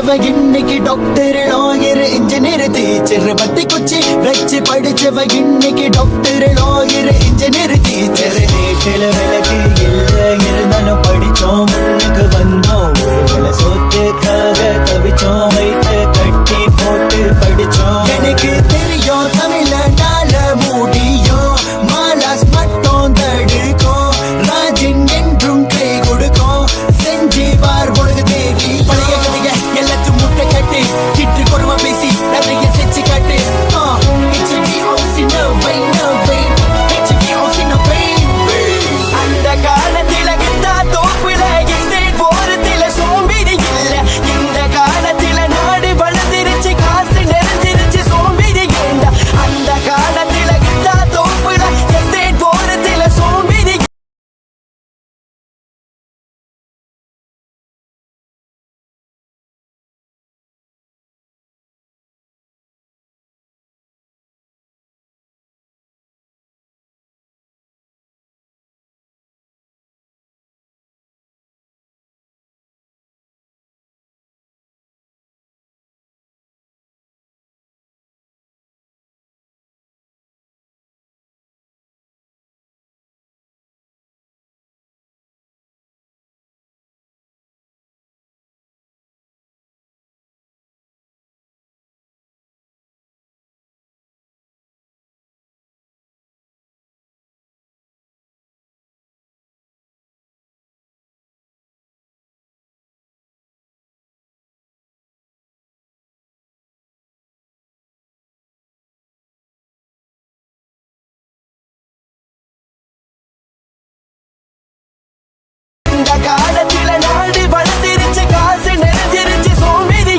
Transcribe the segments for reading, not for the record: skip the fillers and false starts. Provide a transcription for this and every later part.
படிச்சவ இன்னைக்கு doctor lawyer engineer teacher பத்தி குச்சி வச்சு படிச்சவ இன்னைக்கு டாக்டர் லாயர் இன்ஜினியர் டீச்சர் வீட்டுல விளக்கு இல்ல இருந்தாலும் படிச்சோம் முன்னுக்கு வந்தோம் ஒரு வேளை சொத்துக்காக தவிச்சோம் வயிற்று கட்டி போட்டு படிச்சோம் எனக்கு தெரியும் தமிழ்நால முடியும் மாலாஸ் மட்டும் தடுக்கும் ராஜின் என்றும் கை கொடுக்கும் செஞ்சு பார் உலக தேவி பழைய கதைய எல்லாத்தையும் முட்டை கட்டு கிட்டு கொடுமை பேசி நிறைய செஞ்சு காட்டு அந்த காலத்தில கிட்டா தோப்புல எஸ்டேட் போறதில சோம்பேறி இல்ல இந்த காலத்தில நாடு வளர்ந்துருச்சு காசு நிறைஞ்சிருச்சு சோம்பேறி ஏண்டா அந்த காலத்தில கிட்டா தோப்புல எஸ்டேட் போறதில சோம்பேறி காலத்தில நாடு வளர்ந்துருச்சு காசு நிறைஞ்சிருச்சு சோம்பேறி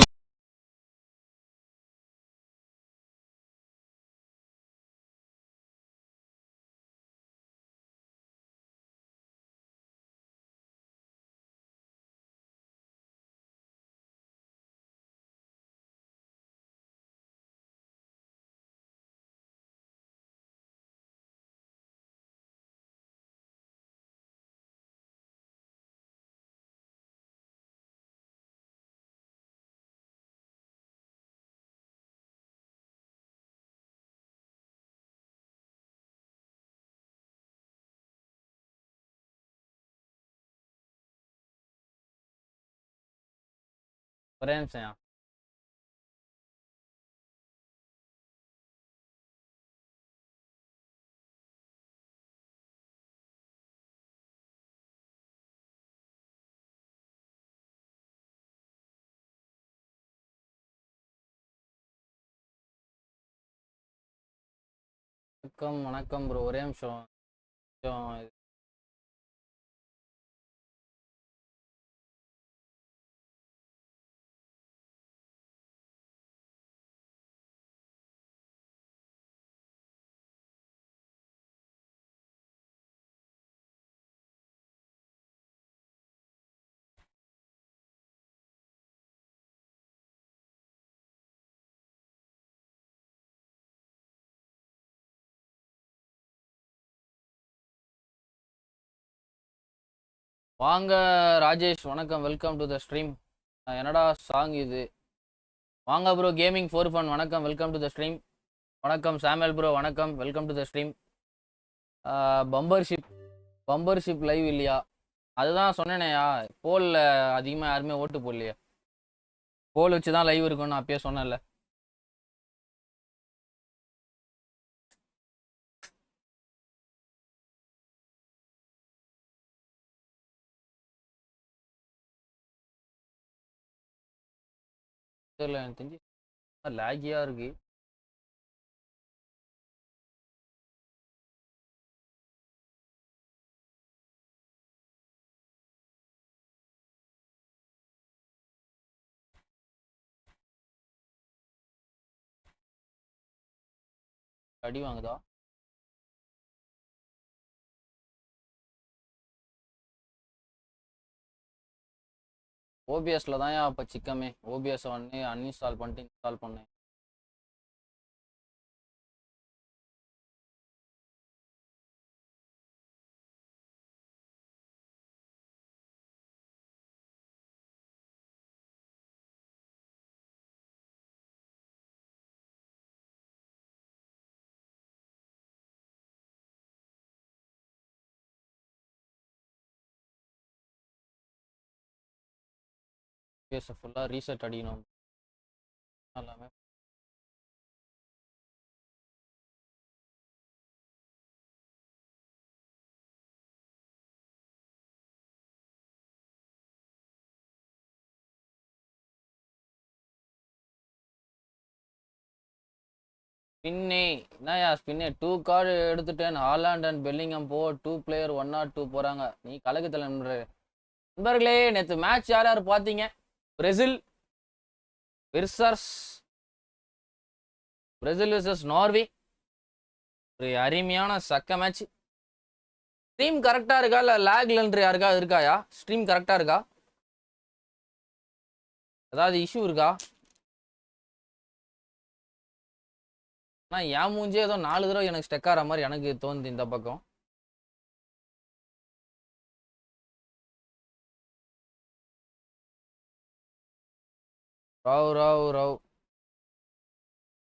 ஒரே நிமிஷம் வணக்கம் வணக்கம் ப்ரோ ஒரே நிமிஷம் கொஞ்சம் வாங்க ராஜேஷ் வணக்கம் வெல்கம் டு த ஸ்ட்ரீம் என்னடா சாங் இது வாங்க ப்ரோ கேமிங் ஃபோர் ஃபன் வணக்கம் வெல்கம் டு த ஸ்ட்ரீம் வணக்கம் சாமுவேல் ப்ரோ வணக்கம் வெல்கம் டு த ஸ்ட்ரீம் பம்பர்ஷிப் லைவ் இல்லையா அதுதான் சொன்னேனேயா போலில் அதிகமாக யாருமே ஓட்டு போடலையே போல் வச்சு தான் லைவ் இருக்கும்னு நான் அப்பயே சொன்னேன்ல தெரியல எனக்கு தெரிஞ்சு லேகியாக இருக்கு அடி வாங்குதா ஓபிஎஸ்ல தான் இப்போ சிக்கமே ஓபிஎஸ் வந்து அன்இன்ஸ்டால் பண்ணிட்டு இன்ஸ்டால் பண்ணேன் பேஸை ஃபுல்லாக ரீசெட் அடிக்கணும் எல்லாமே. ஸ்பின்னே என்னயா ஸ்பின்னே 2 கார்டு எடுத்துட்டேன். ஹாலாண்ட் அண்ட் பெல்லிங்கம் 2 பிளேயர் 1-2 போகிறாங்க. நீ கலக்கத்தில் நண்பர்களே. நேற்று மேட்ச் யார் யார் பார்த்தீங்க? Brazil versus Norway. ஒரு அருமையான சக்க மேட்ச். ஸ்ட்ரீம் கரெக்டாக இருக்கா இல்லை லேக்லன்ற யாருக்கா இருக்காயா? ஸ்ட்ரீம் கரெக்டாக இருக்கா? ஏதாவது இஷ்யூ இருக்கா? ஆனால் என் மூஞ்சே ஏதோ 4 தடவை எனக்கு ஸ்டெக் ஆகிற மாதிரி எனக்கு தோணுது இந்த பக்கம். Rao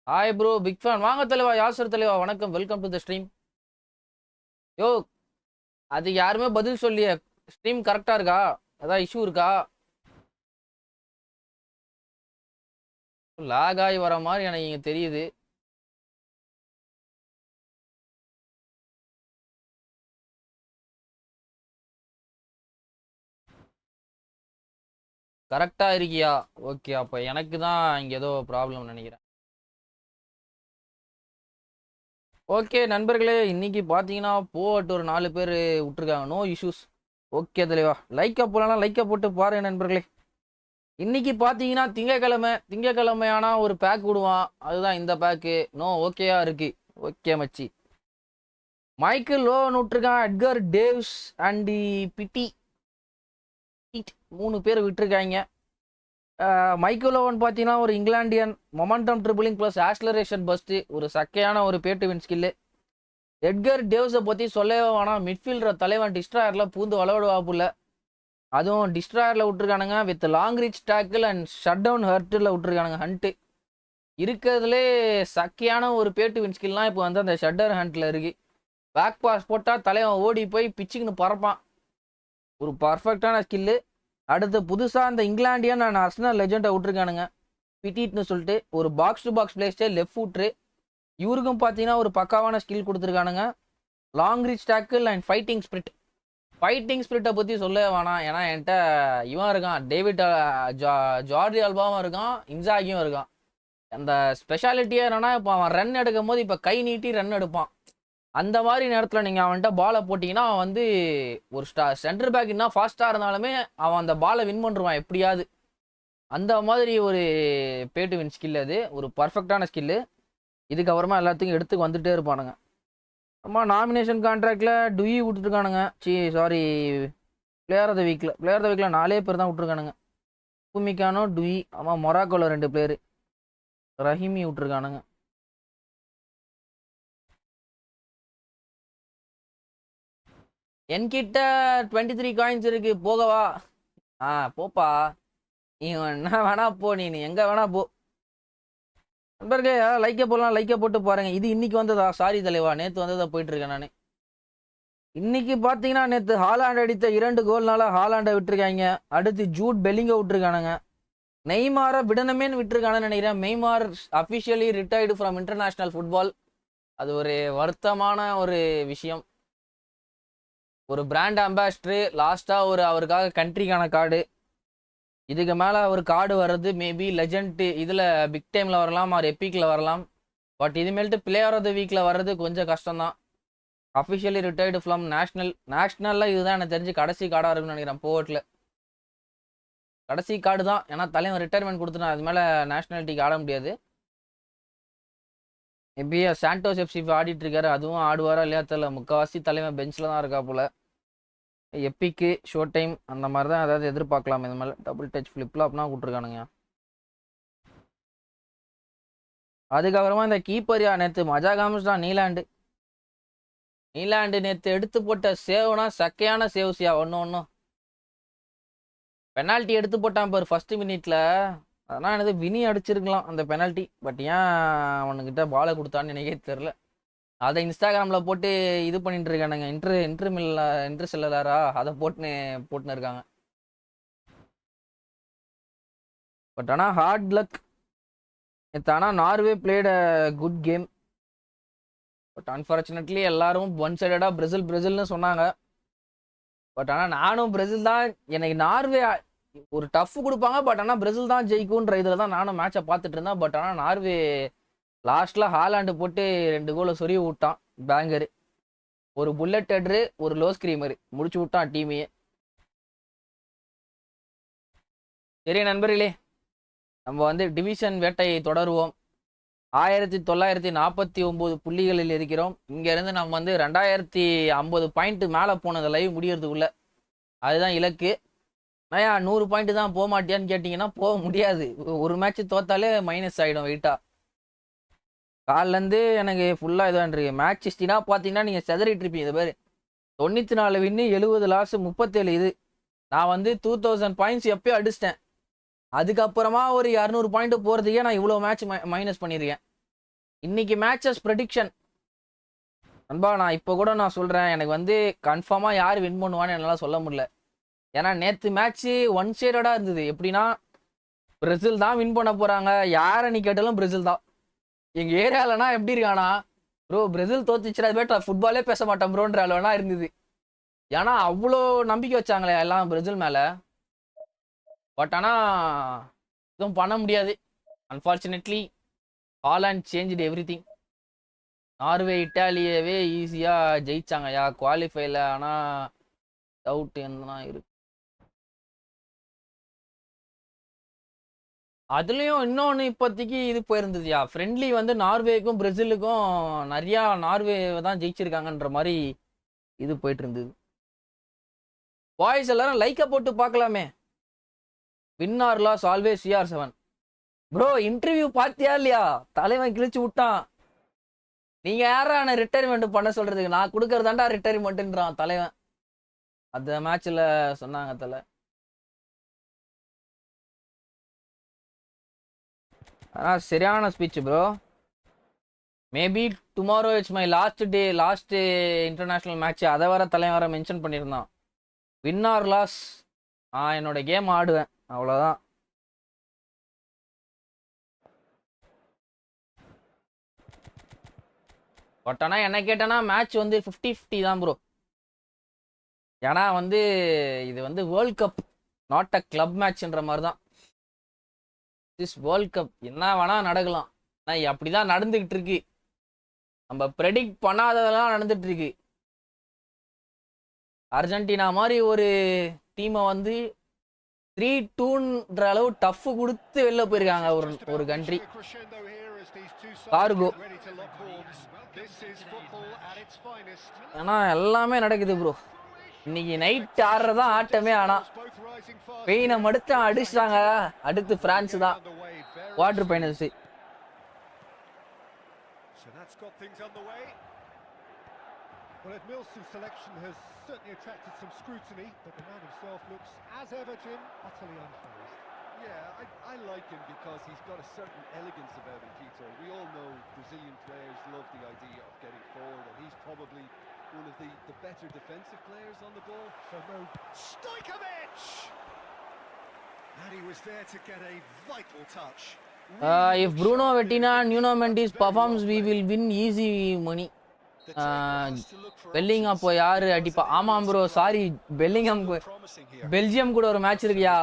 hi bro, big fan. வாங்க தலைவா, யாசர் தலைவா, வணக்கம், welcome to the stream. Yo, அது யாருமே பதில் சொல்லியே. ஸ்ட்ரீம் கரெக்டாக இருக்கா? ஏதாவது இஷ்யூ இருக்கா? லாக் ஆகி வர மாதிரி எனக்கு இங்கே தெரியுது. கரெக்டாக இருக்கியா? ஓகே, அப்போ எனக்கு தான் இங்கே ஏதோ ப்ராப்ளம் நினைக்கிறேன். ஓகே நண்பர்களே, இன்னைக்கு பார்த்தீங்கன்னா போட்டு ஒரு 4 பேர் விட்டுருக்காங்க. No issues. ஓகே தலைவா, லைக்கை போடலாம், லைக்கை போட்டு பாருங்க நண்பர்களே. இன்னைக்கு பார்த்தீங்கன்னா திங்கக்கிழமையானா ஒரு பேக் விடுவான். அதுதான் இந்த பேக்கு. நோ ஓகேயா இருக்கு. ஓகே மச்சி. மைக்கேல் லோன் விட்டுருக்கான். எட்கர் டேவ்ஸ் அண்ட் பிட்டி 3 பேர் விட்டுருக்காங்க. மைக்கேல் ஓவன் பார்த்தீங்கன்னா ஒரு இங்கிலாண்டியன் momentum dribbling plus acceleration first, ஒரு சக்கையான ஒரு pay to win skill. Edgar டேவ்ஸை பற்றி சொல்லவே வேணாம். மிட்ஃபீல்டர் தலைவன் டிஸ்ட்ராயரில் பூந்து விளையாடுவாப்புல. அதுவும் டிஸ்ட்ராயரில் விட்டுருக்கானுங்க with long reach tackle and shut down ஹர்ட்டில் விட்டுருக்கானுங்க. ஹண்ட்டு இருக்கிறதுலே சக்கையான ஒரு பே டு வின் ஸ்கில்லாம் இப்போ வந்து அந்த ஷட்டர் ஹண்ட்டில் இருக்குது. பேக் பாஸ் போட்டால் தலைவன் ஓடி போய் பிச்சுக்குன்னு பறப்பான். ஒரு பர்ஃபெக்டான ஸ்கில்லு. அடுத்து புதுசாக இந்த இங்கிலாண்டியன் அண்ட் அர்சனல் லெஜெண்டை விட்டுருக்கானுங்க. பிட்டிட்னு சொல்லிட்டு ஒரு பாக்ஸ் டு பாக்ஸ் பிளேஸ்டே லெஃப்ட் ஃபுட்ரு. இவருக்கும் பார்த்தீங்கன்னா ஒரு பக்காவான ஸ்கில் கொடுத்துருக்கானுங்க. Long reach tackle and fighting ஸ்பிரிட்டை பற்றி சொல்ல வேணாம். ஏன்னா என்கிட்ட இவன் இருக்கான், டேவிட் ஜார்டி அல்பாவும் இருக்கான், இன்சாகியும் இருக்கான். அந்த ஸ்பெஷாலிட்டியே என்னன்னா, இப்போ அவன் ரன் எடுக்கும் போது இப்போ கை நீட்டி ரன் எடுப்பான். அந்த மாதிரி நேரத்தில் நீங்கள் அவன்கிட்ட பாலை போட்டிங்கன்னா அவன் வந்து ஒரு சென்டர் பேக் இன்னும் ஃபாஸ்ட்டாக இருந்தாலுமே அவன் அந்த பாலை வின் பண்ணுவான் எப்படியாவது. அந்த மாதிரி ஒரு பே டு வின் ஸ்கில். அது ஒரு பர்ஃபெக்டான ஸ்கில்லு. இதுக்கப்புறமா எல்லாத்துக்கும் எடுத்து வந்துகிட்டே இருப்பானுங்க. அம்மா நாமினேஷன் கான்ட்ராக்டில் டுயி விட்டுருக்கானுங்க. சாரி, பிளேயர் ஆஃப் த வீக்கில் 4 பேர் தான் விட்டுருக்கானுங்க. குமிக்கானோ, டுயி, ஆமாம் மொராக்கோவில் 2 பிளேயரு, ரஹீமி விட்டுருக்கானுங்க. என்கிட்ட 23 காயின்ஸ் இருக்கு. போகவா? போப்பா. நீ என்ன வேணா போ, நீ எங்க வேணா போ. நண்பர்களே, லைக்கை போடலாம், லைக்கை போட்டு பாருங்க. இது இன்னைக்கு வந்ததா? சாரி தலைவா, நேற்று வந்ததா போயிட்டு இருக்கேன் நான். இன்னைக்கு பார்த்தீங்கன்னா நேற்று ஹாலாண்ட் அடித்த 2 கோல்னால ஹாலாண்டை விட்டுருக்காங்க. அடுத்து ஜூட் பெல்லிங்கை விட்டுருக்கானுங்க. நெய்மாரை விடணுமேன்னு விட்டுருக்கானு நினைக்கிறேன். Neymar officially retired from international football. அது ஒரு வருத்தமான ஒரு விஷயம். ஒரு பிராண்ட் அம்பாசிடரு லாஸ்ட்டாக ஒரு அவருக்காக கண்ட்ரிக்கான கார்டு. இதுக்கு மேலே ஒரு கார்டு வர்றது மேபி லெஜண்ட் இதில் பிக் டைமில் வரலாம், ஒரு எப்பிக்கில் வரலாம். பட் இதுமேல்ட்டு பிளேயர் ஆஃப் த வீக்கில் வர்றது கொஞ்சம் கஷ்டம்தான். அஃபிஷியலி ரிட்டையர்டு ஃப்ரம் நேஷ்னலில் இதுதான் எனக்கு தெரிஞ்சு கடைசி கார்டாக இருக்குன்னு நினைக்கிறேன். போர்ட்டில் கடைசி கார்டு தான். ஏன்னா தலைவன் ரிட்டையர்மெண்ட் கொடுத்துனா அது மேலே நேஷ்னாலிட்டிக்கு ஆட முடியாது. மேபி சாண்டோஸ் எஃப்சி ஆடிட்டு இருக்காரு, அதுவும் ஆடுவாரா இல்லையா தெரியல. முக்கால்வாசி தலைவன் பெஞ்சில் தான் இருக்கா போல. எப்பிக்கு ஷோ டைம் அந்த மாதிரி தான் ஏதாவது எதிர்பார்க்கலாம். இந்த மாதிரி டபுள் டச் ஃப்ளிப்லாப்னா விட்ருக்கானுங்க. அதுக்கப்புறமா இந்த கீப்பரியா நேற்று மஜா காமிச்சிட்டான். நீலாண்டு நேற்று எடுத்து போட்ட சேவ்னா சக்கையான சேவ்ஸியா. ஒன்றும் பெனால்ட்டி எடுத்து போட்டான் பாரு ஃபர்ஸ்ட் மினிட்ல. அதனால் எனக்கு வினி அடிச்சிருக்கலாம் அந்த பெனால்ட்டி. பட் ஏன் அவனுக்கிட்ட பாலை கொடுத்தான்னு எனக்கே தெரில. அதை இன்ஸ்டாகிராமில் போட்டு இது பண்ணிட்டு இருக்கானுங்க. இன்ட்ரு செல்லலாரா அதை போட்டுன்னு இருக்காங்க. பட் ஆனால் ஹார்ட் லக். ஆனால் Norway played a good game. But unfortunately எல்லாரும் ஒன் சைடடாக பிரேசில்னு சொன்னாங்க. பட் ஆனால் நானும் பிரேசில் தான். எனக்கு நார்வே ஒரு டஃப் கொடுப்பாங்க. பட் ஆனால் பிரேசில் தான் ஜெயிக்கும்ன்ற இதில் தான் நானும் மேட்சை பார்த்துட்டு இருந்தேன். பட் ஆனால் நார்வே லாஸ்ட்டில் ஹாலாண்டு போட்டு 2 கோலை சொருவி விட்டான். பேங்கரு, ஒரு புல்லட் ஹெட்ரு, ஒரு லோ ஸ்க்ரீமரு முடிச்சு விட்டான் டீமையே. சரி நண்பர்களே, நம்ம வந்து டிவிஷன் வேட்டையை தொடருவோம். 1949 புள்ளிகளில் இருக்கிறோம். இங்கேருந்து நம்ம வந்து 2050 பாயிண்ட் மேலே போனது லைவ் முடியறதுக்குள்ள. அதுதான் இலக்கு. ஐயா 100 பாயிண்ட் தான் போக மாட்டியான்னு கேட்டிங்கன்னா போக முடியாது. ஒரு மேட்ச் தோத்தாலே மைனஸ் ஆகிடும் வெயிட்டா. காலிலேருந்து எனக்கு ஃபுல்லாக இதான்றிருக்கு. மேட்ச் ஹிஸ்ட்ரினா பார்த்தீங்கன்னா நீங்கள் செதறிட்டு இருப்பீங்க. இது பேர் 94 வின்னு 70 லாஸ் 37 இது. நான் வந்து 2000 பாயிண்ட்ஸ் எப்போயும் அடிச்சிட்டேன். அதுக்கப்புறமா ஒரு 200 பாயிண்ட் போகிறதுக்கே நான் இவ்வளோ மேட்ச் மைனஸ் பண்ணியிருக்கேன். இன்னைக்கு மேட்சஸ் ப்ரெடிக்ஷன் நண்பா, நான் இப்போ கூட நான் சொல்கிறேன், எனக்கு வந்து கன்ஃபார்மாக யார் வின் பண்ணுவான்னு என்னால் சொல்ல முடியல. ஏன்னா நேற்று மேட்ச்சு ஒன் சைடடாக இருந்தது. எப்படின்னா பிரேசில் தான் வின் பண்ண போகிறாங்க, யாரை நீ கேட்டாலும் பிரேசில் தான். எங்கள் ஏரியாவிலனா எப்படி இருக்கானா, ப்ரோ பிரேசில் தோத்துச்சுடா பேட்டா ஃபுட்பாலே பேச மாட்டேன் ப்ரோன்ற அளவுனா இருந்தது. ஏன்னா அவ்வளோ நம்பிக்கை வச்சாங்களே எல்லாம் பிரேசில் மேலே. பட் ஆனால் எதுவும் பண்ண முடியாது. Unfortunately Holland changed everything. Norway இட்டாலியவே ஈஸியாக ஜெயிச்சாங்கய்யா குவாலிஃபைல. ஆனால் டவுட் என்ன இருக்கு. அதுலேயும் இன்னொன்று இப்போதைக்கு இது போயிருந்ததுயா, ஃப்ரெண்ட்லி வந்து நார்வேக்கும் பிரேசிலுக்கும் நிறையா நார்வே தான் ஜெயிச்சிருக்காங்கன்ற மாதிரி இது போயிட்டு இருந்தது. பாய்ஸ் எல்லாரும் லைக்கை போட்டு பார்க்கலாமே. Win or lose always CR7. Bro interview பார்த்தியா இல்லையா? தலைவன் கிழிச்சு விட்டான். நீங்க யாரா ரிட்டையர்மெண்ட் பண்ண சொல்றதுக்கு? நான் கொடுக்கறதாண்டா ரிட்டையர்மெண்ட்ன்றான் தலைவன். அந்த மேட்ச்ல சொன்னாங்க தலை. ஆனா சரியான speech bro. Maybe tomorrow it's my last day, last international match. அதை வர தலைவன் வர மென்ஷன் பண்ணியிருந்தான். வின் ஆர் லாஸ், என்னோட கேம் ஆடுவேன் அவ்வளோதான். பட் ஆனால் என்ன கேட்டேன்னா மேட்ச் வந்து 50-50 தான் ப்ரோ. ஏன்னா வந்து இது வந்து world cup, not a club மேட்ச்ன்ற மாதிரி தான். திஸ் வேர்ல்ட் கப் என்ன வேணா நடக்கலாம். ஆனால் அப்படிதான் நடந்துகிட்டு இருக்கு. நம்ம ப்ரெடிக்ட் பண்ணாததெல்லாம் நடந்துட்டு இருக்கு. அர்ஜென்டினா மாதிரி ஒரு டீமை வந்து 3-2ன்ற அளவு டஃப் கொடுத்து வெளில போயிருக்காங்க ஒரு கண்ட்ரி. கார்கோ. ஆனா எல்லாமே நடக்குது ப்ரோ. இன்னைக்கு நைட் ஆடுறதா ஆட்டமே. ஆனா ஸ்பெயினை மட்டும் அடிச்சிட்டாங்க. அடுத்து பிரான்ஸ் தான் quarter finals. Well, Milson's selection has certainly attracted some scrutiny, but the man himself looks, as ever, Jim, utterly unfazed. Yeah, I like him because he's got a certain elegance about him, Peter. We all know Brazilian players love the idea of getting forward, and he's probably one of the better defensive players on the ball. So no... Stojkovic! And he was there to get a vital touch. If Bruno Vettina and Nuno Mendes performs, we will win easy money. Bellingham போய் யாரு அடிப்பா? ஆமாம் bro, sorry. Bellingham Belgium கூட ஒரு match இருக்குயா.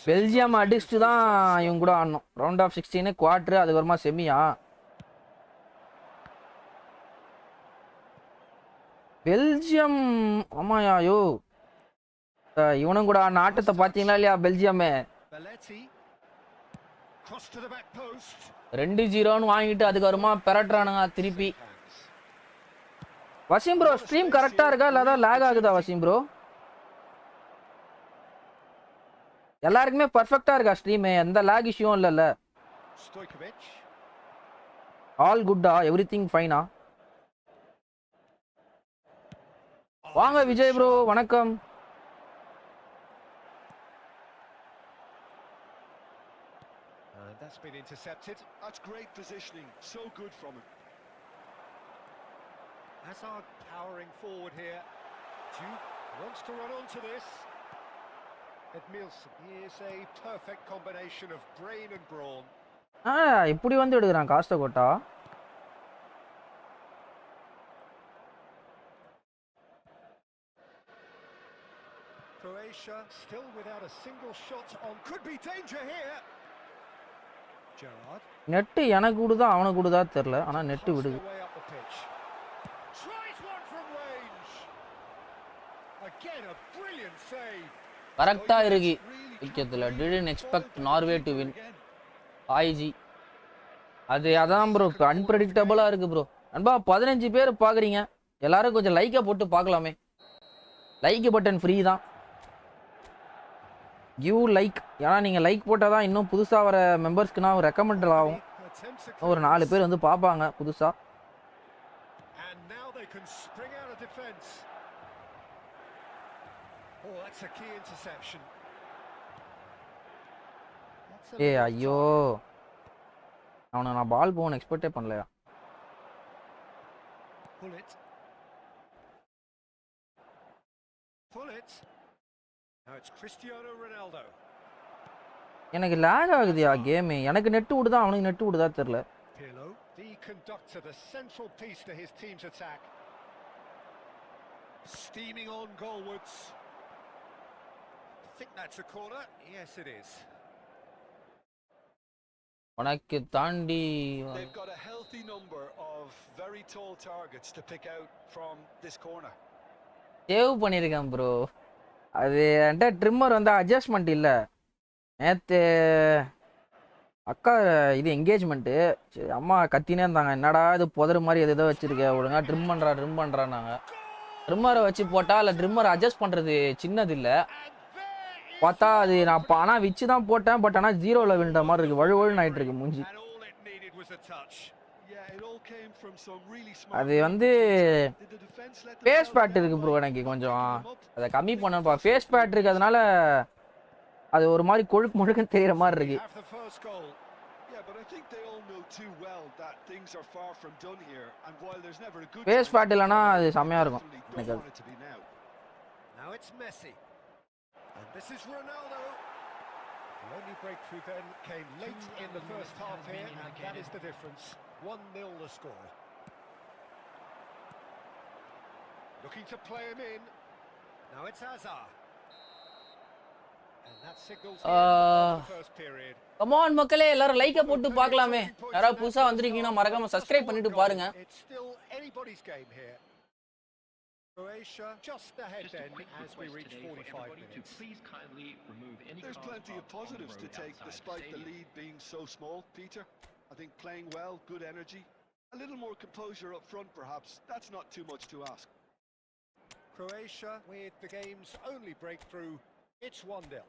Belgium அடிச்சுட்டு தான் இவங்க கூட ஆடணும். ரவுண்ட் ஆஃப் 16 குவார்டர், அதுக்கப்புறமா செமியா. பெல்ஜியம் ஆமாயா. யோ இவனும் கூட ஆட்டத்தை பார்த்தீங்களா இல்லையா? பெல்ஜியமே 2-0 வாங்கிட்டு அதுக்கப்புறமா பெரட்டுறானுங்க திருப்பி. வசீம் ப்ரோ ஸ்ட்ரீம் கரெக்டா இருக்கா இல்ல அதான் லேக் ஆகுதா வசீம் ப்ரோ? எல்லாருக்குமே பர்ஃபெக்ட்டா இருக்கா ஸ்ட்ரீம்? எந்த லேக் இஷ்யூவும் இல்லல்ல? ஆல் குட்டா? எவ்ரிதிங் ஃபைனா? வாங்க விஜய் ப்ரோ, வணக்கம். That's been intercepted. That's great positioning. So good from him. Hazard powering forward here. Duke wants to run onto this. Edmilson, he is a perfect combination of brain and brawn. இப்படி வந்து எடுக்கிறான் காஸ்ட கோட்டா. Croatia still without a single shot on. Could be danger here. Gerrard. Net எனக்கு விடுதா அவனுக்கு விடுதா தெரியல. ஆனா net விடுது. Tries one from range. Again a brilliant save. கரெக்ட்டா இருக்கு. விக்கெட்ல didn't expect Norway to win. IG. அதான் ப்ரோ அன்பிரெடிக்டபிளா இருக்கு ப்ரோ. நண்பா 15 பேர் பாக்குறீங்க. எல்லாரும் கொஞ்சம் லைக்க போட்டு பார்க்கலாமே. லைக் பட்டன் ஃப்ரீ தான். Give like. ஏன்னா நீங்கள் லைக் போட்டால் தான் இன்னும் புதுசாக வர மெம்பர்ஸ்க்குனா ரெக்கமெண்ட் ஆகும். ஒரு 4 பேர் வந்து பார்ப்பாங்க புதுசாக. ஐயோ அவனை நான் பால் போகணும் எக்ஸ்பெக்டே பண்ணலையா. எனக்கு லாக் ஆகுதியா கேம். எனக்கு நெட் விடுதா அவனுக்கு நெட் விடுதா தெரியல. The conductor, the central piece to his team's attack. Steaming on goalwards. I think that's a corner. Yes, it is. உனக்கு தாண்டி They've got a healthy number of very tall targets to pick out from this corner. Save பண்ணிருக்கேன் bro. அது என்கிட்ட trimmer வந்து adjustment இல்லை. நேற்று அக்கா இது என்கேஜ்மெண்ட்டு. சரி அம்மா கத்தினே இருந்தாங்க, என்னடா இது புதறு மாதிரி எது ஏதோ வச்சுருக்க, ஒழுங்கா ட்ரிம் பண்ணுறான்னாங்க. ட்ரிம்மரை வச்சு போட்டால் இல்லை ட்ரிம்மர் அட்ஜஸ்ட் பண்ணுறது சின்னது இல்லை. பார்த்தா அது நான் ஆனால் வச்சு தான் போட்டேன். பட் ஆனால் 0ல் விழுந்த மாதிரி இருக்குது. வழுவழுன்னு ஆகிட்டு இருக்கு மூஞ்சி. அது வந்து ஃபேஸ் பேட் இருக்குது ப்ரோ. எனக்கு கொஞ்சம் அதை கம்மி பண்ணப்பா. ஃபேஸ் பேட் இருக்குது, அதனால அது ஒரு மாதிரி முழுக்க தெரிகிற மாதிரி இருக்கு. ஃபேஸ் பேட் இல்லைன்னா அது செம்மையாக இருக்கும் எனக்கு. And this is Ronaldo. The only breakthrough then came late in the first half here, and that is the difference. 1-0 the score. Looking to play him in. Now it's Hazard. And that signals the end of the first period. Come on மக்களே, எல்லாரும் லைக்க போட்டு பார்க்கலாமே. யாராவது புதுசா வந்திருக்கீங்கன்னா மறக்காம subscribe பண்ணிட்டு பாருங்க. It's still anybody's game here. Croatia just ahead then as we reach 45 minutes. There's plenty of positives to take despite the lead being so small, Peter. I think playing well, good energy, a little more composure up front perhaps. That's not too much to ask. Croatia with the game's only breakthrough. It's 1-0.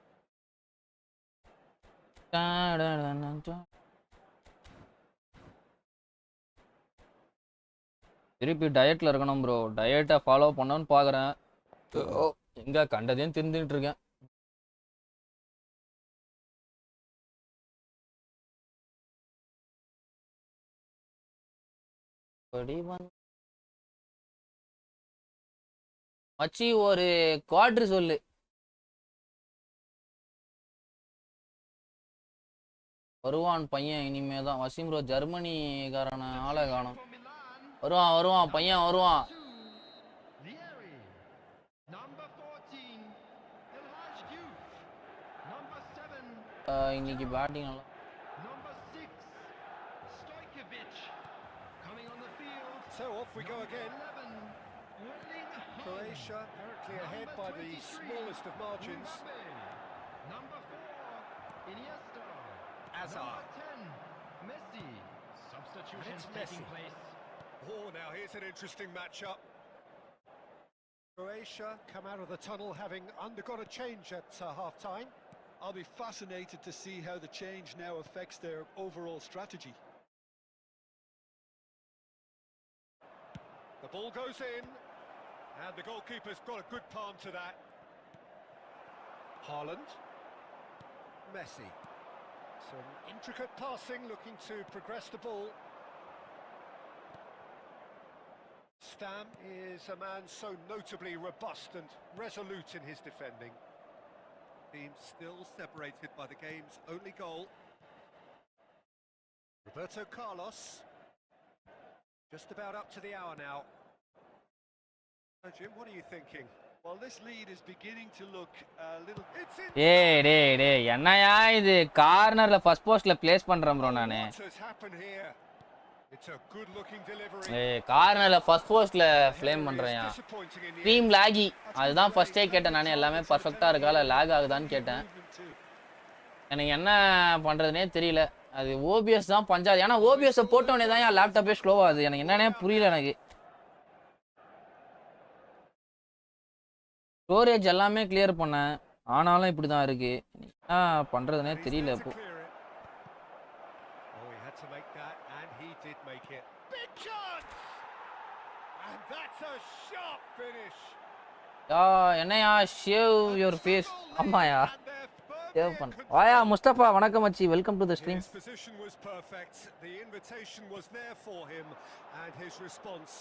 திருப்பி டயட்ல இருக்கணும் bro. டயட்டை follow பண்ணணும்னு பார்க்குறேன். எங்க கண்டதையும் திருந்துட்டு இருக்கேன். மச்சி ஒரு குவாட்ரு சொல்லு. வருவான் பையன் இனிமே தான். வசீம் ப்ரோ ஜெர்மனிக்காரன ஆளை காணும். வருவான் பையன் வருவான். இன்னைக்கு பேட்டிங் நல்லா. So off we go again. Croatia currently ahead by the smallest of margins. Number 4, Iniesta. Hazard. Number 10, Messi. Substitutions taking place. Oh, now here's an interesting matchup. Croatia come out of the tunnel having undergone a change at half-time. I'll be fascinated to see how the change now affects their overall strategy. The ball goes in, and the goalkeeper's got a good palm to that. Haaland. Messi. Some intricate passing, looking to progress the ball. Stam is a man so notably robust and resolute in his defending. Team still separated by the game's only goal. Roberto Carlos. Just about up to the hour now. So Jim, what are you thinking? Well, this lead is beginning to look a little... It's in. டேய் என்னையா இது கார்னர்ல first போஸ்ட்ல place பண்றேன் bro நானு. What has happened here? It's a good looking delivery. கார்னர்ல first போஸ்ட்ல flame பண்றேன்யா. Disappointing in the stream laggy. அதுதான் ஃபர்ஸ்டே கேட்டேன் நானே, எல்லாமே பர்ஃபெக்ட்டா இருக்கா லாக் ஆகுதான்னு கேட்டேன். எனக்கு என்ன பண்றதுனே தெரியல. அது ஓபிஎஸ் தான் பஞ்சாது. ஏன்னா ஓபிஎஸ் போட்டோனே தான் என் லேப்டாப்பே ஸ்லோ ஆகுது. எனக்கு என்னன்னே புரியல எனக்கு. ஸ்டோரேஜ் எல்லாமே கிளியர் பண்ணேன், ஆனாலும் இப்படி தான் இருக்கு. என்ன பண்றதுனே தெரியல இப்போ. Oh, he had to make that, and he did make it. Big chance! And that's a sharp finish. என்னையா ஷேவ் யுவர் ஃபேஸ். ஆமாயா சேவ் பண்ண. வாயா முஸ்தபா, வணக்கம் மச்சி, welcome to the stream. His position was perfect. The invitation was there for him, and his response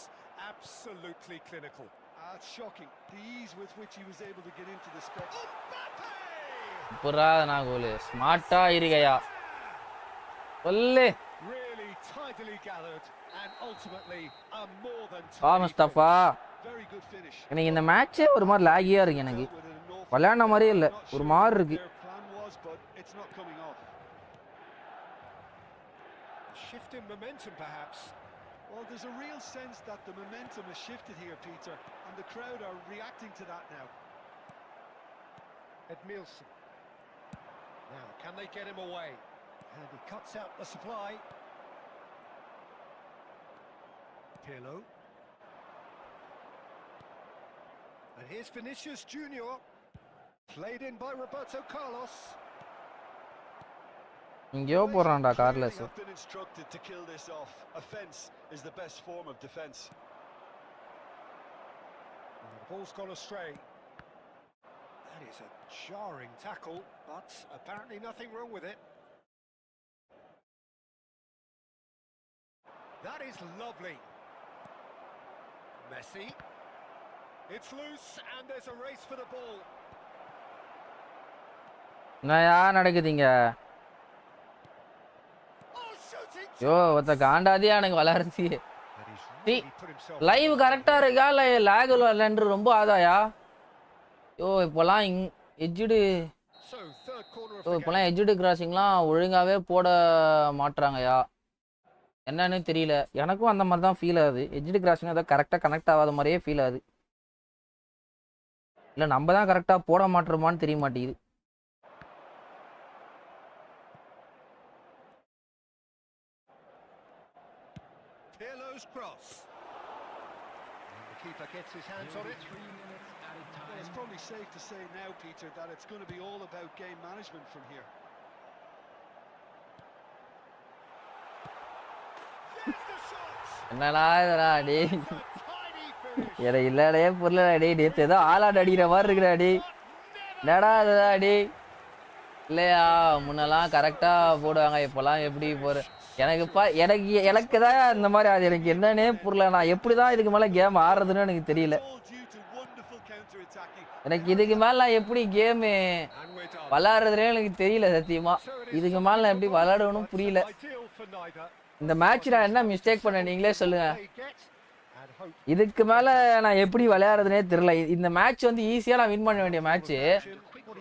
absolutely clinical. That's shocking. The ease with which he was able to get into the space. புறா நான் கோல் ஸ்மார்ட்டா இருக்கையா சொல்லு. Really tidily gathered, and ultimately a more than Mustafa, Very good finish. எனக்கு இந்த மேட்சே ஒரு மாதிரி லாகியா இருக்கு. எனக்கு விளையாடின மாதிரியே இல்லை, ஒரு மாதிரி இருக்கு. Their plan was, but it's not coming off. shift in momentum, perhaps. Well, there's a real sense that the momentum has shifted here, Peter, and the crowd are reacting to that now. Edmilson. Now, can they get him away? And he cuts out the supply. Pirlo. And here's Vinicius Junior. Played in by Roberto Carlos. இங்கேயோ போறான்டா Carlos. I've been instructed to kill this off. Offense is the best form of defense. And the ball's gone astray. That is a jarring tackle, but apparently nothing wrong with it. That is lovely. Messi. It's loose and there's a race for the ball. என்னயா நடக்குதுங்க? யோ ஒருத்த காண்டாதியா எனக்கு வளர்ச்சி. Live கரெக்டா இருக்கா இல்லை லேக் இல்லைன்று ரொம்ப ஆதாயா? யோ இப்போலாம் எஜ்ஜுடு இப்போலாம் எஜ்ஜுடு கிராசிங்லாம் ஒழுங்காகவே போட மாட்டுறாங்கயா. என்னன்னு தெரியல, எனக்கும் அந்த மாதிரி தான் ஃபீல் ஆகுது. எஜ்ஜுடு கிராசிங் ஏதோ கரெக்டாக கனெக்ட் ஆகாத மாதிரியே ஃபீல் ஆகுது. இல்லை நம்ம தான் கரெக்டாக போட மாட்டுறோமான்னு தெரிய மாட்டேங்குது. Pirlo's cross. And the keeper gets his hands on it. 3 minutes added Well, time. it's probably safe to say now, Peter, that it's going to be all about game management from here. There's the shot. என்னடா இதடா டே, A tiny finish. எனக்கு இல்லடே புரியலடா டே. நேற்று ஏதோ ஆளாட் அடிக்கிற மாதிரி இருக்குடா டே. என்னடா இதுடா டே. இல்லையா முன்னெல்லாம் கரெக்டாக போடுவாங்க, இப்போலாம் எப்படி போகிற எனக்கு தான் இந்த மாதிரி அது எனக்கு என்னன்னே புரியல. நான் எப்படி தான் இதுக்கு மேலே கேம் ஆடுறதுன்னு எனக்கு தெரியல. All due to wonderful counter-attacking. எனக்கு இதுக்கு மேலே நான் எப்படி கேமு And we're done. விளாட்றதுனே எனக்கு தெரியல சத்தியமா. இதுக்கு மேலே நான் எப்படி விளாடணும்னு புரியல. Ideal for neither. இந்த மேட்ச் நான் என்ன மிஸ்டேக் பண்ண நீங்களே சொல்லுங்க. They get and hope. இதுக்கு மேலே நான் எப்படி விளையாடுறதுனே தெரியல. இந்த மேட்ச் வந்து ஈஸியாக நான் வின் பண்ண வேண்டிய மேட்ச்சு.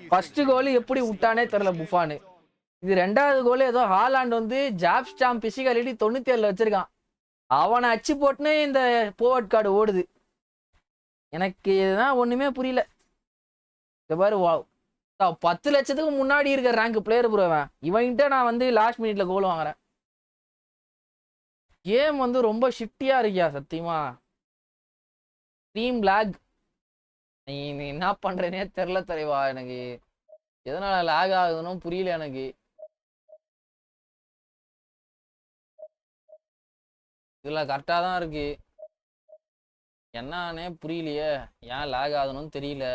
ஃபர்ஸ்ட் கோல் எப்படி விட்டானே தெரியல புஃபானு. இது ரெண்டாவது கோல் ஏதோ ஹாலாண்ட் வந்து ஜாப் ஸ்டாம் பிசிகாலிட்டி 97 வச்சிருக்கான். அவனை அச்சு போட்டுன்னு இந்த போவர்ட் கார்டு ஓடுது. எனக்கு இதுதான் ஒண்ணுமே புரியல. இந்த பாரு 10 லட்சத்துக்கு முன்னாடி இருக்க ரேங்க் பிளேயர் ப்ரோவன். இவன்கிட்ட நான் வந்து லாஸ்ட் மினிட்ல கோல் வாங்குறேன். கேம் வந்து ரொம்ப ஷிஃப்டியா இருக்கியா சத்தியமா. Team lock. நீ என்ன பண்றேனே தெரியல தலைவா. எனக்கு எதனால லாக் ஆகுதுன்னு புரியல எனக்கு. இதுல கரெக்டா தான் இருக்கு, என்னன்னே புரியலையே. ஏன் லாக் ஆகுதுன்னு தெரியல.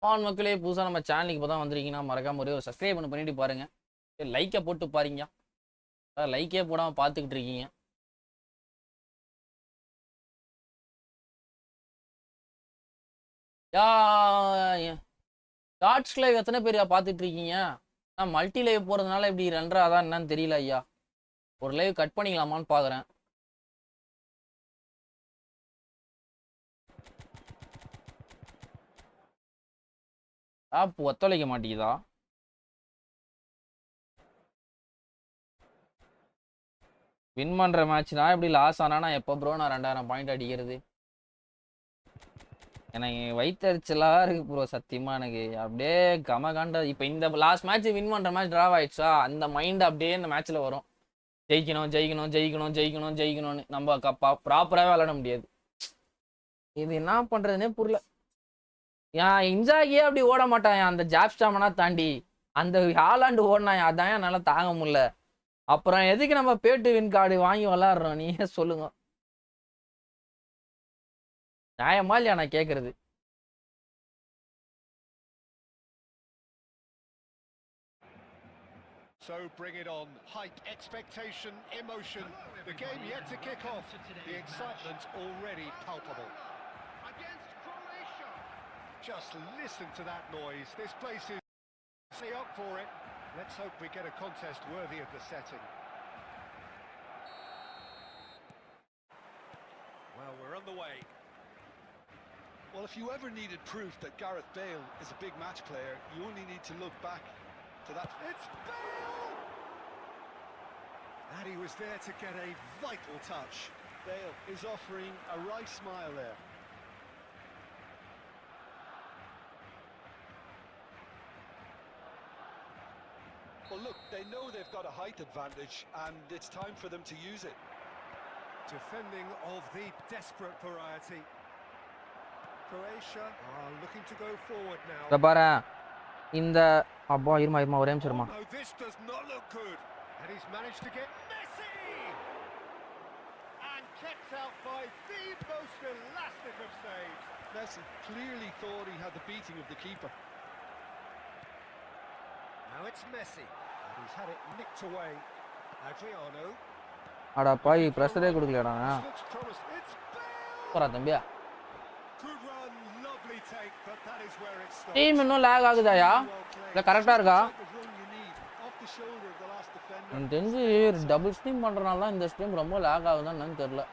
மக்களே புதுசாக நம்ம சேனலுக்கு இப்போ தான் வந்திருக்கீங்கன்னா மறக்காம ஒரே ஒரு சப்ஸ்கிரைப் பண்ணிட்டு பாருங்க. லைக்கை போட்டு பாருங்க. லைக்கே போடாமல் பார்த்துக்கிட்டு இருக்கீங்க. ஷார்ட்ஸ் லைவ் எத்தனை பேர் பார்த்துட்டு இருக்கீங்க? நான் மல்டி லைவ் போகிறதுனால இப்படி ரெண்டரை என்னன்னு தெரியல ஐயா. ஒரு லைவ் கட் பண்ணிக்கலாமான்னு பார்க்குறேன். ஆப் ஒத்துழைக்க மாட்டேங்குதா? வின் பண்ணுற மேட்ச்னா இப்படி லாஸ் ஆனால் எப்போ ப்ரோ நான் 2000 பாயிண்ட் அடிக்கிறது? எனக்கு வயிற்றுச்சலாக இருக்குது ப்ரோ சத்தியமாக. எனக்கு அப்படியே கமகாண்ட இப்போ இந்த லாஸ்ட் மேட்ச் வின் பண்ணுற மேட்ச் ட்ராவ் ஆயிடுச்சா, அந்த மைண்ட் அப்படியே இந்த மேட்ச்சில் வரும். ஜெயிக்கணும் ஜெயிக்கணும் ஜெயிக்கணும் ஜெயிக்கணும் ஜெயிக்கணும்னு நம்ம ப்ராப்பராகவே விளாட முடியாது. இது என்ன பண்ணுறதுனே புரியல. ஏன் இன்சாகியே அப்படி ஓட மாட்டான் அந்த ஜாப் ஸ்டாமனா தாண்டி. அந்த ஹாலாண்டு ஓடினான், அதான் என்னால் தாங்க முடியல. அப்புறம் எதுக்கு நம்ம பேட்டு வின் கார்டு வாங்கி விளாட்றோம் நீயே சொல்லுங்க. நியாயமா இல்லையா நான் கேட்கறது? So bring it on. Hype, expectation, emotion. The game yet to kick off. The excitement already palpable. Against Croatia. Just listen to that noise. This place is stay up for it. Let's hope we get a contest worthy of the setting. Well, we're on the way. Well, if you ever needed proof that Gareth Bale is a big match player, you only need to look back to that. It's Bale! And he was there to get a vital touch. Bale is offering a right smile there. Well, look, they know they've got a height advantage, and it's time for them to use it. Defending of the desperate variety. Croatia are looking to go forward now. இதை பாரு இந்த அப்பா இருமா ஒரே நிமிஷம் இருமா. No, this does not look good. And he's managed to get Messi! And kept out by the most elastic of saves. Messi clearly thought he had the beating of the keeper. Now it's Messi. And he's had it nicked away. Adriano. அடா பாய் ப்ரெஷரே கொடுக்கலடா. This looks promising. It's Bale! போறா தம்பியா. Good run, lovely take, but that is where it stops. Team இன்னும் லேக் ஆகுதாயா? இல்லை கரெக்டாக இருக்கா? எனக்கு தெரிஞ்சு double stream பண்ணுறனால தான் இந்த ஸ்ட்ரீம் ரொம்ப லேக் ஆகுதான்னு என்னன்னு தெரில.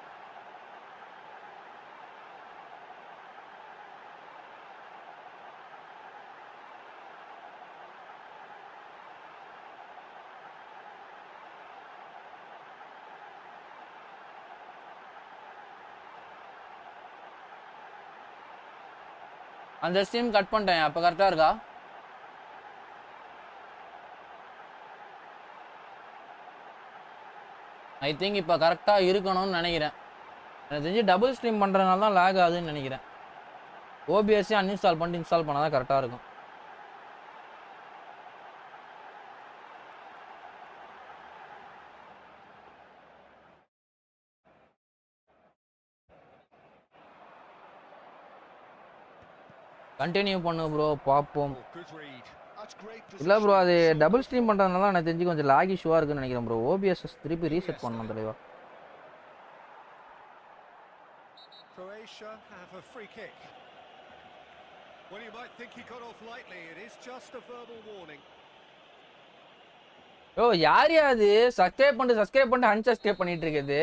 அந்த ஸ்ட்ரீம் கட் பண்ணிட்டேன். அப்போ கரெக்டாக இருக்கா? ஐ திங்க் இப்போ கரெக்டாக இருக்கணும்னு நினைக்கிறேன். எனக்கு தெரிஞ்சு டபுள் ஸ்ட்ரீம் பண்ணுறதுனால தான் லேக் ஆகுதுன்னு நினைக்கிறேன். ஓபிஎஸ்ஸே அன்இன்ஸ்டால் பண்ணிட்டு இன்ஸ்டால் பண்ணால் தான் கரெக்டாக இருக்கும். கண்டினியூ பண்ணு ப்ரோ பார்ப்போம். இல்லை ப்ரோ அது டபுள் ஸ்ட்ரீம் பண்ணுறதுனால எனக்கு தெரிஞ்சு கொஞ்சம் லாக் இஷ்யூவாக இருக்குன்னு நினைக்கிறேன் ப்ரோ. ஓபிஎஸ் திருப்பி ரீசெட் பண்ணணும் தலைவா. Croatia have a free kick. Well, you might think he got off lightly. It is just a verbal warning. ஓ யார் அது சப்ஸ்கிரைப் பண்ணிட்டு அன்சப்ஸ்கிரைப் பண்ணிட்டு இருக்குது?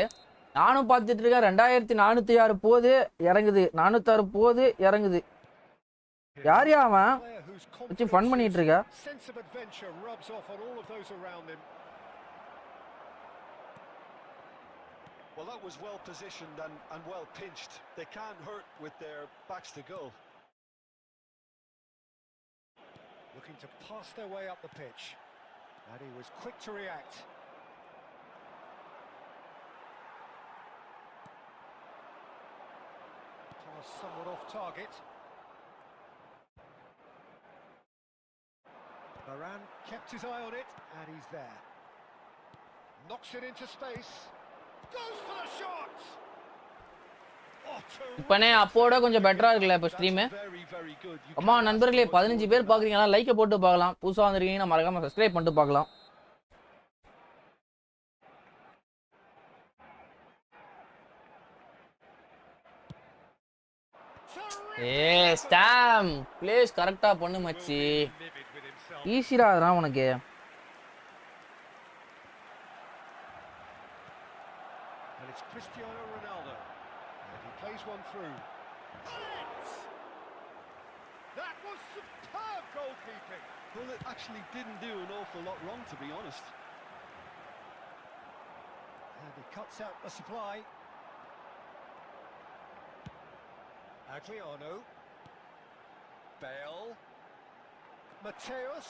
நானும் பார்த்துட்டு இருக்கேன். 2406 போது இறங்குது, 406 போது இறங்குது. யார் அவன் வச்சு ஃபன் பண்ணிட்டு இருக்க? Sense of adventure rubs off on all of those around him. Well, that was well positioned and well pinched. They can't hurt with their backs to goal. Looking to pass their way up the pitch. And he was quick to react. Pass somewhat off target. Varane kept his eye on it, and he's there. Knocks it into space. Goes for the shot! Oh, இப்பனே அப்போட கொஞ்சம் பெட்டரா இருக்குல்ல இப்ப stream. அம்மா நண்பர்களே 15 பேர் பாக்குறீங்களா? லைக்கை போட்டு பார்க்கலாம். புதுசா வந்திருக்கீங்கன்னா மறக்காம சப்ஸ்கிரைப் பண்ணிட்டு பார்க்கலாம். ஸ்டாம் பிளேஸ் கரெக்டா பண்ணு மச்சி. ஈஸிடா அதெல்லாம் உனக்கு. Cristiano Ronaldo, and he plays one through. That was superb goalkeeping. Well, it actually didn't do an awful lot wrong, to be honest. And he cuts out the supply. Adriano, Bale, Mateus,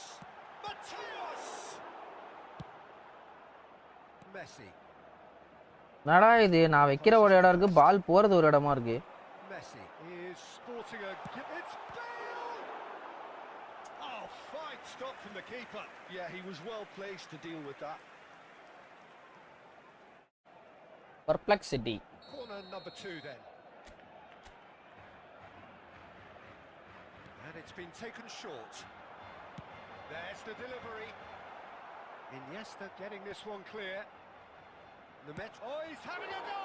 Messi. என்னடா இது? நான் வைக்கிற ஒரு இடம் இருக்கு, பால் போறது ஒரு இடமா இருக்கு. Messi is sporting a. It's Bale. Oh, fine stop from the keeper. Yeah, he was well placed to deal with that. Perplexity. Corner number 2 then. And it's been taken short. There's the delivery. Iniesta getting this one clear. Oh, he's having a go.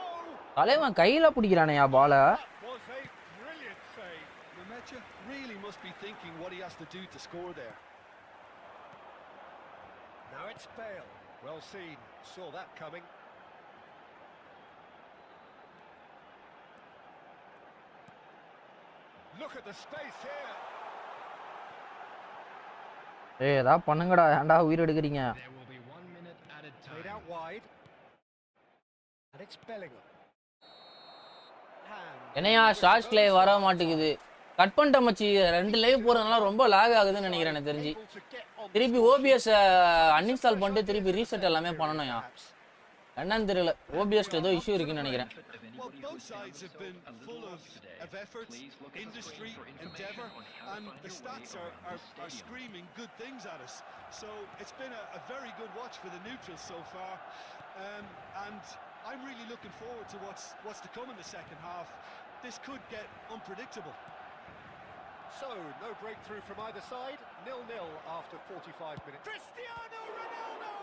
தலைவன் கையில பிடிக்கிறானேயா பால. That was a brilliant save. Nemetja really must be thinking what he has to do to score there. Now it's Bale. Well seen. Saw that coming. Look at the space here. ஏய் ஏதா பண்ணுங்கடா, ஏன்டா உயிர் எடுக்குறீங்க? There will be 1 minute added Played time. out wide. And it's Bellingham. என்னையா shorts live வர மாட்டேங்குது. Cut பண்ணிட்ட மச்சி. 2 லைவ் போறதுனால ரொம்ப லாக் ஆகுதுன்னு நினைக்கிறேன் எனக்கு தெரிஞ்சு. திருப்பி OBS அன்இன்ஸ்டால் பண்ணிட்டு திருப்பி ரீசெட் எல்லாமே பண்ணணும்யா. என்னன்னு தெரியல, OBS ஏதோ இஷ்யூ இருக்குன்னு நினைக்கிறேன். Well, both sides have been full of effort, industry, endeavour, and the stats are screaming good things at us. So it's been a very good watch for the neutrals so far, and I'm really looking forward to what's to come in the second half. This could get unpredictable. So, no breakthrough from either side. 0-0 after 45 minutes. Cristiano Ronaldo!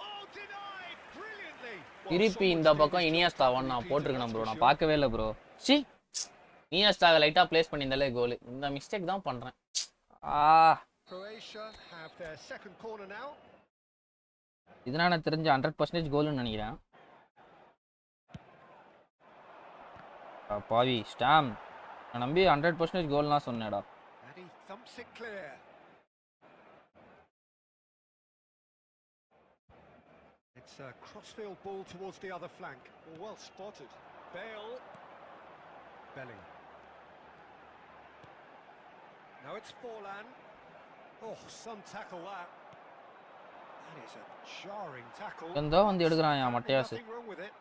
Oh, denied brilliantly. திருப்பி இந்த பக்கம் இனியஸ்டாவான்னு நான் போட்டிருக்கேன் bro. நான் பார்க்கவே இல்லை bro. C இனியஸ்டாவை லைட்டாக place பண்ணியிருந்தாலே கோல். இந்த மிஸ்டேக் தான் பண்ணுறேன். Croatia have their second corner now. இதனால் எனக்கு தெரிஞ்ச 100% கோல்னு நினைக்கிறேன். பாவி ஸ்டாம், நான் நம்பி 100% கோல்னா சொன்னேடா. And he thumps it clear. It's a crossfield ball towards the other flank. Well spotted. Bale. Bellingham. Now it's Forlan. Oh, some tackle that. That is a jarring tackle. எந்தோ வந்து எடுக்கிறான் மட்டையாஸ். Nothing wrong with it.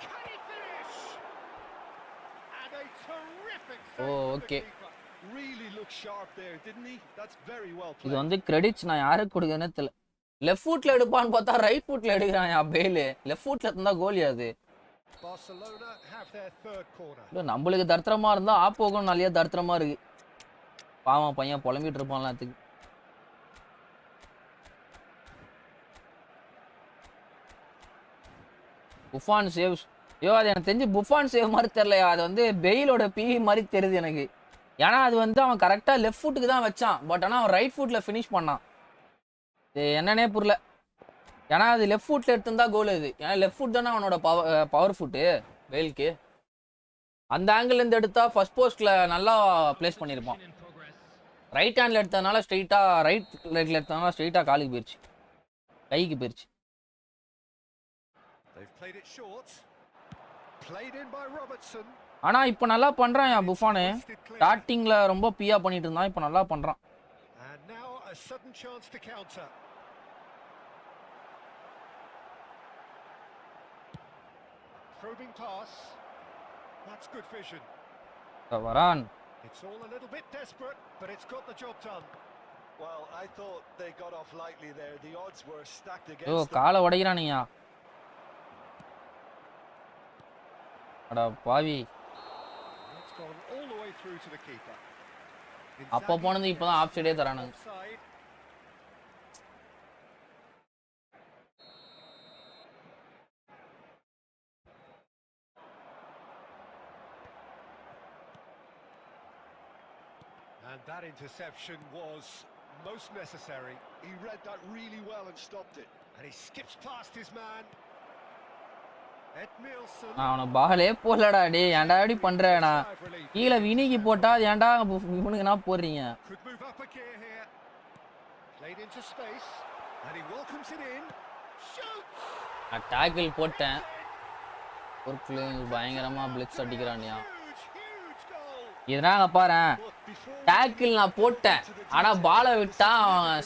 Can he finish? And a terrific save. Oh, okay. Really looked sharp there, didn't he? That's very well played. இது வந்து credits நான் யாருக்கு கொடுக்கறேனே தெரியல. Left ஃபுட்ல எடுப்பான்னு பார்த்தா right ஃபுட்ல எடுக்கறான்யா பேல். லெஃப்ட் ஃபுட்ல இருந்தா கோல் அது. Barcelona have their third corner. இல்ல நம்மளுக்கு தர்த்தரமா இருந்தா ஆப்போகம் நல்லியா தர்த்தரமா இருக்கு. பாவம் பையன் புலம்பிட்டு இருப்பான்ல அதுக்கு. புஃபான் சேவ்ஸ். ஐயோ அது எனக்கு தெரிஞ்சு புஃபான் சேவ் மாதிரி தெரியலையா. அது வந்து பெயிலோட பிவி மாதிரி தெரியுது எனக்கு. ஏன்னா அது வந்து அவன் கரெக்டாக லெஃப்ட் ஃபுட்டுக்கு தான் வச்சான். பட் ஆனால் அவன் ரைட் ஃபுட்டில் ஃபினிஷ் பண்ணான். இது என்னன்னே புரியல. ஏன்னா அது லெஃப்ட் ஃபுட்டில் எடுத்துருந்தா கோல் அது. ஏன்னா லெஃப்ட் ஃபுட் தானே அவனோட பவர் ஃபுட்டு பெயிலுக்கு. அந்த ஆங்கிள்லேருந்து எடுத்தால் ஃபர்ஸ்ட் போஸ்ட்டில் நல்லா ப்ளேஸ் பண்ணியிருப்பான். ரைட் ஹேண்டில் எடுத்ததுனால ஸ்ட்ரெயிட்டாக ரைட் லெக்கில் எடுத்ததுனால ஸ்ட்ரெயிட்டாக காலுக்கு போயிடுச்சு, கைக்கு போயிடுச்சு. ஆனா இப்போ நல்லா பண்றான் புஃபானு. ஸ்டார்டிங்ல ரொம்ப பியா பண்ணிட்டு இருந்தான், இப்போ நல்லா பண்றான். வரான். It's all a little bit desperate, but it's got the job done. Well, I thought they got off lightly there. The odds were stacked against them. காலை உடைக்கிறானேயா. அடா பாவி It's gone all the way through to the keeper. அப்ப போனது இப்பதான் of சைடே தரானுங்க. Offside. And that interception was most necessary. He read that really well and stopped it. And he skips past his man. Edmilson. அவன பாலே போடலடா டேய் ஏன்டா இப்படி பண்றேனா கீழ வினிகி போட்டா ஏன்டா இவனுக்குனா போறீங்க Could move up a gear here. Played into space and he welcomes it in. Shoots. நான் டாக்கிள் போட்டேன் ஒரு பயங்கரமா பிளிக்ஸ் அடிக்கறானியா Huge goal. இதனால பாறேன் டாக்கிள் நான் போட்டேன் ஆனா பாலை விட்டா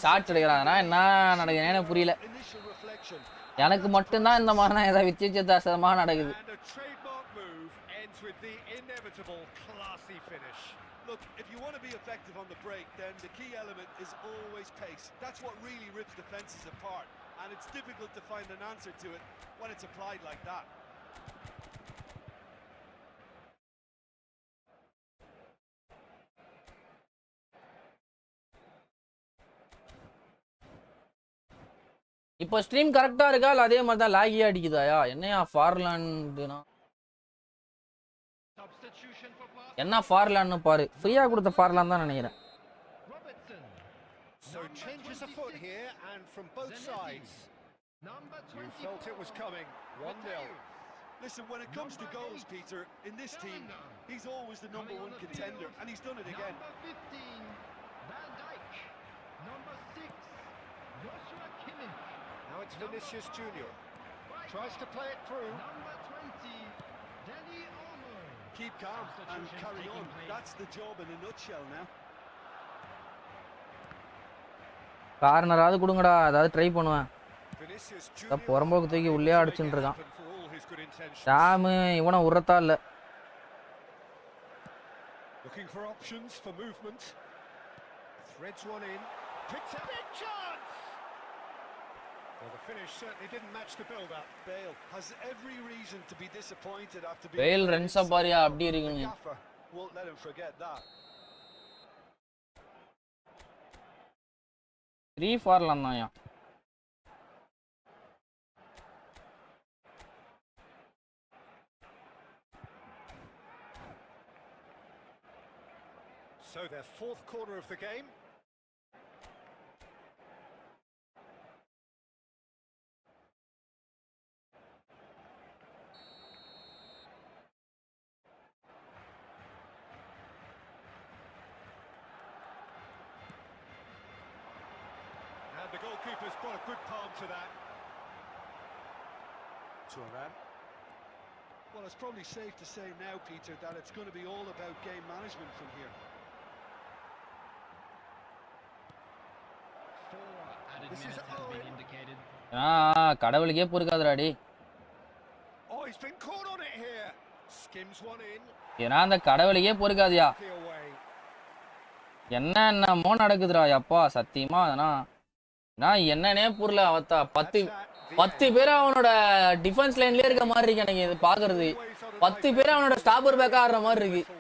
ஷாட் அடிக்கறானா என்ன நடக்குதுன்னு எனக்கு புரியல Initial reflection. எனக்கு மட்டும் தான் இந்த மாதிரி ஏதா வித்தியாசமா நடக்குது And a trademark move ends with the inevitable classy finish. Look, if you want to be effective on the break, then the key element is always pace. That's what really rips defenses apart, and it's difficult to find an answer to it when it's applied like that. இப்போ stream கரெக்டா இருக்கா இல்ல அதே மாதிரி தான் லாகியா அடிக்குதாயா என்னையா ஃபார்லாண்ட்னா Substitution for pass. என்ன ஃபார்லான்னு பாரு ஃப்ரீயா கொடுத்த ஃபார்லான் தான் நினைக்கிறேன் Robertson. So changes afoot here and from both sides. Number You 24. felt it was coming. 1-0. Listen, when it comes to goals, Peter, in this team, he's always the number one contender, and he's done it again. Number 15. Van Dijk. Number 6. Joshua Kimmich. Now it's Vinicius Junior. Tries to play it through. Number 20. Danny Olmo. Keep calm and carry on. That's the job in a nutshell now. கார்னராவது கொடுங்கடா அதாவது try பண்ணுவேன் Vinicius புறம்போக்கு தூக்கி உள்ளே அடிச்சுட்டு இருக்கான் for all his good intentions. சாமு இவனை உரத்தா இல்ல Looking for options for movement. Threads one in. Picks a big chance. Well, the finish certainly didn't match the build-up. Bale has every reason to be disappointed after being... வேல் ரன்ஸா பாரியா அப்படி இருக்குங்க Gaffer won't let him forget that. 3 ஃபார்லான் Tanya So their fourth corner of the game. And the goalkeeper's put a good palm to that. Turan. Well, it's probably safe to say now, Peter, that it's going to be all about game management from here. 4 added This is minutes has been Owen. indicated. கடவுளுக்கே பொறுக்காதடா டேய் Oh, he's been caught on it here. Skims one in. ஏன்னா அந்த கடவுளுக்கே பொறுக்காதியா The away. என்னமோ நடக்குதுடா அப்பா சத்தியமா அதனா நான் என்னன்னே புரியல அவத்தா 10 பேர் அவனோட டிஃபென்ஸ் லைன்லயே இருக்க மாதிரி இருக்கு எனக்கு இது பாக்குறது 10 பேர் அவனோட ஸ்டாப்பர் பேக்கா ஆடுற மாதிரி இருக்கு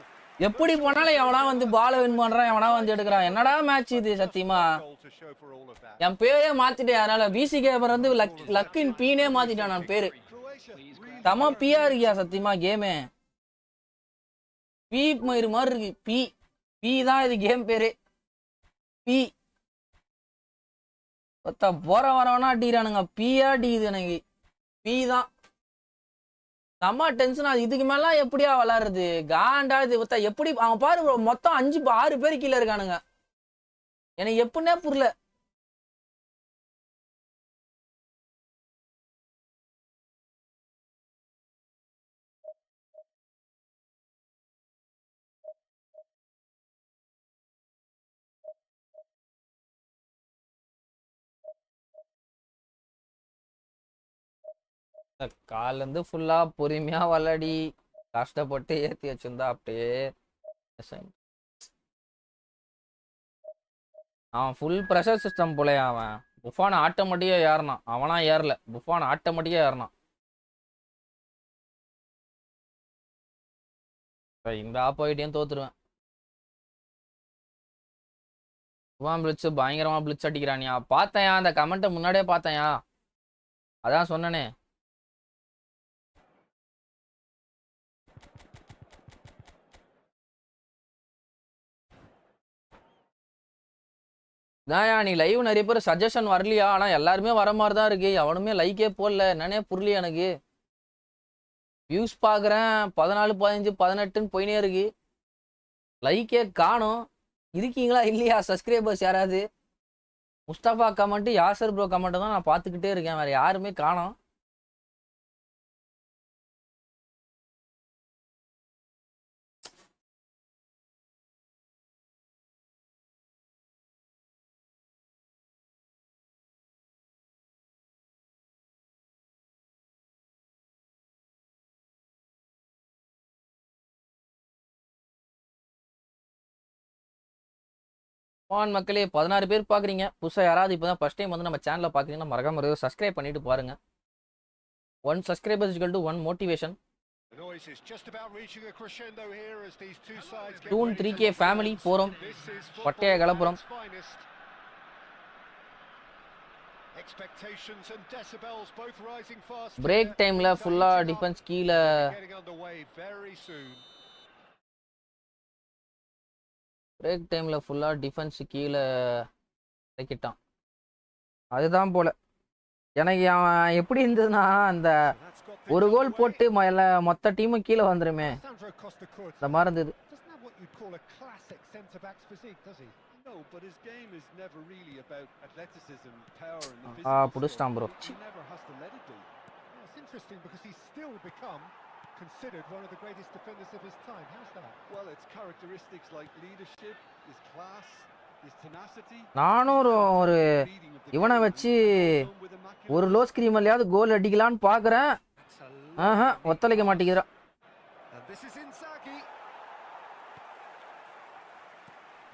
எப்படி போனாலும் எவனா வந்து பால வின் பண்றான் எவனா வந்து எடுக்கிறான் என்னடா மேட்ச் இது சத்தியமா Goal to show for all of that. என் பேரே மாத்திட்டேன் அதனால விசி கேமர் வந்து லக்கின் பீனே மாத்திட்டேன் நான் பேரு Croatia really... தம பியா இருக்கியா சத்தியமா கேமே பி மயிறு மாதிரி இருக்கு பி பி தான் இது கேம் பேரு பி போற வரவனா அடிக்கிறானுங்க பியா அடிக்குது எனக்கு பி தான் செம்ம டென்ஷன் ஆகுது இதுக்கு மேல எப்படியா விளாடுறது காண்டா இது எப்படி அவன் பாரு bro, மொத்தம் 6 பேர் கீழே இருக்கானுங்க எனக்கு எப்படின்னே புரியல கால்ல இருந்து ஃபுல்லா பொறுமையா விளாடி கஷ்டப்பட்டு ஏத்தி வச்சிருந்தா அப்படியே அவன் ஃபுல் ப்ரெஷர் சிஸ்டம் போலயா அவன் புஃபான் ஆட்டோமேட்டிக்கா ஏறினான் அவனா ஏறல புஃபான் ஆட்டோமேட்டிக்கா ஏறினான் இந்த ஆப்போசிட்டையும் தோத்துருவேன். புவான் பிளிட்ஸ் பயங்கரமா பிளிட்ஸ் அடிக்கிறானியா. பார்த்தேன் அந்த கமெண்ட்டை முன்னாடியே பார்த்தேன். அதான் சொன்னனே. தான்யா நீ லைவ் நிறைய பேர் சஜஷன் வரலையா? ஆனால் எல்லாருமே வர மாதிரி தான் இருக்கு. எவனுமே லைக்கே போடல. என்னன்னே புரியல எனக்கு. வியூஸ் பார்க்குறேன் 14 15 18ன்னு போயினே இருக்கு. லைக்கே காணும். இருக்கீங்களா இல்லையா சப்ஸ்கிரைபர்ஸ் யாராவது? Mustafa comment Yasar bro comment தான் நான் பார்த்துக்கிட்டே இருக்கேன். வேறு யாருமே காணோம். மக்களே 16 பேர் பார்க்குறீங்க. புதுசாக யாராவது இப்போ தான் ஃபஸ்ட் டைம் வந்து நம்ம சேனலில் பார்க்குறீங்கன்னா மறக்காம ஒரு சப்ஸ்கிரைப் பண்ணிட்டு பாருங்க. 1 subscriber is equal to 1 motivation. The noise is just about reaching a crescendo here as these two sides get Tune ready 3K to family commence. போறோம். This is பட்டைய football கலப்புறோம். at its finest. Expectations and decibels both rising fast. Break டைம்ல ஃபுல்லா defence கீழ Getting underway very soon. Break டைம்ல ஃபுல்லா defence கீழ இறக்கிட்டான். அதுதான் போல. எனக்கு அவன் எப்படி இருந்ததுன்னா அந்த ஒரு கோல் போட்டு மொத்த டீமும் கீழே வந்துருமே இந்த மாதிரி இருந்தது. No, but his game is never really about athleticism, power and the புடிச்சிட்டான் bro. He never has to let it be. Well, it's interesting because he's still become considered one of the greatest defenders of his time. How's that? Well, it's characteristics like leadership, his class, his tenacity. நானும் ஒரு இவனை வச்சு ஒரு low ஸ்கிரீமல்லையாவது கோல் அடிக்கலான்னு பார்க்குறேன். ஒத்துழைக்க மாட்டேங்கிறான். And this is Inzaghi.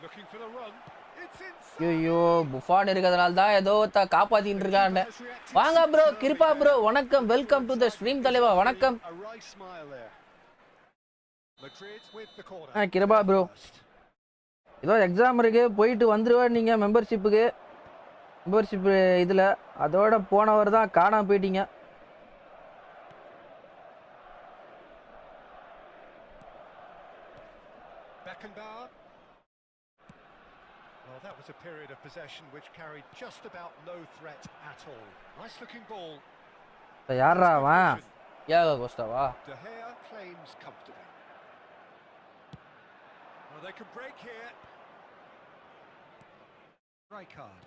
Looking for the run. It's Inzaghi. ஐயோ புஃபான் இருக்கிறதுனால தான் ஏதோ காப்பாத்திட்டு இருக்காங்க. வாங்க ப்ரோ கிருபா ப்ரோ வணக்கம். வெல்கம் டு தி ஸ்ட்ரீம் தலைவா வணக்கம். கிருபா ப்ரோ ஏதோ எக்ஸாம் இருக்கு போயிட்டு வந்துருவேன். நீங்கள் மெம்பர்ஷிப் இதில் அதோட போனவர் தான் காணாம போயிட்டீங்க. Well, that was a period of possession which carried just about no threat at all. Nice looking ball. யாரா அவன்? யாகோ கோஸ்டாவா? De Gea claims comfortably. Well, they can break here. Rijkaard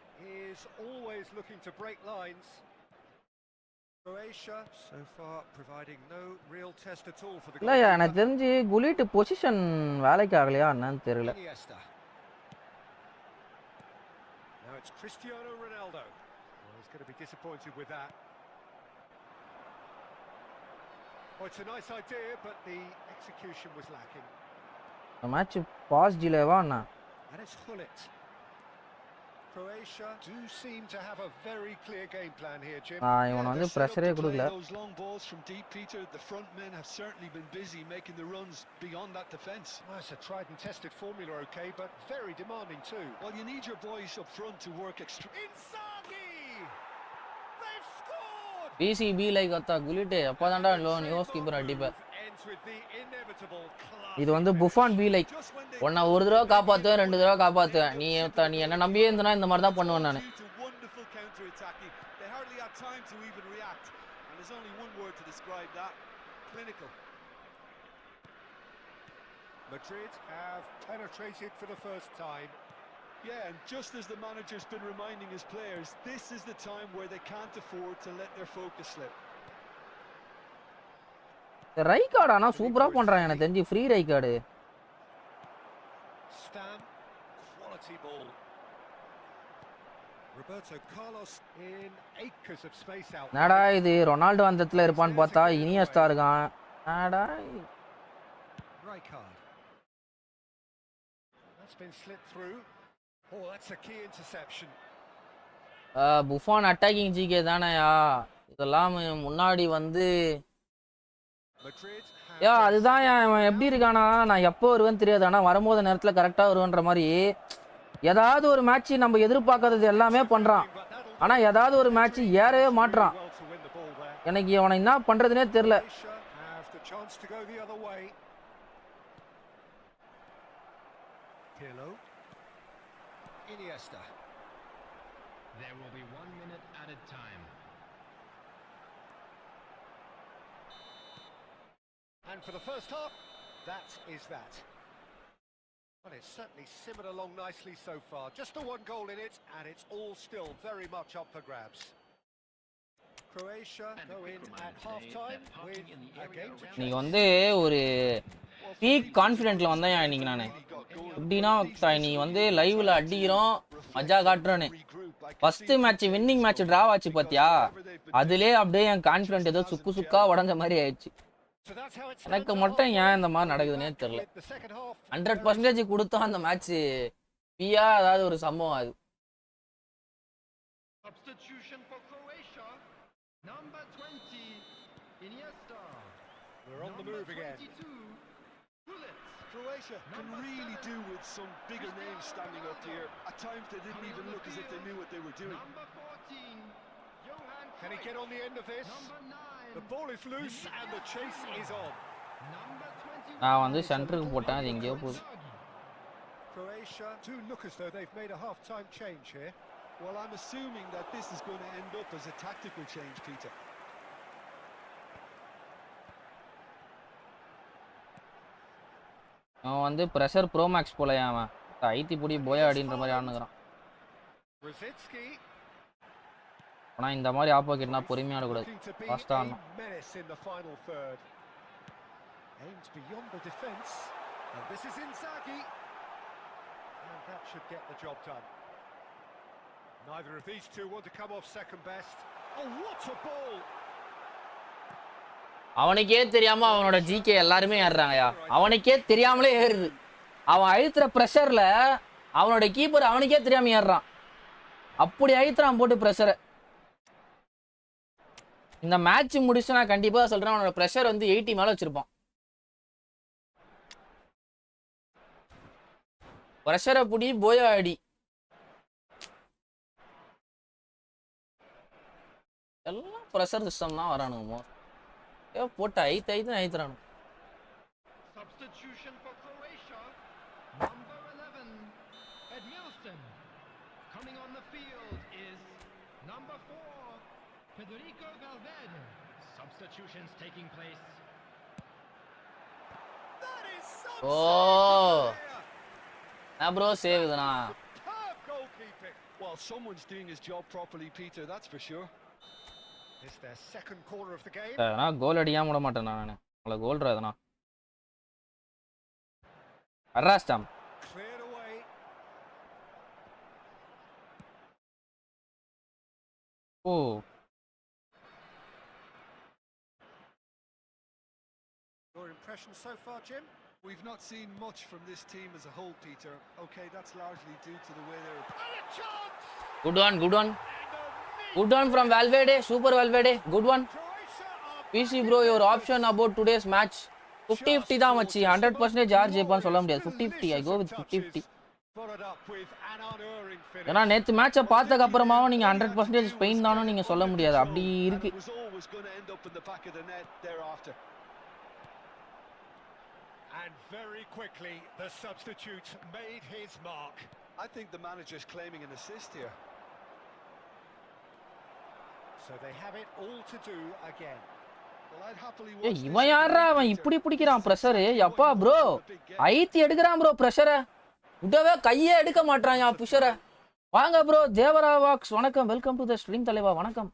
is always looking to break lines. Croatia so far providing no real test at all for the goal. இல்லையா எனக்கு தெரிஞ்சு குலிட் position வேலைக்கு ஆகலையா என்னன்னு தெரியல. Now it's Cristiano Ronaldo. Well, he's going to be disappointed with that. Well, it's a nice idea, but the execution was lacking. The match pass delay na. And it's Gullit. Croatia do seem to have a very clear game plan here, Jim. இவன் வந்து பிரஷரே கொடுக்கல. Those long balls from deep, Peter. The front men have certainly been busy making the runs beyond that defence. Well, it's a tried and tested formula, okay, but very demanding too. Well, you need your boys up front to work extra. Inzaghi! They've scored! BCB like அத்தா குலிட் அப்பதான்டா news keeper அடிப்ப. இது வந்து புஃபான் be like ஒன்ன ஒரு தடவை காப்பாத்துவேன் 2 தடவை காப்பாத்துவேன். நீ என்ன நம்பியே இருந்தனா இந்த மாதிரி தான் பண்ணுவேன் நான். Madrid have penetrated for the first time. Yeah, and just as the manager's been reminding his players, this is the time where they can't afford to let their focus slip. ரைகார்ட் ஆனா சூப்பரா பண்றாங்க எனக்கு தெரிஞ்சு free ரைகார்டு. Stan quality ball. Roberto Carlos in acres of space out. நாடா இது Ronaldo அந்தத்துல இருப்பான்னு பார்த்தா Iniesta இருக்கான். நாடா Rijkaard. That's been slipped through. Oh, that's a key interception. Buffon attacking GK தானயா. இதெல்லாம் முன்னாடி வந்து Madrid யா அதுதான் அவன் எப்படி இருக்கானா, நான் எப்போ வருவேன்னு தெரியாது, ஆனால் வரும்போது நேரத்தில் கரெக்டாக வருவேன்ற மாதிரி ஏதாவது ஒரு மேட்ச் நம்ம எதிர்பார்க்கறது எல்லாமே பண்ணுறான். ஆனால் ஏதாவது ஒரு மேட்ச் ஏறவே மாட்டுறான். எனக்கு இவனை என்ன பண்ணுறதுனே தெரில. There will be 1 minute added time. And for the first half, that is that. Well, it's certainly simmered along nicely so far. Just the one goal in it, and it's all still very much up for grabs. Croatia go in at half-time with a game to நீ chase. வந்து ஒரு peak கான்ஃபிடென்ட்ல வந்தேன் இன்னைக்கு நான். எப்படின்னா நீ வந்து லைவ்ல அடிக்கிறோம் மஜா காட்டுறோன்னு, first match winning match draw ஆச்சு பாத்தியா, அதுலயே அப்படியே என் கான்ஃபிடென்ட் ஏதோ சுக்கு சுக்கா உடஞ்ச மாதிரி ஆயிடுச்சு. எனக்கு மட்டும் ஏன் இந்த மாதிரி நடக்குதுன்னே தெரியல. 100% கொடுத்தா அந்த மேட்ச் பியா அதாவது ஒரு சம்பவம் அது. Substitution for Croatia. Number 20, Iniesta. We're on the move again. 22, Bullets. Croatia can really do with some bigger names standing up here. At times they didn't even look as if they knew what they were doing. Number 14, Johan Can he get on the end of this? Number 9, The ball is loose and the chase is on. Number 21. நான் வந்து சென்டருக்கு போட்டேன், அது எங்கேயோ போகுது. Croatia do look as though they've made a half-time change here. Well, I'm assuming that this is going to end up as a tactical change, Peter. அவன் வந்து pressure bro maths போல அவன் ஐத்தி பொடி போயா அப்படின்ற மாதிரி ஆடுனுக்கிறான். ஆனால் இந்த மாதிரி ஆப்போசிட்னா பொறுமையாக ஆடக்கூடாது, ஃபாஸ்ட்டாக ஆடணும். Aims beyond the defence, and this is Inzaghi, and that should get the job done. Neither of these two want to come off second best. Oh, what a ball! அவனுக்கே தெரியாம அவனோட ஜிகே எல்லாருமே ஏறுறாங்கயா, அவனுக்கே தெரியாமலே ஏறுது. அவன் அழுத்துற ப்ரெஷர்ல அவனோட கீப்பர் அவனுக்கே தெரியாம ஏறுறான், அப்படி அழுத்துறான் போட்டு ப்ரெஷரை. இந்த மேட்ச் முடிச்சு நான் கண்டிப்பா சொல்றேன், அவனோட ப்ரெஷர் வந்து 80 மேல வச்சிருப்பான். ப்ரெஷரை புடி போயா அடி, எல்லாம் ப்ரெஷர் சிஸ்டம் தான் வரானுங்க. போட்டு ஐத்துறானு. Substitution for Croatia. Number 11, Edmilson. Coming on the field is number 4, Federico Valverde. Substitutions taking place. That is Oh, na bro save idana. superb goalkeeping. Well, someone's doing his job properly, Peter, that's for sure. It's their second corner of the game. நான் கோல் அடிக்காம விட மாட்டேன் நான். உங்களை கோல்ரா இதனா. அரஸ்டம். Cleared away. Oh. Your impression so far, Jim? We've not seen much from this team as a whole, Peter. Okay, that's largely due to the way they're... And a chance! Good one, good one. Good one from Valverde, super Valverde, good one. PC bro, your option about today's match 50-50 தான் மச்சி, 100% யார் ஜெயிப்பான்னு சொல்ல முடியாது. 50-50, I go with 50-50. ஏன்னா நேத்து மேட்சை பார்த்ததுக்கு அப்புறமாவும் நீங்க 100% ஸ்பெயின் தானும் நீங்க சொல்ல முடியாது, அப்படி இருக்கு. And very quickly the substitute made his mark. I think the manager's claiming an assist here. So they have it all to do again. இவன் யாரா அவன் இப்படி பிடிக்கிறான் பிரஷர்? எப்பா ப்ரோ ஐத்தி எடுக்கிறான் ப்ரோ பிரஷரை, விடவே கையே எடுக்க மாட்டான் யா புஷரை. வாங்க ப்ரோ தேவரா வாக்ஸ், வணக்கம், வெல்கம் டு த ஸ்ட்ரீம் தலைவா, வணக்கம்.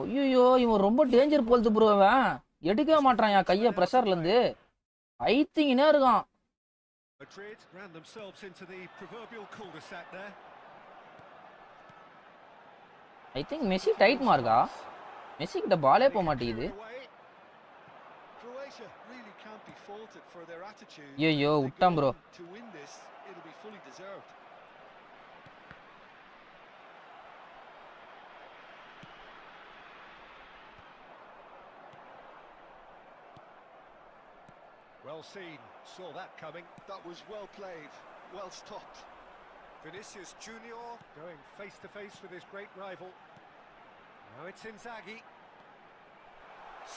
ஐயோ இவன் ரொம்ப டேஞ்சர் போல்து ப்ரோ, அவன் எடுக்கவே மாட்டான் யா கையை பிரஷர்ல இருந்து, ஐத்திங்கனே இருக்கான். Madrid ran themselves into the proverbial cul-de-sac there. I think Messi tight மார்க்கா, மெஸ்ஸி கிட்ட பாலே போக மாட்டேங்குது. ஐயோ விட்டான் bro. Well seen, saw that coming. That was well played, well stopped. Vinicius Junior going face to face with his great rival. Now it's Inzaghi.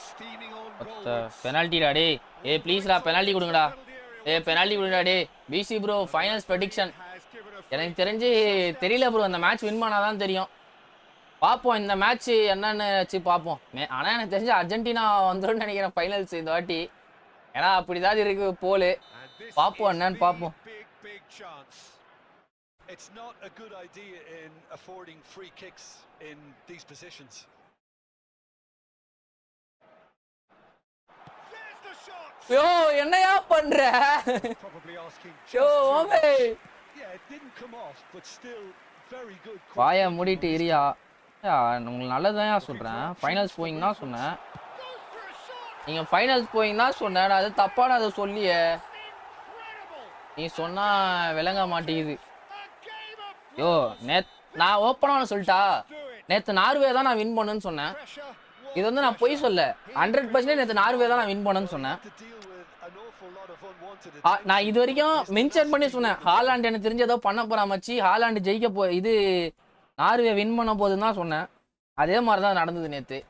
Steaming on goals. பெனால்டிடா டேய். ஏய் ப்ளீஸ்டா பெனால்டி கொடுங்கடா. ஏய் பெனால்டி கொடுங்கடா டேய். PC bro finals prediction. எனக்கு தெரிஞ்சு தெரியல ப்ரோ, அந்த மேட்ச் வின் பண்ணாதான் தெரியும். பார்ப்போம் இந்த மேட்ச் என்னன்னு வச்சு பார்ப்போம். ஆனால் எனக்கு தெரிஞ்சு அர்ஜென்டினா வந்துடும் நினைக்கிறேன் ஃபைனல்ஸ் இந்த வாட்டி. ஏன்னா அப்படிதான் இருக்கு போலு. பார்ப்போம் என்னன்னு பார்ப்போம். It's not a good idea in affording free kicks in these positions. There's the shot. யோ என்னையா பண்ற? Probably asking. Yo ஓமே. Yeah, it didn't come off, but still very good. வாயை மூடிட்டு இரியா. உங்களுக்கு நல்லதான் சொல்கிறேன். ஃபைனல்ஸ் போயிங்கன்னா சொன்னேன். நீங்கள் ஃபைனல்ஸ் போயிங்கன்னா சொன்னேன். அது தப்பான அதை சொல்லியே நீ சொன்னால் விளங்க மாட்டேங்குது. யோ நான் ஓப்பனாக சொல்லிட்டா, நேற்று நார்வே தான் நான் வின் பண்ணுன்னு சொன்னேன். இது வந்து நான் பொய் சொல்ல, 100% நேற்று நார்வே தான் நான் வின் பண்ணுன்னு சொன்னேன். நான் இது வரைக்கும் மென்ஷன் பண்ணி சொன்னேன், ஹாலாண்ட் எனக்கு தெரிஞ்ச ஏதோ பண்ண போறா மச்சி, ஹாலாண்டு ஜெயிக்க இது நார்வே வின் பண்ண போதுன்னு தான் சொன்னேன். அதே மாதிரி தான் நடந்தது நேற்று.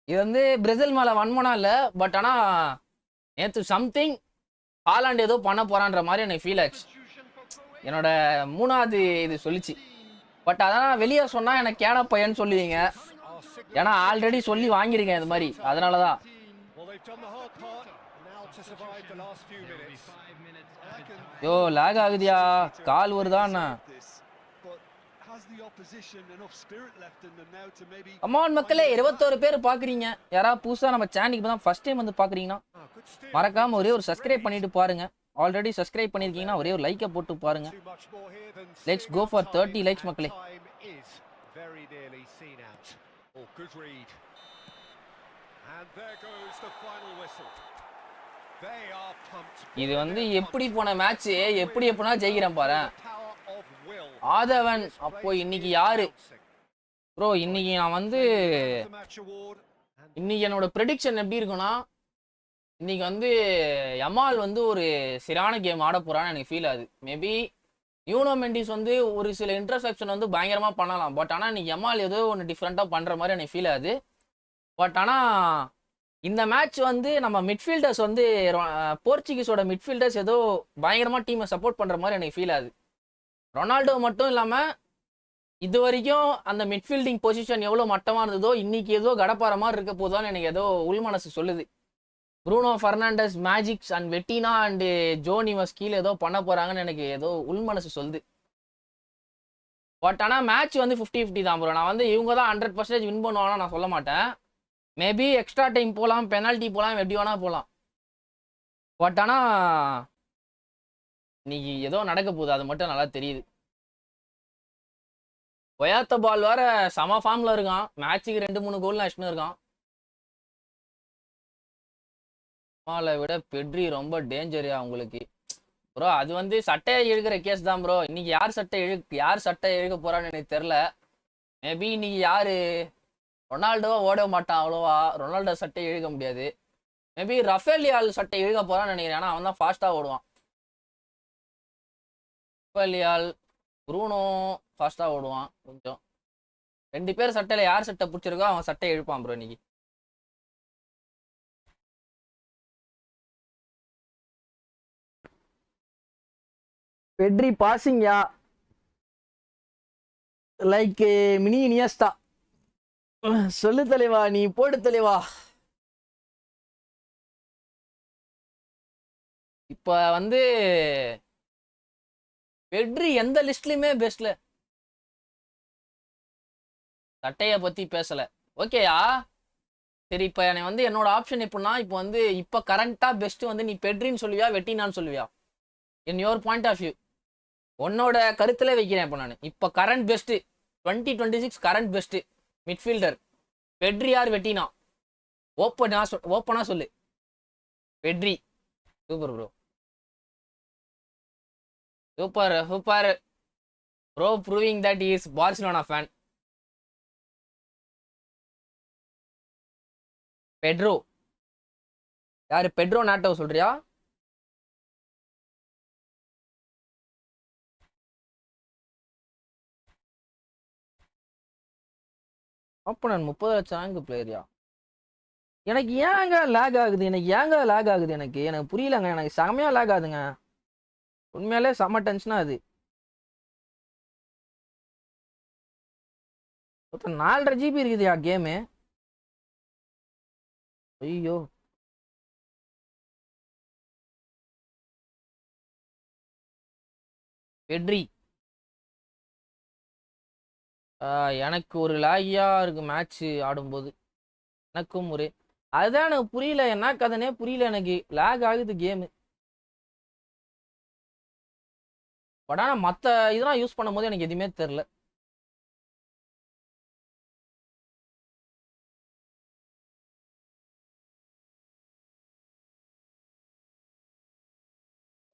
இது வந்து பிரேசில் மேலே வன்மனா இல்லை, பட் ஆனால் நேற்று சம்திங் ஹாலாண்ட் ஏதோ பண்ண போறான்ற மாதிரி எனக்கு ஃபீல் ஆச்சு. என்னோட மூணாவது இது சொல்லிச்சு. பட் அதான் வெளியே சொன்னால் எனக்கு கேன பையன்னு சொல்லுவீங்க, ஏன்னா ஆல்ரெடி சொல்லி வாங்கியிருக்கேன் இது மாதிரி, அதனால தான். யோ லேக் ஆகுதியா, கால் வருதாண்ணா. கமான் மக்களே, 21 பேர் பாக்குறீங்க. யாராவது புதுசா நம்ம சேனலுக்கு தான் ஃபர்ஸ்ட் டைம் வந்து பாக்குறீங்கன்னா மறக்காம ஒரே ஒரு சப்ஸ்கிரைப் பண்ணிட்டு பாருங்க. ஆல்ரெடி சப்ஸ்கிரைப் பண்ணிருக்கீங்கன்னா ஒரே ஒரு லைக்கை போட்டு பாருங்க. லெட்ஸ் கோ ஃபார் 30 லைக்ஸ் மக்களே. இது வந்து எப்படி போன மேட்ச், எப்படி எப்படினா ஜெயிக்கிறேன் பாரு. ஆதவன் அப்போ இன்னைக்கு யாரு ப்ரோ? இன்னைக்கு நான் வந்து இன்னைக்கு என்னோட ப்ரெடிக்ஷன் எப்படி இருக்குன்னா, இன்னைக்கு வந்து யமால் வந்து ஒரு சிறான கேம் ஆட போறான்னு எனக்கு ஃபீல் ஆகுது. மேபி யூனோ மெண்டிஸ் வந்து ஒரு சில இன்டர்செப்ஷன் வந்து பயங்கரமா பண்ணலாம், பட் ஆனால் இன்னைக்கு யமால் ஏதோ ஒன்று டிஃப்ரெண்டாக பண்ற மாதிரி எனக்கு ஃபீல் ஆகுது. பட் ஆனால் இந்த மேட்ச் வந்து நம்ம மிட்ஃபீல்டர்ஸ் வந்து போர்ச்சுகீஸோட மிட்ஃபீல்டர்ஸ் ஏதோ பயங்கரமா டீமை சப்போர்ட் பண்ற மாதிரி எனக்கு ஃபீல் ஆகுது. ரொனால்டோ மட்டும் இல்லாமல் இது வரைக்கும் அந்த மிட்ஃபீல்டிங் பொசிஷன் எவ்வளோ மட்டமாக இருந்ததோ இன்னைக்கு ஏதோ கடப்பாற மாதிரி இருக்க போதான்னு எனக்கு ஏதோ உள்மனசு சொல்லுது. ப்ரூனோ ஃபெர்னாண்டஸ், மேஜிக்ஸ் அண்ட் வெட்டினா அண்டு ஜோனிவஸ் கீழே ஏதோ பண்ண போகிறாங்கன்னு எனக்கு ஏதோ உள்மனசு சொல்லுது. பட் ஆனால் மேட்ச் வந்து 50-50 தான் ப்ரோ. நான் வந்து இவங்க தான் 100% வின் பண்ணுவாங்கன்னா நான் சொல்ல மாட்டேன். மேபி எக்ஸ்ட்ரா டைம் போகலாம், பெனால்ட்டி போகலாம், எப்படி வேணா போகலாம். பட் ஆனால் இன்னைக்கு ஏதோ நடக்க போகுது, அது மட்டும் நல்லா தெரியுது. ஒயாத்த பால் வேற சம ஃபார்ம்ல இருக்கான், மேட்சுக்கு 2-3 கோல் அடிச்சுன்னு இருக்கான். மாலை விட பெட்ரி ரொம்ப டேஞ்சரியா உங்களுக்கு ப்ரோ. அது வந்து சட்டையை இழுக்கிற கேஸ் தான் ப்ரோ. இன்னைக்கு யார் சட்டை இழுக்க போறான்னு எனக்கு தெரில. மேபி இன்னைக்கு யாரு ரொனால்டோவா ஓட மாட்டான் அவ்வளோவா, ரொனால்டோ சட்டை இழுக்க முடியாது. மேபி ரஃபேலியால் சட்டை இழுக்க போறான்னு நினைக்கிறேன், ஏன்னா அவன் தான் ஃபாஸ்டா ஓடுவான். ரஃபேலியால், ப்ரூனோ ஃபாஸ்டா ஓடுவான் கொஞ்சம். 2 பேர் சட்டையில யார் சட்டை பிடிச்சிருக்கோ அவன் சட்டை இழுப்பான் ப்ரோ இன்னைக்கு. பெட்ரி பாசிங்கயா லைக் மினி இனியஸ்டா. சொல்லு தலைவா, நீ போடு தலைவா. இப்ப வந்து பெட்ரி எந்த லிஸ்ட்லயுமே பெஸ்ட்ல, சட்டைய பத்தி பேசல. ஓகேயா சரி. இப்ப எனக்கு வந்து என்னோட ஆப்ஷன் எப்படின்னா, இப்போ வந்து இப்ப கரண்டா பெஸ்ட் வந்து நீ பெட்ரின்னு சொல்லுவியா வெட்டினான்னு சொல்லுவியா? In your point of view, உன்னோட கருத்துல வைக்கிறேன். இப்போ நான் இப்ப current best 2026 current best midfielder Pedri or Vitinha? ஓப்பனா சொல்லு. Pedri. Super bro, super bro, proving that he is Barcelona fan. Pedro யாரு? பெட்ரோ நாட்டோ சொல்றியா? ஆப்பனன் 30 லட்சம் ரேங்க் பிளேயரியா? எனக்கு ஏங்க லேக் ஆகுது? எனக்கு புரியலங்க. எனக்கு செமையா லேக் ஆகுதுங்க. உண்மையாலே செம்ம டென்ஷனா அது. 4.5 GB இருக்குதுயா கேமு. ஐயோ பெட்ரி எனக்கு ஒரு லாகியா இருக்கு மேட்ச் ஆடும்போது. எனக்கும் ஒரு அதுதான் எனக்கு புரியல. என்ன கதைனே புரியல. எனக்கு லேக் ஆகுது கேமு. பட் ஆனால் மற்ற இதெல்லாம் யூஸ் பண்ணும்போது எனக்கு எதுவுமே தெரில.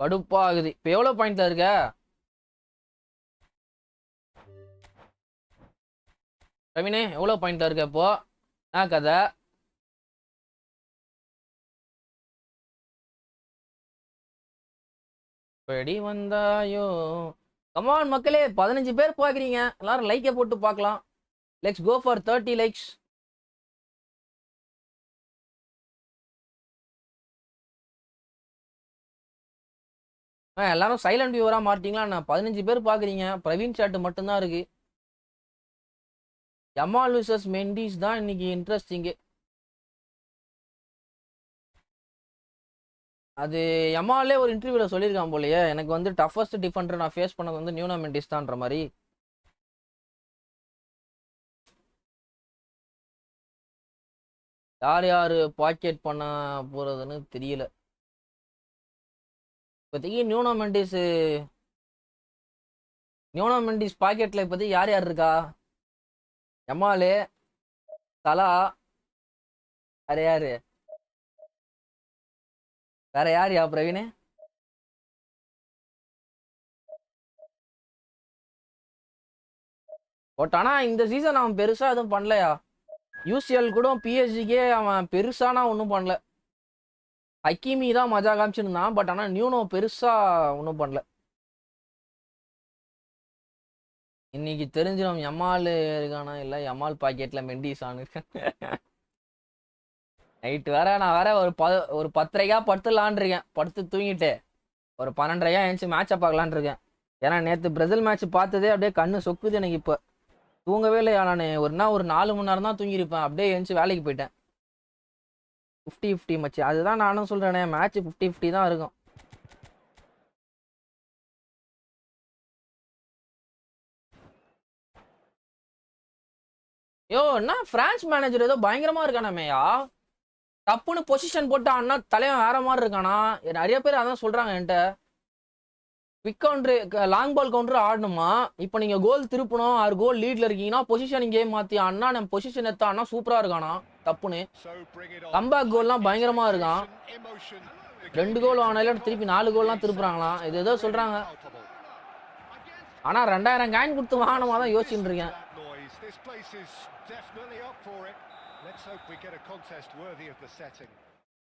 கடுப்பா ஆகுது. இப்போ எவ்வளோ பாயிண்ட்ல இருக்க? ரவினே எவ்வளோ பாயிண்ட்ல இருக்க இப்போ? என்ன கதை? படி வந்தாயோ. கமான் மக்களே, 15 பேர் பார்க்குறீங்க. எல்லாரும் லைக்கை போட்டு பார்க்கலாம். Let's go for 30 likes. எல்லாரும் சைலண்ட் வியூவராக மாட்டிங்களா? நான் 15 பேர் பார்க்குறீங்க. பிரவீன் சாட்டு மட்டும்தான் இருக்கு. ஜமால் விசஸ் மெண்டிஸ் தான் இன்னைக்கு இன்ட்ரெஸ்டிங்கு. அது யமாலே ஒரு இன்டர்வியூவில் சொல்லியிருக்கான் போலயே, எனக்கு வந்து டஃபஸ்ட் டிஃபெண்டர் நான் ஃபேஸ் பண்ணது வந்து நியூனோ மெண்டிஸ் தான்ற மாதிரி. யார் யார் பாக்கெட் பண்ண போகிறதுன்னு தெரியல. இப்போதைக்கு நியூனோ மெண்டிஸ் பாக்கெட்டில் இப்போதைக்கு யார் யார் இருக்கா? யமாலு, தலா, வேற யாரு? வேற யாருயா பிரவீனு? பட் ஆனால் இந்த சீசன் அவன் பெருசாக எதுவும் பண்ணலையா? யூசிஎல் கூட பிஎஸ்ஜிக்கே அவன் பெருசானா ஒன்றும் பண்ணல. ஹக்கீமி தான் மஜா காமிச்சிருந்தான். பட் ஆனால் நியூனோ பெருசாக ஒன்றும் பண்ணல. இன்னைக்கு தெரிஞ்சிடும் யமால் இருக்கானா இல்லை யமால் பாக்கெட்டில் மெண்டிஸ் ஆனு. நைட்டு வேற நான் வேற ஒரு 10:30 படுத்துலான் இருக்கேன். படுத்து தூங்கிட்டு ஒரு 12:30 எழுந்துச்சு மேட்சை பார்க்கலான் இருக்கேன். ஏன்னா நேற்று பிரேசில் மேட்ச் பார்த்ததே அப்படியே கண்ணு சொக்குது எனக்கு. இப்போ தூங்கவே இல்லையா நான். ஒரு 4 மணி நேரம் தான் தூங்கியிருப்பேன். அப்படியே எழுந்துச்சு வேலைக்கு போயிட்டேன். 50-50 மச்சு. அதுதான் நானும் சொல்கிறேனே, மேட்ச் 50-50 தான் இருக்கும். என்ன பிரான்ஸ் மேனேஜர் ஏதோ பயங்கரமா இருக்கானாமேயா. தப்புன்னு பொசிஷன் போட்டு அண்ணா தலைவன் வேற மாதிரி இருக்கானா. நிறைய பேர் அதான் சொல்றாங்க என்கிட்ட. Quick counter long ball counter ஆடணுமா? இப்போ நீங்க கோல் திருப்பணும், 6 கோல் லீட்ல இருக்கீங்கன்னா பொசிஷனிங் கேம் மாத்தி அண்ணா நம்ம பொசிஷன் எடுத்தா அண்ணா சூப்பரா இருக்கானா. தப்புன்னு கம்பேக் கோல்லாம் பயங்கரமா இருக்கான். 2 கோல் ஆனால திருப்பி 4 கோல்லாம் திருப்புறாங்களாம். இது ஏதோ சொல்றாங்க. ஆனா 2000 காயின் கொடுத்து வாங்கணுமா தான் யோசிச்சுட்டு இருக்கேன்.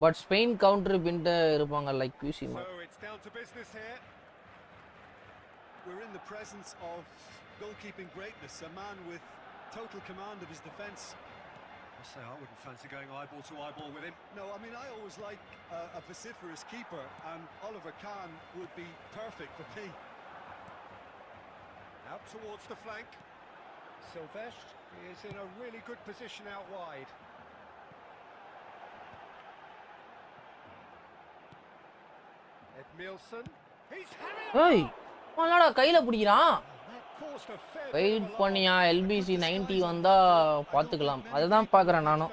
பட் ஸ்பெயின் கவுண்டர் பின்ட்டு இருப்பாங்க like QC. We're in the presence of goalkeeping greatness, a man with total command of his defence. I say I wouldn't fancy going eyeball to eyeball with him. No, I mean I always like a vociferous keeper, and Oliver Kahn would be perfect for me. Out towards the flank. Silvestre is in a really good position out wide. Edmilson. He's ஏய் என்னடா கையில பிடிக்கிறான். Wait பண்ணியா LBC 90 வந்தா பார்த்துக்கலாம். அதுதான் பார்க்குறேன் நானும்.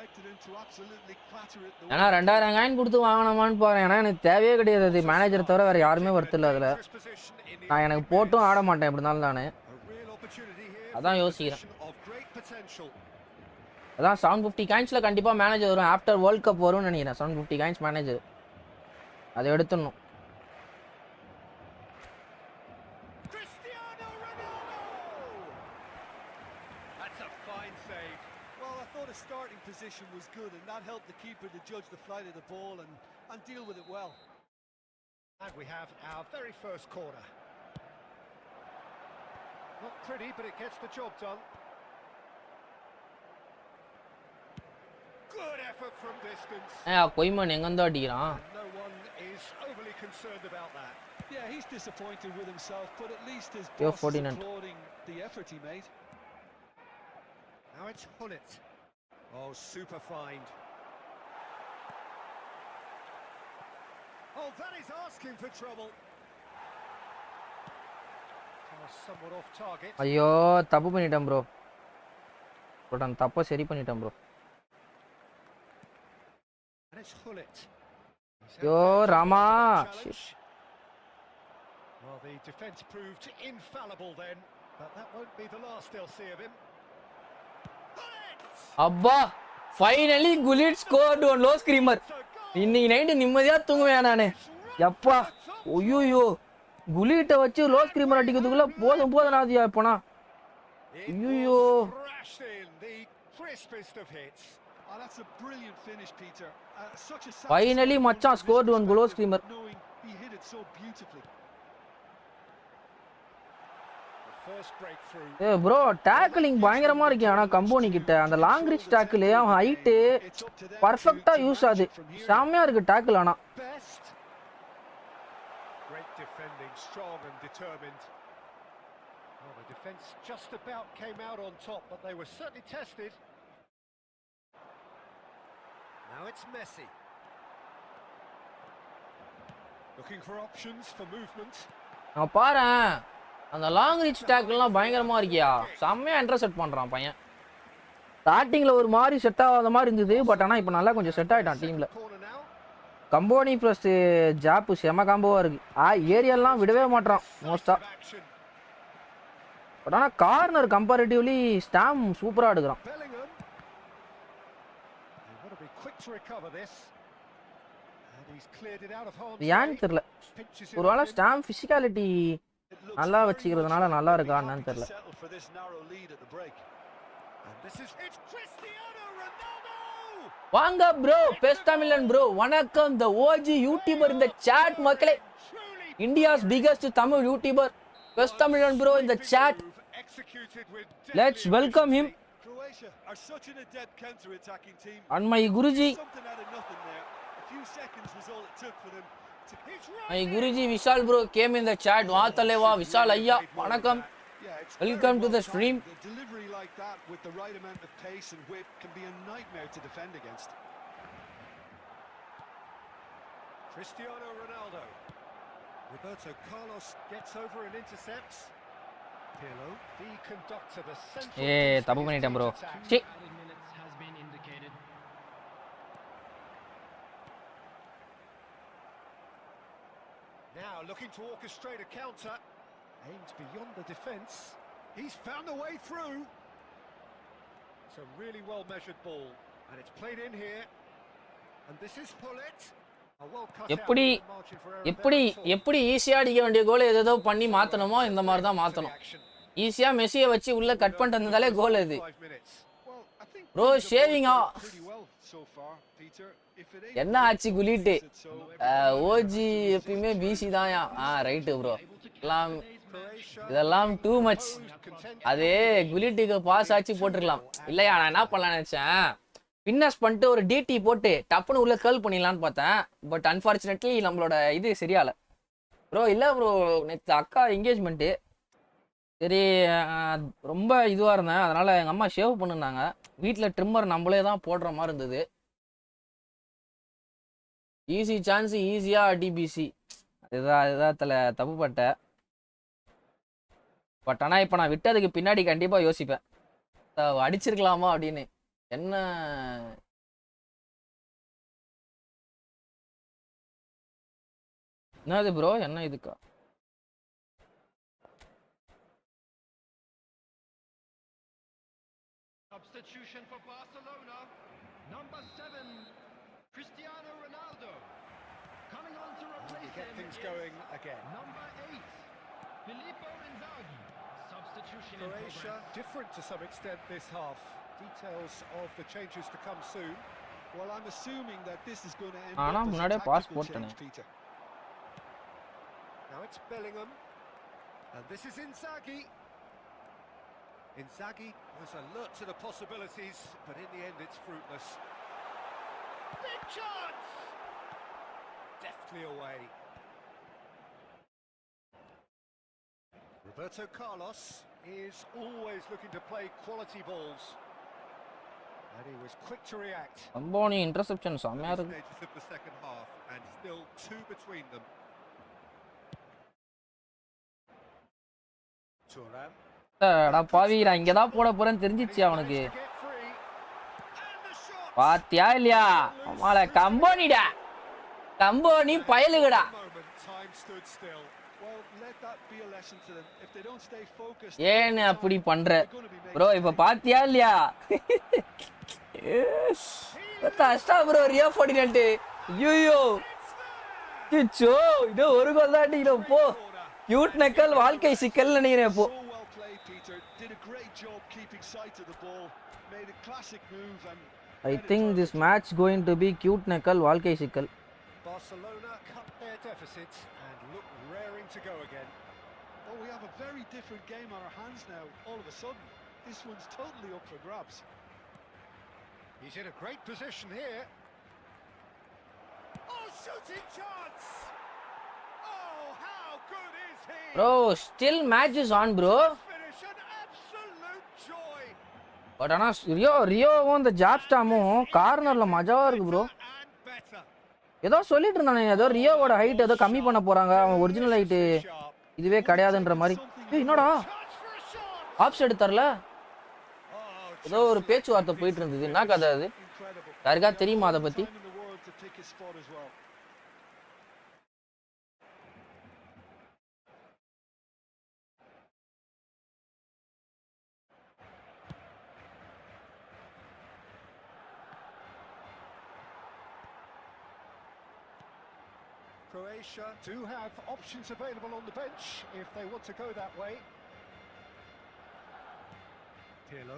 ஏன்னா 2000 காயின் கொடுத்து வாங்கினோமான்னு பாருங்க. ஏன்னா எனக்கு தேவையே கிடையாது. அது மேனேஜர் தவிர வேற யாருமே வருத்தில்ல அதில். நான் எனக்கு போட்டும் ஆட மாட்டேன் எப்படி இருந்தாலும். நான் அதான் யோசிக்கிறேன். அதான் 750 காயின்ஸில் கண்டிப்பாக மேனேஜர் வரும். ஆஃப்டர் வேர்ல்ட் கப் வரும்னு நினைக்கிறேன். 750 காயின்ஸ் மேனேஜர் அதை எடுத்துடணும். Starting position was good, and that helped the keeper to judge the flight of the ball and deal with it well. And we have our very first corner. Not pretty, but it gets the job done. Good effort from distance. கொய்மன் எங்கேருந்தோ அடிக்கிறான். And no one is overly concerned about that. Yeah, he's disappointed with himself, but at least his Yo, boss is 49. applauding the effort he made. Now it's Hullet. Oh, super find. Oh, that is asking for trouble. Somewhat off target. ஐயோ தப்பு பண்ணிட்டேன் bro. But அந்த தப்பை சரி பண்ணிட்டேன் bro. And it's Hullet. Yo, Rama. Well, the defence proved infallible then, but that won't be the last they'll see of him. அப்பா finally குலிட் scored one low ஸ்கிரீமர். இன்னைக்கு night நிம்மதியா தூங்குவேன் நானு. எப்பா ஐயோ குலிட்ட வச்சு லோ ஸ்கிரீமர் அடிக்கிறதுக்குள்ள போதும் நாதியா இப்போனா. ஐயோ Oh, that's a brilliant finish, Peter. Such a finally மச்சான் scored one goal screamer. He hit it so beautifully. First breakthrough. bro tackling பயங்கரமா இருக்கு. ஆனா கம்போனி கிட்ட அந்த லாங் ரீச் டாக்கிள் அவன் ஹைட் பர்ஃபெக்ட்டா யூஸ் ஆகுது. செமையா இருக்கு டாக்கிள். ஆனா great defending, strong and determined. Well, the defense just about came out on top, but they were certainly tested. Now it's Messi. Looking for options for movement. நான் பாரு அந்த long reach டாக்கிள்லாம் பயங்கரமா இருக்கியா. செம்மையா இன்டர்செப்ட் பண்றான் பையன். ஸ்டார்டிங்ல ஒரு மாதிரி செட் ஆகாத மாதிரி இருந்தது. பட் ஆனா இப்போ நல்லா கொஞ்சம் செட் ஆயிட்டான் டீம்ல. கம்போனி ப்ளஸ் ஜாப் செம காம்போவா இருக்கு. ஏரியெல்லாம் விடவே மாட்டான் மோஸ்டா. பட் ஆனா கார்னர் கம்பேரிட்டிவ்லி ஸ்டாம் சூப்பரா எடுக்கிறான். ஏன்னு தெரியல. ஒருவேளை ஸ்டாம் பிசிக்காலிட்டி நல்லா வச்சுக்கிறதுனால நல்லா இருக்கா என்னன்னு தெரியல. வாங்க ப்ரோ பெஸ்ட் தமிழன் ப்ரோ. வணக்கம் தி ஓஜி யூடியூபர் இந்த சாட் மக்களே. India's biggest Tamil YouTuber best தமிழன் ப்ரோ இந்த chat. Let's welcome him. Croatia are such an adept counter-attacking team. And my Guruji. Something out of nothing there. A few seconds was all it took for them to hit. My Guruji Vishal bro came in the chat. Vaatalewa Vishal ayya vanakkam. Welcome to the stream. The delivery like that with the right amount of pace and whip can be a nightmare to defend against. Cristiano Ronaldo. Roberto Carlos gets over and intercepts. Pirlo, the conductor, the central. தப்பு பண்ணிட்டேன் bro. C. Now looking to orchestrate a counter. Aims beyond the defence. He's found a way through. It's a really well measured ball and it's played in here. And this is Hullet. எப்படி ஈஸியா அடிக்க வேண்டிய கோல் ஏதோ பண்ணி மாத்தணுமோ இந்த மாதிரி தான் மாத்தணும். ஈஸியா மெஸ்ஸியை வச்சு உள்ள கட் பண்ணிட்டு வந்ததாலே கோல் இது. ப்ரோ ஷேவிங்கா என்ன ஆச்சு குலிட்டு. ஓஜி எப்பயுமே பிசி தான்யா. Right bro. இதெல்லாம் டூ மச். அதே குலிட்டுக்கு பாஸ் ஆச்சு போட்டுருக்கலாம். இல்லையா நான் என்ன பண்ணலாம்னு நினைச்சேன், பின்னஸ் பண்ணிட்டு ஒரு டிடி போட்டு டப்புன்னு உள்ள கேர்ள் பண்ணிடலான்னு பார்த்தேன். பட் அன்ஃபார்ச்சுனேட்லி நம்மளோட இது சரியால ப்ரோ. இல்லை ப்ரோ நேற்று அக்கா என்கேஜ்மெண்ட்டு. சரி ரொம்ப இதுவாக இருந்தேன். அதனால் எங்கள் அம்மா ஷேவ் பண்ணிருந்தாங்க. வீட்டில் ட்ரிம்மர் நம்மளே தான் போடுற மாதிரி இருந்தது. ஈஸி சான்ஸ் ஈஸியாக டிபிசி இதுதான் தப்பு பட்டேன். பட் ஆனால் இப்போ நான் விட்டதுக்கு பின்னாடி கண்டிப்பாக யோசிப்பேன் அடிச்சிருக்கலாமா அப்படின்னு. என்ன என்னது ப்ரோ என்ன இதுக்கா? Substitution for Barcelona. Number 7, Cristiano Ronaldo. Coming on to replace get him things going again. Number 8, Filippo Inzaghi. Substitution Croatia different to some extent this half. Details of the changes to come soon. Well, I'm assuming that this is going to end up as a tactical change, Peter. Now it's Bellingham, and this is Inzaghi. Inzaghi was alert to the possibilities, but in the end it's fruitless. Big chance! Deftly away. Roberto Carlos is always looking to play quality balls. And he was quick to react. அம்போனி interception செமையா இருக்கு. Stages of the second half and still 2 between them. Thuram. அடா பாவி நான் இங்க தான் போட போறேன்னு தெரிஞ்சிச்சு அவனுக்கு. பாத்தியா இல்லையா? அம்மால கம்போனிடா. கம்போனி பயலுகடா. ஏன் அப்படி பண்ற ப்ரோ? இப்ப பாத்தியா இல்லையா? கஷ்டா ப்ரோ ரியோ 49. ஐயோ கிச்சோ இது ஒரு கோல் தான் அடிக்கணும் போ. கியூட் நக்கல் வாழ்க்கை சிக்கல் நினைக்கிறேன் போ. I think this match going to be cute nakal வாழ்க்கை சிக்கல். Barcelona cut their deficit and look raring to go again. Oh, we have a very different game on our hands now. All of a sudden, this one's totally up for grabs. He's in a great position here. Oh, shooting chance! Oh, how good is he? Bro, still match is on bro. Finish an absolute joy. But ஆனா ரியோவும் இந்த ஜாப்ஸ்டாமும் கார்னர்ல மஜாவா இருக்கு bro. ஏதோ சொல்லிட்டு இருந்தானே ஏதோ ரியோவோட height ஏதோ கம்மி பண்ண போறாங்க, அவன் ஒரிஜினல் ஹைட் இதுவே கிடையாதுன்ற மாதிரி. என்னடா ஆஃப் சைடு தரல? ஏதோ ஒரு பேச்சுவார்த்தை போயிட்டு இருந்தது, என்ன கதை அது? யாருக்கா தெரியுமா அதை பத்தி? Croatia do have options available on the bench if they want to go that way. Pirlo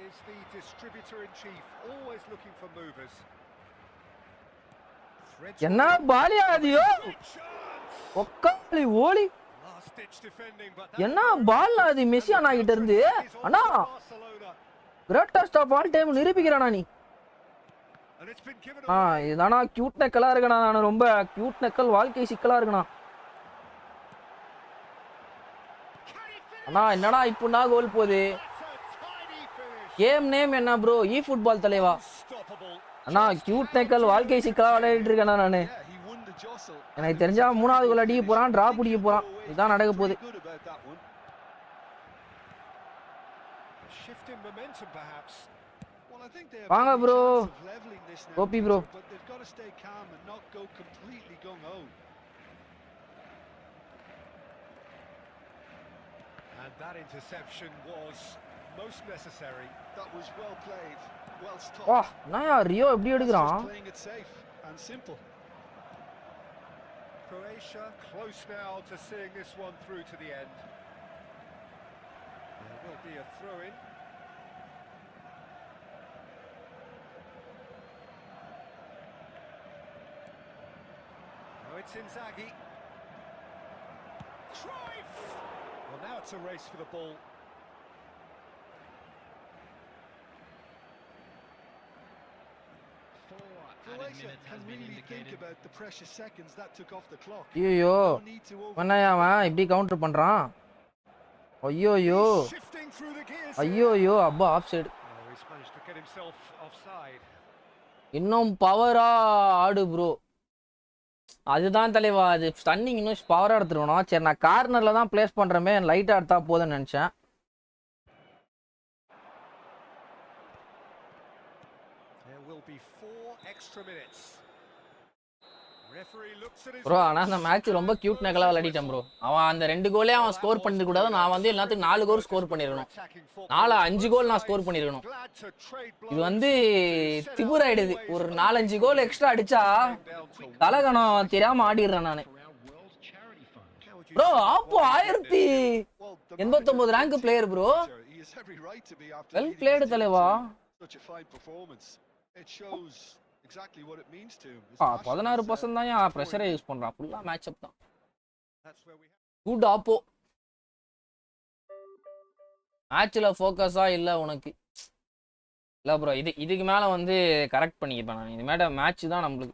is the distributor-in-chief, always looking for movers. என்ன பாலியா அதியோ ஒக்காளி ஓலி என்ன பால் அது மெஸ்ஸி அண்ணா கிட்ட இருந்து அண்ணா கிரேட்டஸ்ட் ஆஃப் ஆல் டைம் நிரூபிக்கிறானா நீ? இதானா கியூட் நக்கலா இருக்கணா, நான் ரொம்ப கியூட் நக்கல் வாழ்க்கை சிக்கலா இருக்கணா. அண்ணா என்னடா இப்படின்னா கோல் போகுது? கேம் நேம் என்ன ப்ரோ? இ ஃபுட்பால் தலைவா. அண்ணா கியூட் நக்கல் வாழ்க்கை சிக்கலா விளையாடிட்டு இருக்கேண்ணா நானு. எனக்கு தெரிஞ்சா 3வது கோல் அடிக்க போறான், டிரா பிடிக்க போறான், இதான் நடக்க போகுது. வாங்க bro Gopi bro. And that interception was most necessary. That was well played, well stopped. வா நான் ரியோ எப்படி எடுக்கறான்? Playing it safe and simple. Croatia close now to seeing this one through to the end. There will be a throw in. It's Inzaghi. Cruyff! Well, now it's a race for the ball. Croatia can really think about the precious seconds that took off the clock. ஐயோ பண்ணாயாவன் இப்படி counter பண்றான்? ஐயோயோ ஐயோயோ அப்பா off side. இன்னும் பவரா ஆடு bro. அதுதான் தலைவா, அது ஸ்டன்னிங் இன்னும் பவரா எடுத்துருக்கணும். சரி நான் கார்னர்ல தான் பிளேஸ் பண்றமே, லைட்டா எடுத்தா போதும்னு நினைச்சேன். ப்ரோ ஆனா அந்த மேட்ச் ரொம்ப கியூட் நக்கலா விளையாடிட்டான் ப்ரோ. அவன் அந்த 2 கோலே அவன் ஸ்கோர் பண்ணிட கூடாது. நான் வந்து எல்லாத்துக்கும் 4 கோல் ஸ்கோர் பண்ணிருக்கணும். 5 கோல் நான் ஸ்கோர் பண்ணிருக்கணும். இது வந்து திபுராயிடுது. ஒரு 4-5 கோல் எக்ஸ்ட்ரா அடிச்சா தலகணம் தெரியாம ஆடிடுறேன் நானு. Bro oppo 1089 rank player bro. Well played தலைவா. 16% தான் ஏன் பிரஷரை யூஸ் பண்றான். ஃபுல்லா மேட்ச் அப் தான். குட் ஆப்போ. மேட்ச்ல ஃபோக்கஸா இல்ல உனக்கு. இல்லை ப்ரோ இதுக்கு மேலே வந்து கரெக்ட் பண்ணிக்கிறேன் நான். இது மேலே மேட்ச் தான் நம்மளுக்கு.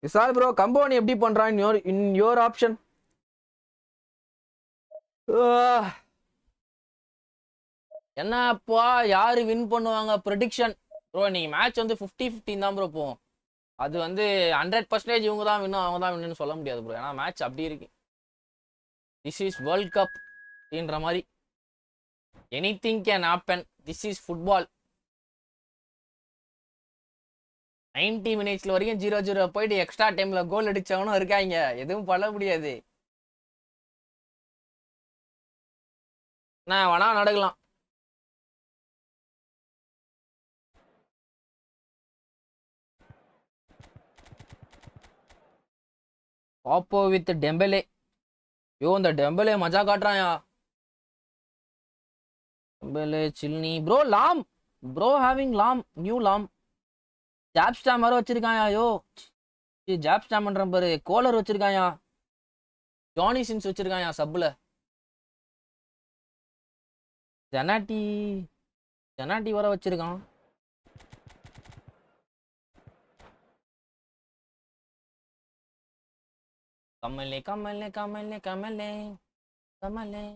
விசால் ப்ரோ கம்போனி எப்படி பண்ணுறான் இன் யோர் ஆப்ஷன்? என்னப்பா யாரு வின் பண்ணுவாங்க ப்ரெடிக்ஷன் ப்ரோ? நீங்கள் மேட்ச் வந்து 50-15 தான் ப்ரோ போகும். அது வந்து 100% இவங்க தான் வின்னும் அவங்க தான் வின்னுன்னு சொல்ல முடியாது ப்ரோ. ஏன்னா மேட்ச் அப்படி இருக்கு. திஸ் இஸ் வேர்ல்ட் கப் அப்படின்ற மாதிரி anything can happen. This is football. 90 மினிட்ஸ்ல வரைக்கும் 0-0 போயிட்டு எக்ஸ்ட்ரா டைம்ல கோல் அடிச்சவனும் இருக்காங்க. எதுவும் பண்ண முடியாது. நான் வேணா நடக்கலாம். பாப்போ வித் டெம்பலே. யோ இந்த டெம்பலே மஜா காட்டுறாயா. டெம்பலே சில்னி ப்ரோ. லாம் ப்ரோ ஹேவிங் லாம் நியூ லாம். ஜாப் ஸ்டாம் வர வச்சிருக்காயா. யோ ஜாப் ஸ்டாம் பண்ற பாரு. கோலர் வச்சிருக்காயா. Johnny Sins வச்சிருக்காயா சப்புல. ஜனாட்டி வர வச்சிருக்கான். கமலே கமலே கமலே கமலே கமலே.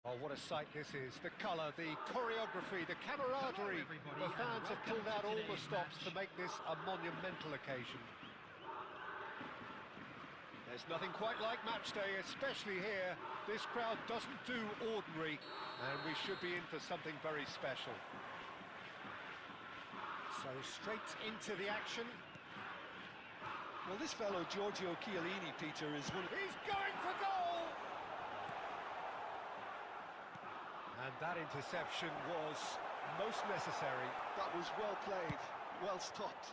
Oh, what a sight this is. The colour, the choreography, the camaraderie. The fans have pulled out all the stops to make this a monumental occasion. There's nothing quite like match day, especially here. This crowd doesn't do ordinary, and we should be in for something very special. So straight into the action. Well, this fellow Giorgio Chiellini, Peter, is one of... He's going for goal! And that interception was most necessary. That was well played, well stopped.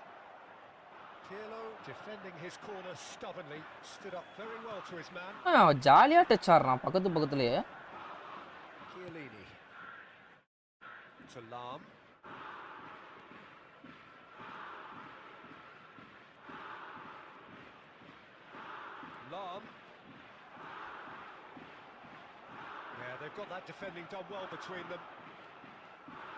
Pirlo defending his corner stubbornly, stood up very well to his man. ஜாலியா touch ஆடுறான் பக்கத்துலயே. Chiellini to Lam. Lam. Yeah, they've got that defending done well between them.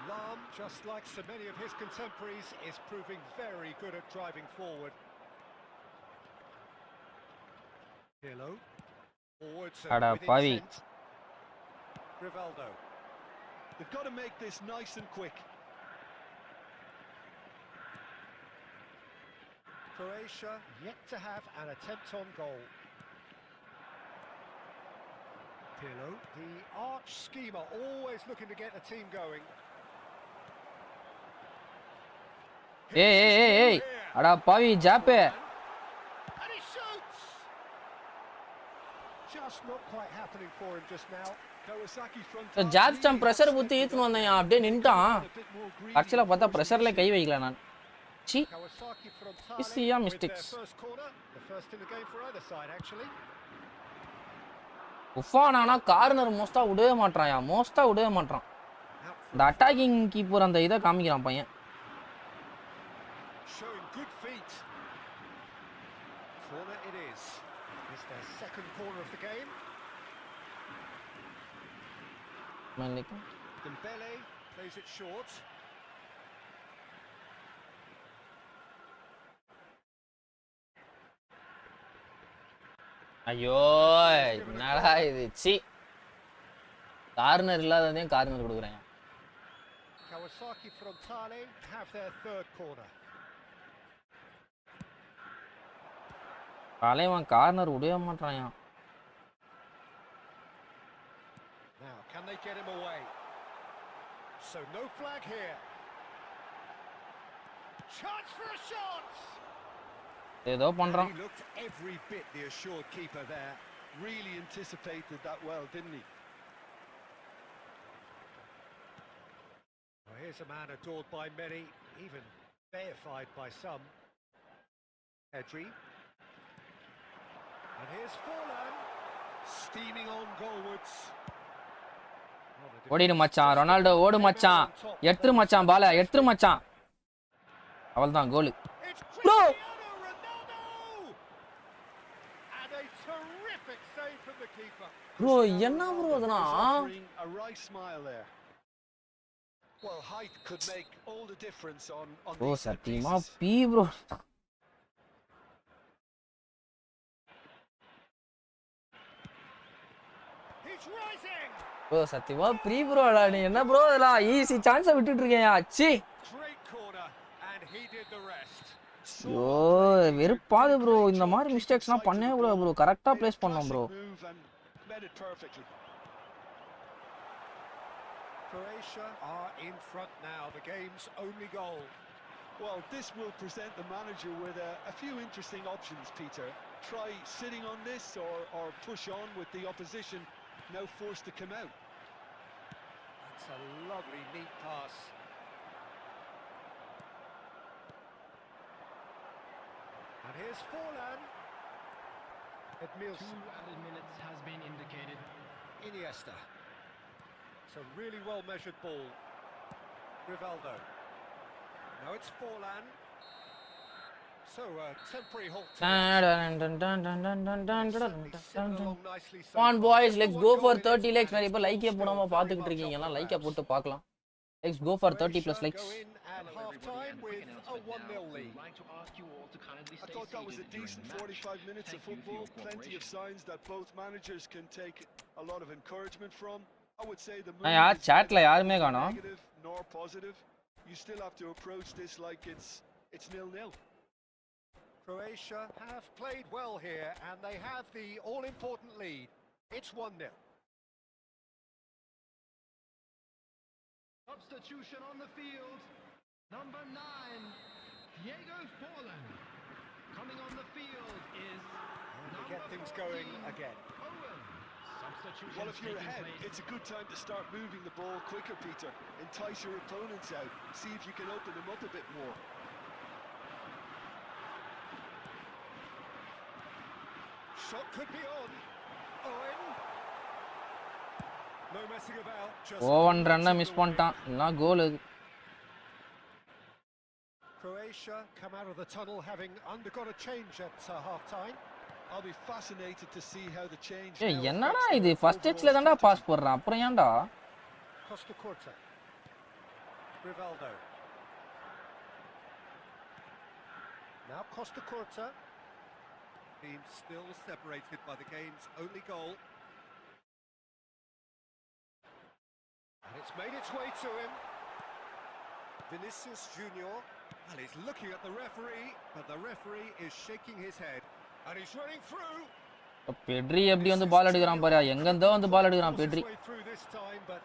Lam, just like so many of his contemporaries, is proving very good at driving forward. Pirlo. Forwards with intent. Rivaldo. They've got to make this nice and quick. Croatia yet to have an attempt on goal. Pirlo, the arch schemer, always looking to get the team going. Hey, அடா பாவி ஜாப்பே. And he shoots. Just not quite happening for him just now. Kawasaki front. Jaap Stam pressure ஊத்தி ஈத்துன்னு வந்தேன். அப்படியே நின்னுட்டான். ஆக்சுவலா பார்த்தா பிரஷர்ல கை வைக்கல நான். சி இசியா mistakes. The first in the game for either side actually. உஃபானானா கார்னர் மோஸ்டா விடவே மாட்டான். இந்த அட்டாக்கிங் கீப்பர் அந்த இதை காமிக்கிறான் பையன். Showing good feet. Corner it is. It's their second corner of the game. Dembele plays it short. ஐயோ என்னடா இது. சி கார்னர் இல்லாததையும் கார்னர் கொடுக்குறேன். Kawasaki Frontale have their third corner. காலைவன் கார்னர் விடவே மாட்டான். Now can they get him away? So no flag here. Chance for a shot. ஏதோ பண்றான். He looked every bit the assured keeper there. Really anticipated that well, didn't he? Well, here's a man adored by many, even deified by some. Pedri. And here's Forlan, steaming on goalwards. ஓடிடு மச்சான். Ronaldo ஓடு மச்சான். எடுத்துரு மச்சான் பால எடுத்துரு மச்சான். அவள்தான் கோல். It's a terrific save from the keeper. Bro, enna bro He's adana? offering a right smile there. Well, height could make all the difference on Bro, these set satima pieces. P bro. He's rising. Bro, satima P bro la நீ என்ன bro இதெல்லாம் easy chance விட்டுட்டு இருக்கேன் அச்சி. Great corner, and he did the rest. ஐயோ வெறுப்பாது bro இந்த மாதிரி மிஸ்டேக்ஸ்லாம் பண்ணவே கூடாது ப்ரோ கரெக்டாக ப்ளேஸ் பண்ணோம் bro. Croatia are in front now, the game's only goal. Well, this will present the manager with a few interesting options, Peter. Try sitting on this or push on with the opposition, now forced to come out. That's a lovely, neat pass. And here's Forlan. Edmilson. 2 added minutes has been indicated. Iniesta. It's a really well-measured ball. Rivaldo. Now it's Forlan. So, temporary halt. Come on boys, let's go for 30 likes. நிறைய பேர் லைக்கே போடாம பார்த்துக்கிட்டு இருக்கீங்க எல்லாம் லைக்கை போட்டு பார்க்கலாம். Let's go for 30 plus likes. Go in at half-time with a 1-0 lead. I thought that was a decent 45 minutes of football. Plenty of signs that both managers can take a lot of encouragement from. I would say the mood யார் is chatல neither யாருமே காணோம். negative nor positive. You still have to approach this like it's 0-0. Croatia have played well here, and they have the all-important lead. It's 1-0. Substitution on the field. Number 9, Diego Forlan. Coming on the field is To get things going again. Owen. Substitution Well, if you're taking ahead, place. it's a good time to start moving the ball quicker, Peter. Entice your opponents out. See if you can open them up a bit more. Shot could be on. Owen. No messing about. Just Owen ரன்னை miss பண்ணிட்டான் என்ன கோல் இது. Croatia come out of the tunnel having undergone a change at half-time. I'll be fascinated to see how the change. ஏய் now என்னடா affects இது their first overall டச்ல தான்டா strategy. Pass போடுறான் அப்புறம் ஏன்டா? Costa Curta. Rivaldo. Now Costa Curta. Team still separated by the game's only goal. And it's made its way to him. Vinicius Junior. And he's looking at the referee, but the referee is shaking his head. And he's running through. Pedri எப்படி வந்து பால் எடுக்கிறான் பாரு எங்க இருந்தோ வந்து பால் எடுக்கிறான் Forced his Pedri. way through this time, but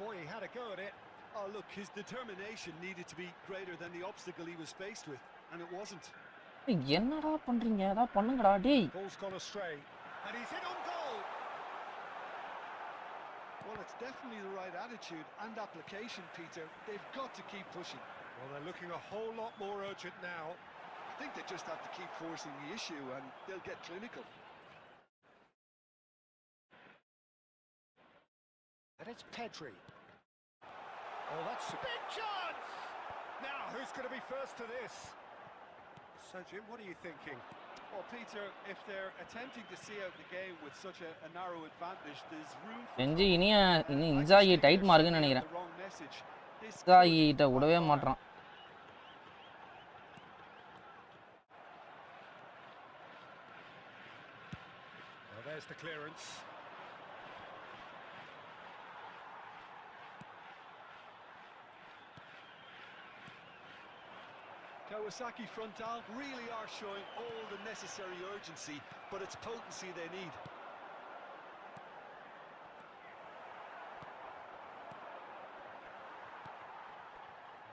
boy, he had a go at it. Oh, look, his determination needed to be greater than the obstacle he was faced with, and it wasn't. என்னடா பண்றீங்க ஏதா பண்ணுங்கடா டேய். Ball's gone astray, and he's in on goal. Well, it's definitely the right attitude and application, Peter. They've got to keep pushing. Well, they're looking a whole lot more urgent now. I think they just have to keep forcing the issue, and they'll get clinical. And it's Pedri. Oh, that's a big chance! Now, who's going to be first to this? So, Jim, what are you thinking? Well, Peter, if they're attempting to see out the game with such a narrow advantage, there's room for... செஞ்சு இனி இன்சாகி tight மார்க்குன்னு நினைக்கிறேன். The wrong message. This இன்சாகி கிட்ட விடவே மாட்றான். Well, there's the clearance. Kawasaki frontal really are showing all the necessary urgency, but it's potency they need.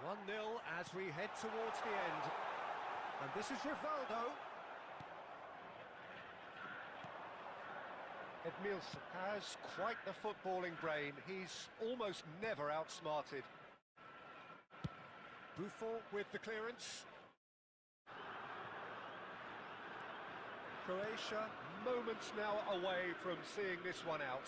One 1-0 as we head towards the end. And this is Rivaldo. Edmilson has quite the footballing brain. He's almost never outsmarted. Buffon with the clearance. Croatia moments now away from seeing this one out.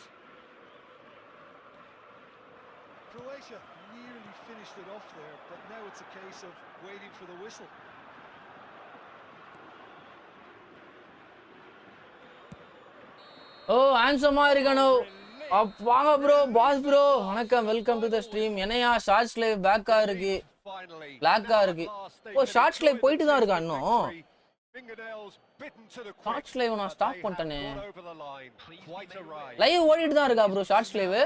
Croatia nearly finished it off there, but now it's a case of waiting for the whistle. ஓ ஹேண்ட்ஸமா இருக்கணும். வாங்க bro, pass bro, வணக்கம், welcome to the stream. என்னையா shorts live பேக்கா இருக்கு, பிளாக்கா இருக்கு. ஓ shorts live போயிட்டு தான் இருக்கா இன்னும்? ஷார்ட்ஸ் லைவ் நான் ஸ்டாப் பண்ணிட்டேனே. லைவ் ஓடிட்டு தான் இருக்கா ப்ரோ ஷார்ட்ஸ் லைவ்?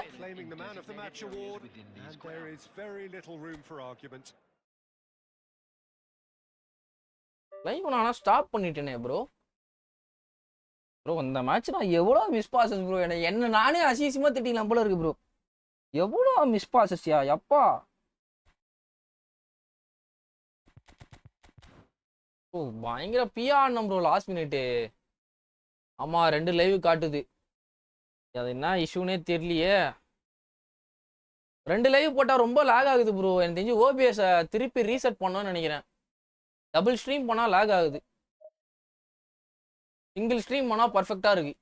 லைவ் நான் ஸ்டாப் பண்ணிட்டேனே ப்ரோ. ப்ரோ இந்த மேட்ச் நான் எவ்வளோ மிஸ் பாசஸ் ப்ரோ. என்ன நானே அசிசியமா திட்டிக்கலாம் போல இருக்கு ப்ரோ. எவ்வளோ மிஸ் பாசஸ்யா எப்பா. ஓ பயங்கர பியா ஆடணும் ப்ரோ லாஸ்ட் மினிட்டு. ஆமா 2 லைவ் காட்டுது. அது என்ன இஷ்யூனே தெரியலையே. 2 லைவ் போட்டால் ரொம்ப லேக் ஆகுது ப்ரோ. எனக்கு தெரிஞ்சு ஓபிஎஸ் திருப்பி ரீசெட் பண்ணோன்னு நினைக்கிறேன். டபுள் ஸ்ட்ரீம் பண்ணால் லேக் ஆகுது. சிங்கிள் ஸ்ட்ரீம் பண்ணால் பர்ஃபெக்டாக இருக்கு.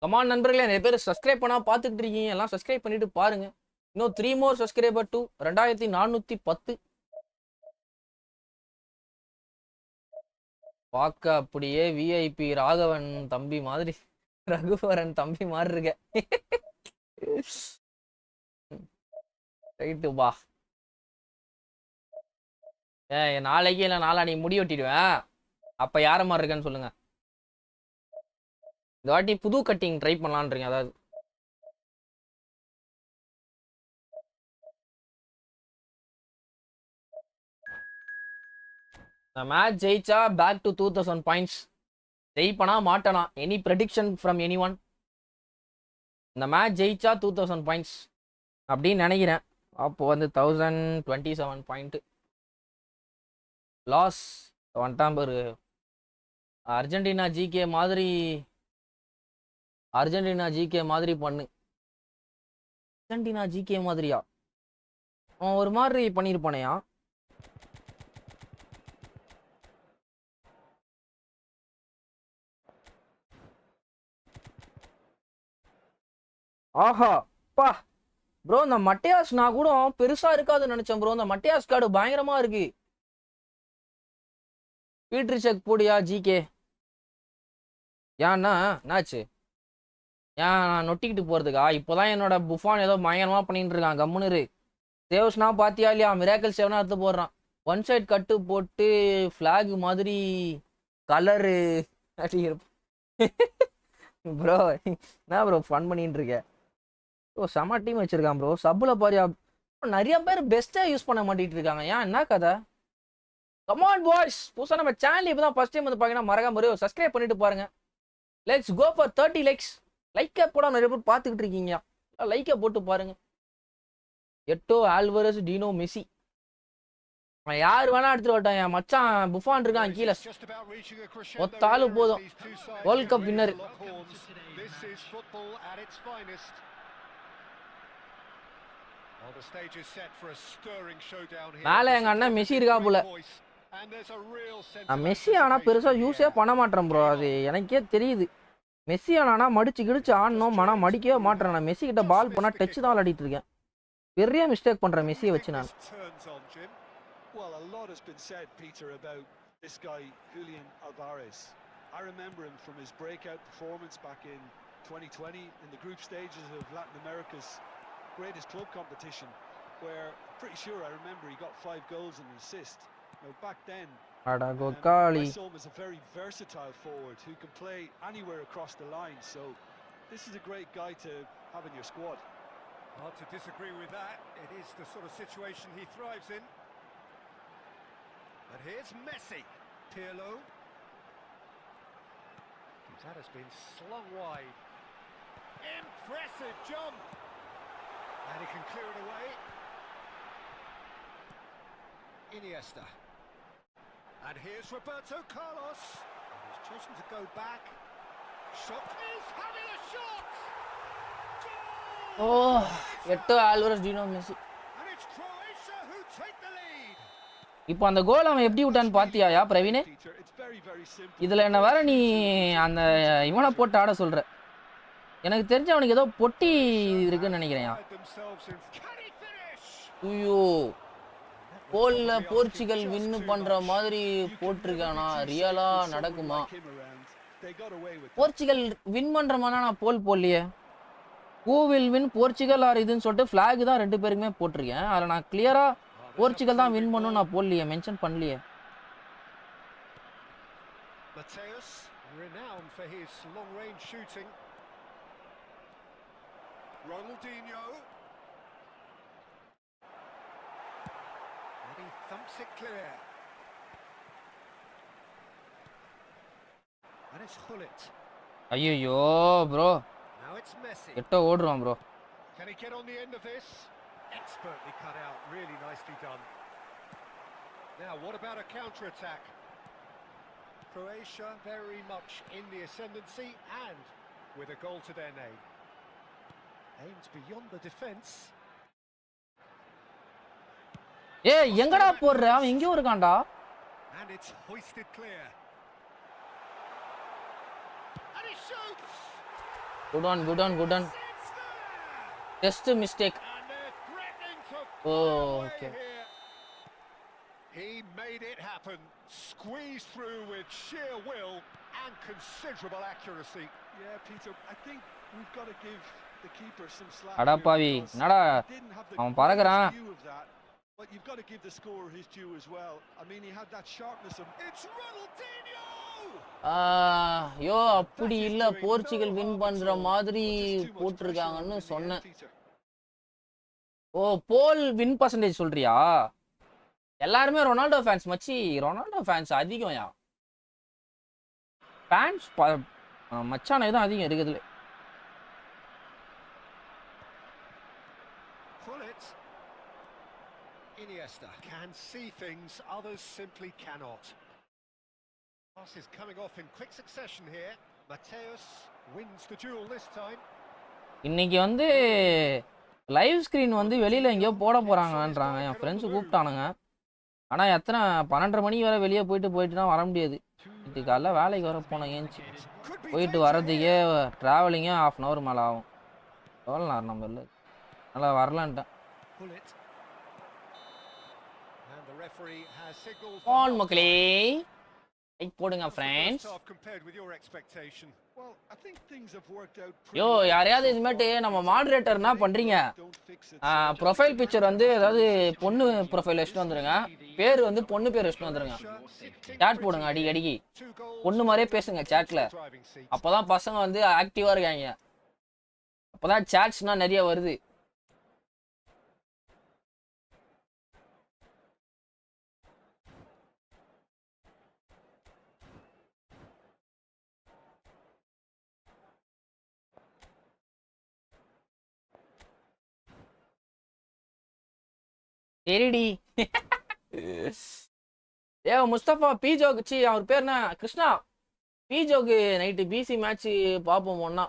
கமான் நண்பர்களே, நிறைய பேர் சப்ஸ்கிரைப் பண்ணால் பார்த்துக்கிட்டு இருக்கீங்க. எல்லாம் சப்ஸ்கிரைப் பண்ணிட்டு பாருங்க. இன்னும் 3 more சப்ஸ்கிரைபர் டு 2410. பார்க்க அப்படியே விஐபி ராகவன் தம்பி மாதிரி, ரகுவரன் தம்பி மாதிரி இருக்க. ரைட்டு பா. நாளைக்கு இல்லை நாளானிக்கு முடி வெட்டிடுவேன். அப்போ யார மாதிரி இருக்கேன்னு சொல்லுங்க. இந்த வாட்டி புது கட்டிங் ட்ரை பண்ணலான்றீங்க. அதாவது இந்த மேட்ச் ஜெயிச்சா பேக் டு 2000 பாயிண்ட்ஸ். ஜெயிப்பனா மாட்டனா? Any prediction from any one? இந்த மேட்ச் ஜெயிச்சா 2000 பாயிண்ட்ஸ் அப்படின்னு நினைக்கிறேன். அப்போ வந்து 1027 பாயிண்ட். லாஸ் வந்துட்டான் பாரு. அர்ஜென்டினா ஜிகே மாதிரி, அர்ஜென்டினா ஜிகே மாதிரி பண்ணு. அர்ஜென்டினா ஜிகே மாதிரியா? அவன் ஒரு மாதிரி பண்ணியிருப்பானையா? ஆஹா பா ப்ரோ. இந்த மட்டையாஸ் நான் கூட பெருசா இருக்காதுன்னு நினைச்சேன் ப்ரோ. இந்த மட்டையாஸ் கார்டு பயங்கரமா இருக்கு. பீட்ரி செக் போடியா ஜிகே. ஏன்னா என்னாச்சு? ஏன் நான் நொட்டிக்கிட்டு போறதுக்கா? இப்போதான் என்னோட புஃபான் ஏதோ பயங்கரமா பண்ணிட்டு இருக்கான். கம்முனு சேவ்ஸ்னா பாத்தியா இல்லையா? மிராக்கல் சேவ்னா எடுத்து போடுறான். ஒன் சைட் கட்டு போட்டு ஃபிளாக் மாதிரி கலரு ப்ரோ. என்ன ப்ரோ ஃபன் பண்ணிட்டு இருக்க? ஓ செம டீம் வச்சிருக்கான் ப்ரோ. சப்புல பாரியா நிறைய பேர் பெஸ்ட்டா யூஸ் பண்ண மாட்டிட்டு இருக்காங்க. ஏன் என்ன கதை? கமான் பாய்ஸ், புதுசாக நம்ம சேனல் இப்போ தான் ஃபர்ஸ்ட் டைம் வந்து பார்த்தீங்கன்னா மறக்காம ஒரு சப்ஸ்கிரைப் பண்ணிட்டு பாருங்க. Let's go for 30 likes. லைக்கை போட நிறைய பேர் பார்த்துக்கிட்டு இருக்கீங்க. லைக்கை போட்டு பாருங்க. எட்டோ ஆல்வரஸ் டீனோ மெஸ்ஸி யார் வேணா எடுத்துட்டு வரட்டும். என் மச்சான் புஃபான் இருக்கான் கீழே. ஒத்தாலு போதும். World cup winner. மேல எங்க அண்ணன் மெஸ்ஸி இருக்கா போல. மெஸ்ஸி ஆனா பெருசா யூஸே பண்ண மாட்டேன் ப்ரோ. அது எனக்கே தெரியுது. மெஸ்ஸி ஆனா மடிச்சு கிடிச்சு ஆடணும், மனா மடிக்கவே மாட்டேன். நான் மெஸ்ஸி கிட்ட பால் போனா டச் தான் விளையாடிட்டு இருக்கேன். பெரிய மிஸ்டேக் பண்றேன் மெஸ்ஸியை வச்சு நான். Well, a lot has been said, Peter, about this guy, Julian Alvarez. I remember him from his breakout performance back in 2020 in the group stages of Latin America's greatest club competition, where pretty sure I remember he got 5 goals and an assist. Now, back then, I saw him as a very versatile forward who can play anywhere across the line. So, this is a great guy to have in your squad. Hard to disagree with that. It is the sort of situation he thrives in. And here's Messi. Pirlo. That has been slung wide. Impressive jump. And he can clear it away. Iniesta. And here's Roberto Carlos. He's chosen to go back. Shot is having a shot. Oh, Eto'o Alvarez டீனோ Messi. And it's Croatia who take the lead. இப்போ அந்த கோல் அவன் எப்படி விட்டான்னு பாத்தியாயா பிரவீன்? இதுல என்ன வேற நீ அந்த இவனை போட்டு ஆட சொல்ற. எனக்கு தெரிஞ்ச அவனுக்கு ஏதோ பொட்டி இருக்குன்னு நினைக்கிறேன். ஐயோ போல்ல போர்ச்சுகல் வின் பண்ற மாதிரி போட்டிருக்கானா? ரியலா நடக்குமா? போர்ச்சுகல் வின் பண்ற மாதிரி நான் போல் போடலையே. Who will win Portugal or இதுன்னு சொல்லிட்டு ஃபிளாக் தான் ரெண்டு பேருக்குமே போட்டிருக்கேன். அதில் நான் கிளியரா போர்ச்சுகல் தான் வின் பண்ணணும் நான் போடலையே, மென்ஷன் பண்ணலையே. Mateus, renowned for his long-range shooting. Ronaldinho. And he thumps it clear. And it's Hullet. ஐயோ ப்ரோ, Now it's Messi. எட்ட ஓடுறான் bro. Can he get on the end of this? Expertly cut out, really nicely done. Now, what about a counter-attack? Croatia very much in the ascendancy and with a goal to their name. Aims beyond the defence. ஏய் எங்கடா போடுற? அவன் எங்கேயோ இருக்கான்டா. And it's hoisted clear. And he shoots. Good one. Just a mistake. And they're threatening to Oh, okay. here. He made it happen. Squeezed through with sheer will and considerable accuracy. Yeah, Peter, I think we've got to give the keeper some slack. அடா பாவி, என்னடா அவன் பறக்குறான். But you've got to give the scorer his due as well. I mean, he had that sharpness of... It's Ronaldinho! யோ அப்படி இல்ல, Portugal win பண்ற மாதிரி போட்டிருக்காங்கன்னு சொன்னேன். ஓ போல் win percentage சொல்றியா? எல்லாருமே ரொனால்டோ ஃபேன்ஸ் மச்சி. ரொனால்டோ ஃபேன்ஸ் அதிகம் யா. ஃபேன்ஸ் மச்சான தான் அதிகம் இருக்குதுல. Iniesta can see things others simply cannot. Pass is coming off in quick succession here. Mateus wins the duel this time. இன்னைக்கு வந்து லைவ் ஸ்கிரீன் வந்து வெளியில எங்கேயோ போட போறாங்கன்றாங்க. என் ஃப்ரெண்ட்ஸ் கூப்பிட்டானுங்க. ஆனா எத்தனை 12:30 மணி வரை வெளியே போயிட்டுனா வர முடியாது. இது காலைல வேலைக்கு வர போனேன். ஏஞ்சி போயிட்டு வர்றதுக்கே டிராவலிங்கே 1/2 hour மேலே ஆகும். எவ்வளோ நேரம் நம்ம இல்லை, நல்லா வரலான்ட்டேன். ஆன் மக்களே போடுங்க ஃப்ரெண்ட்ஸ். யோ யாரையாவது இதுமேட்டு நம்ம மாடரேட்டர் என்ன பண்றீங்க? ப்ரொஃபைல் பிக்சர் வந்து ஏதாவது பொண்ணு ப்ரொஃபைல் வச்சுட்டு வந்துருங்க. பேர் வந்து பொண்ணு பேர் வச்சுட்டு வந்துருங்க. சாட் போடுங்க அடிக்கடிக்கு. பொண்ணு மாதிரியே பேசுங்க சாட்ல. அப்பதான் பசங்க வந்து ஆக்டிவா இருக்காங்க. அப்பதான் சாட்ஸ்னா நிறைய வருது. சரிடி. ஏ முஸ்தபா பிஜோக்கு அவர் பேர் என்ன? கிருஷ்ணா பிஜோக்கு நைட்டு பிசி மேட்ச் பார்ப்போம் ஒன்னா.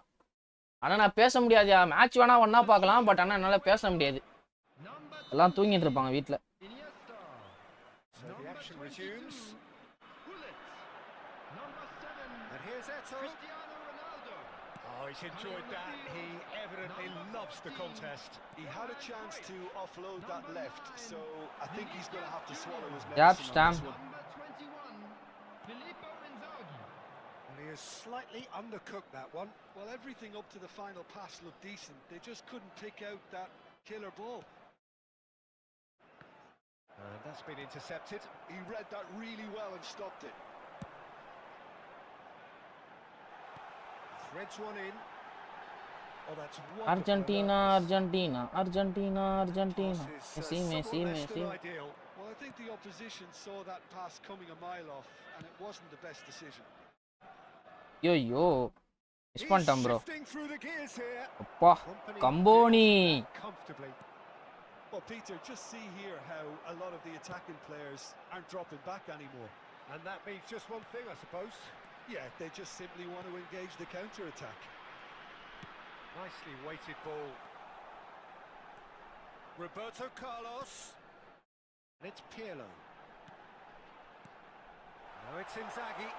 ஆனால் நான் பேச முடியாதுயா. மேட்ச் வேணா ஒன்னா பார்க்கலாம், பட் ஆனால் என்னால் பேச முடியாது. எல்லாம் தூங்கிட்டு இருப்பாங்க வீட்டில். Oh, he's enjoyed that. He evidently loves the contest. He had a chance to offload that left, so I think he's going to have to swallow his medicine. Yep, Stam. Well, he has slightly undercooked that one. Well, everything up to the final pass looked decent. They just couldn't pick out that killer ball. And that's been intercepted. He read that really well and stopped it. Threads one in. Oh, that's Argentina. Messi. Well, I think the opposition saw that pass coming a mile off, and it wasn't the best decision. Yo. Miss பண்ணிட்டேன் bro. Through the gears here. அப்பா கம்போனி. Comfortably. Well, Peter, just see here how a lot of the attacking players aren't dropping back anymore. And that means just one thing, I suppose. Yeah, they just simply want to engage the counter-attack. Nicely weighted ball. Roberto Carlos. And it's Pirlo. Now it's Inzaghi.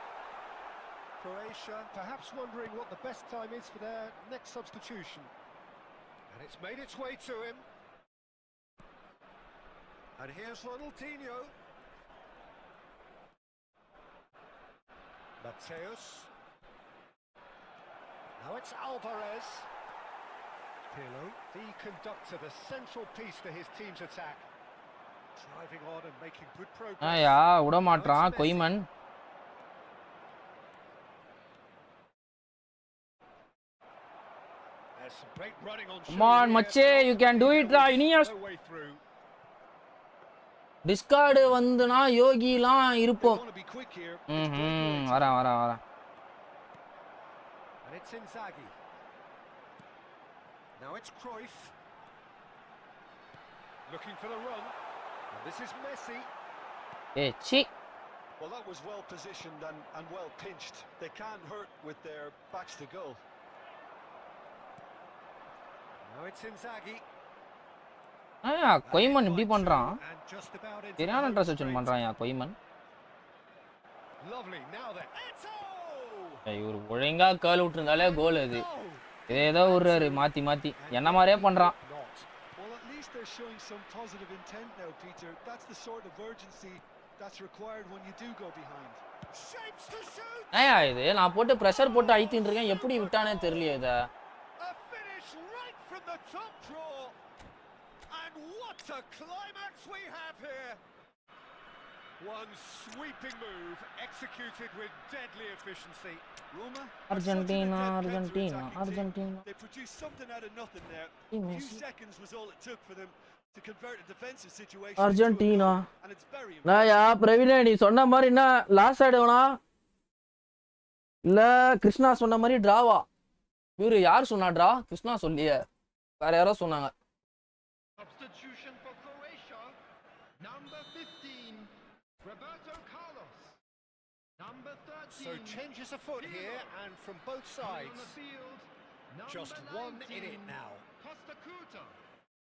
Croatia perhaps wondering what the best time is for their next substitution. And it's made its way to him. And here's Ronaldinho. Mateus. Now it's Alvarez. Pirlo, the conductor, the central piece to his team's attack. Driving on and making good progress. ஆயா விட மாட்றான் கொய்மன். There's some great running on. Come on, Mache, you can do it, Iniesta. Discord வந்துனா யோகிலாம் இருப்போம். வரேன். And it's Inzaghi. Now it's Cruyff. Looking for the run. And this is Messi. C. Well, that was well positioned and well pinched. They can't hurt with their backs to goal. Now it's Inzaghi. ஆயா கொய்மன் இப்படி பண்றான். சரியான interception பண்றான்யா கொய்மன். Lovely. Now then. இவரு ஒழுங்கா கால் விட்டுருந்தாலே கோல் அது. ஏதோ ஒரு மாத்தி என்ன மாதிரியே பண்றான். Well, at least they're showing some positive intent now, Peter. That's the sort of urgency that's required when you do go behind. Shapes to shoot. ஆயா இது நான் போட்டு பிரஷர் போட்டு அழுத்திட்டு இருக்கேன். எப்படி விட்டானே தெரியல இத. A finish right from the top draw. And what a climax we have here. One sweeping move executed with deadly efficiency. Roma, Argentina. They produced something out of nothing there. A few seconds was all it took for them to convert a defensive situation. Argentina. And it's very நாயா பிரவீனே நீ சொன்ன மாதிரி என்ன last ஆயிடுவனா இல்ல கிருஷ்ணா சொன்ன மாதிரி டிராவா? இவரு யார் சொன்னா டிரா? கிருஷ்ணா சொல்லியே வேற யாரோ சொன்னாங்க. Substitution for Croatia. Number 15, Roberto Carlos. Number 13. So changes afoot here and from both sides. On the field, Just one in it now. Costa Curta.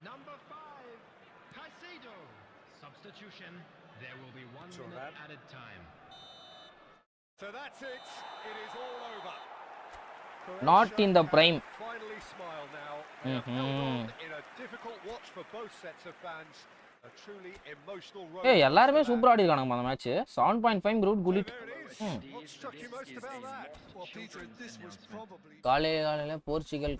Number 5, Caicedo. Substitution. There will be 1 minute added time. So that's it. It is all over. Not in the prime. Finally smile now. They have held on in a difficult watch for both sets of fans. A truly emotional road. ஏய் எல்லாரும் சூப்பரா ஆடி இருக்காங்க அந்த மேட்ச். 7.5 Ruud Gullit. What struck you most about that? well, Peter, this was probably காலையில Portugal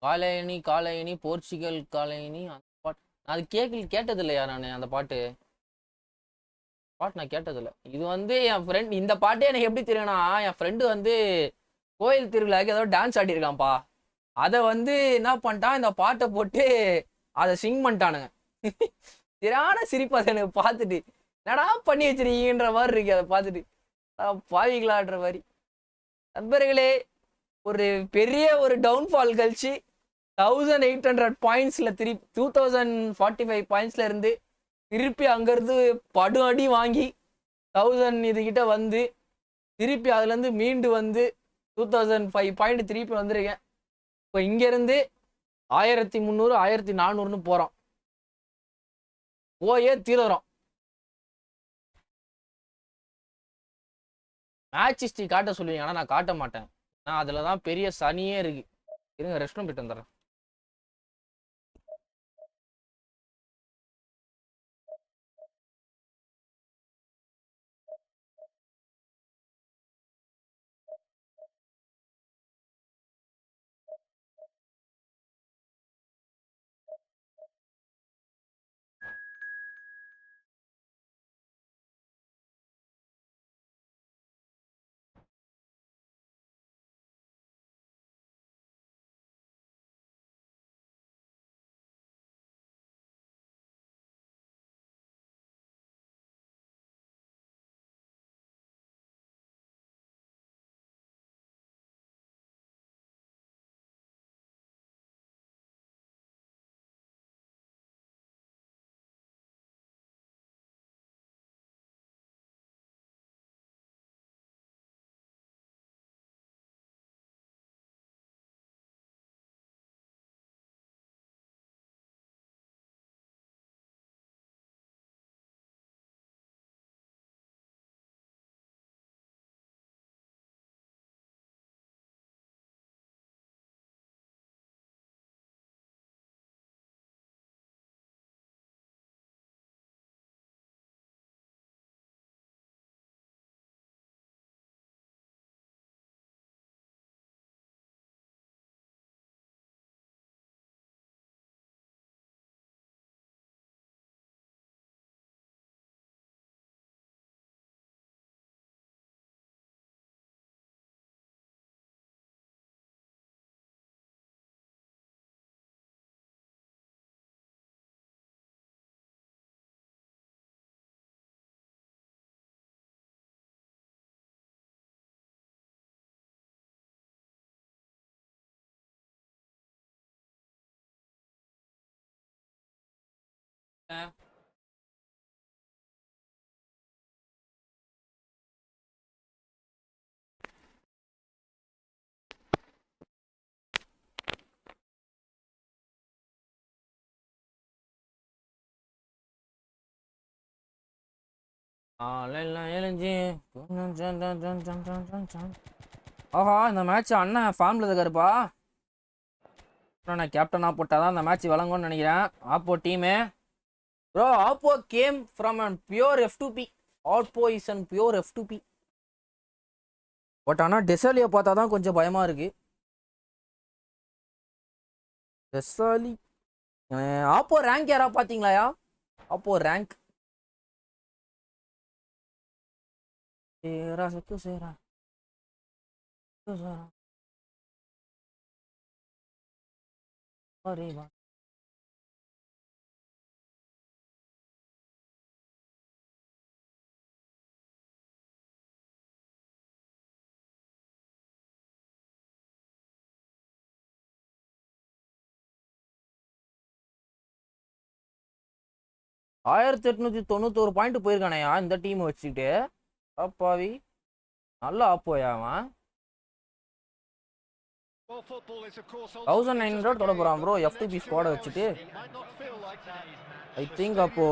காலையணி Portugal காலையணி அந்த பாட்டு அது கேட்டது இல்லையா நான் அந்த பாட்டு நான் கேட்டதில்ல. இது வந்து என் ஃப்ரெண்ட் இந்த பாட்டே எனக்கு எப்படி தெரியும்னா என் ஃப்ரெண்டு வந்து கோயில் திருவிழாக்கு ஏதோ டான்ஸ் ஆடிருக்கான்ப்பா. அதை வந்து என்ன பண்ணிட்டான் இந்த பாட்டை போட்டு அதை சிங் பண்ணிட்டானுங்க. சரியான சிரிப்பு அதை எனக்கு பார்த்துட்டு என்னடா பண்ணி வச்சிருக்கீங்கன்ற மாதிரி இருக்கு அதை பார்த்துட்டு பாவிக்கலான்ற மாதிரி. நண்பர்களே ஒரு பெரிய ஒரு டவுன்ஃபால் கழிச்சு 1800 பாயிண்ட்ஸ்ல 2045 பாயிண்ட்ஸ்ல இருந்து திருப்பி அங்கேருந்து படு அடி வாங்கி 1000 இதுகிட்ட வந்து திருப்பி அதுலேருந்து மீண்டு வந்து 2005 பாயிண்ட் திருப்பி வந்திருக்கேன். இப்போ இங்கேருந்து 1300 1400ன்னு போகிறோம். போயே தீரோம். மேட்ச் ஹிஸ்ட்ரி காட்ட சொல்லுவீங்க ஆனால் நான் காட்ட மாட்டேன். நான் அதில் தான் பெரிய சனியே இருக்கு. இருங்க ரெஸ்ட் ரூம் போயிட்டு வந்துடுறேன். ஆஹா இந்த மேட்ச் அண்ணன் ஃபார்ம்ல இருக்காருப்பா. நான் கேப்டனாக போட்டால் தான் இந்த மேட்ச் விளங்கும்னு நினைக்கிறேன். Oppo team bro, oppo game from and pure F2P. Oppo is and pure F2P. But ஆனால் டெசாலியை பார்த்தா தான் கொஞ்சம் பயமாக இருக்கு. டெசாலி ஆப்போ ரேங்க் யாரா பார்த்தீங்களாயா? ஆப்போ ரேங்க் சேரா செக்கு சேரா சேரா அரேவா 1891 பாயிண்ட் போயிருக்கானேயா இந்த டீம் வச்சுக்கிட்டு. அப்பாவி நல்ல ஆப்போயா அவன். 1900 தொட போறான் ப்ரோ F2P ஸ்குவாட வச்சுட்டு. ஐ திங்க் அப்போ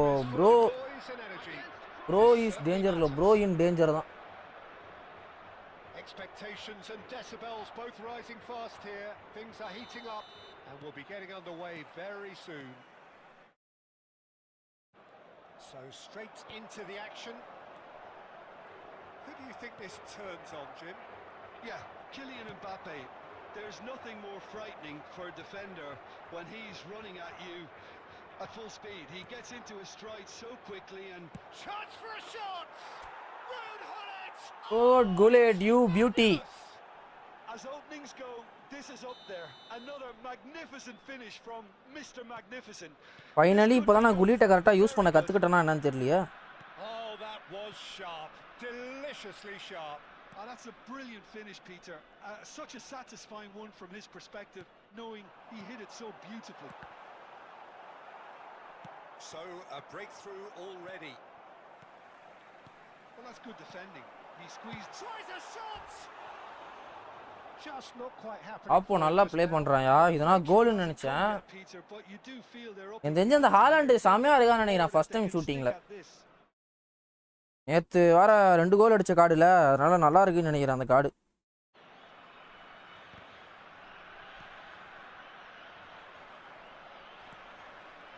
ப்ரோ இஸ் டேஞ்சர்ல, ப்ரோ இன் டேஞ்சர் தான். Expectations and decibels both rising fast here. Things are heating up and we'll be getting underway very soon. So straight into the action. Who do you think this turns on, Jim? Yeah, Kylian Mbappe. There's nothing more frightening for a defender when he's running at you at full speed. He gets into his stride so quickly and... Chance for a shot! Good Gullet, you beauty. As openings go, this is up there. Another magnificent finish from Mr. Magnificent. Finally, இப்போதான் நான் குலிட்ட கரெக்டா use பண்ண கத்துக்கிட்டேனா என்னன்னு தெரியலையே. Oh, that was sharp. Deliciously sharp. Oh, that's a brilliant finish, Peter. Such a satisfying one from his perspective, knowing he hit it so beautifully. So, a breakthrough already. Well, that's good defending. He squeezed. Tries a shot. Just not quite happening. அப்போ நல்லா play பண்றான்யா. இதனா கோல்னு நினைச்சேன். எனக்கு தெரிஞ்ச அந்த Haaland சாமியா இருக்கான்னு நினைக்கிறேன் first time ஷூட்டிங்ல. நேத்து வர 2 கோல் அடிச்ச கார்டுல, அதனால நல்லா இருக்குன்னு நினைக்கிறேன் அந்த card.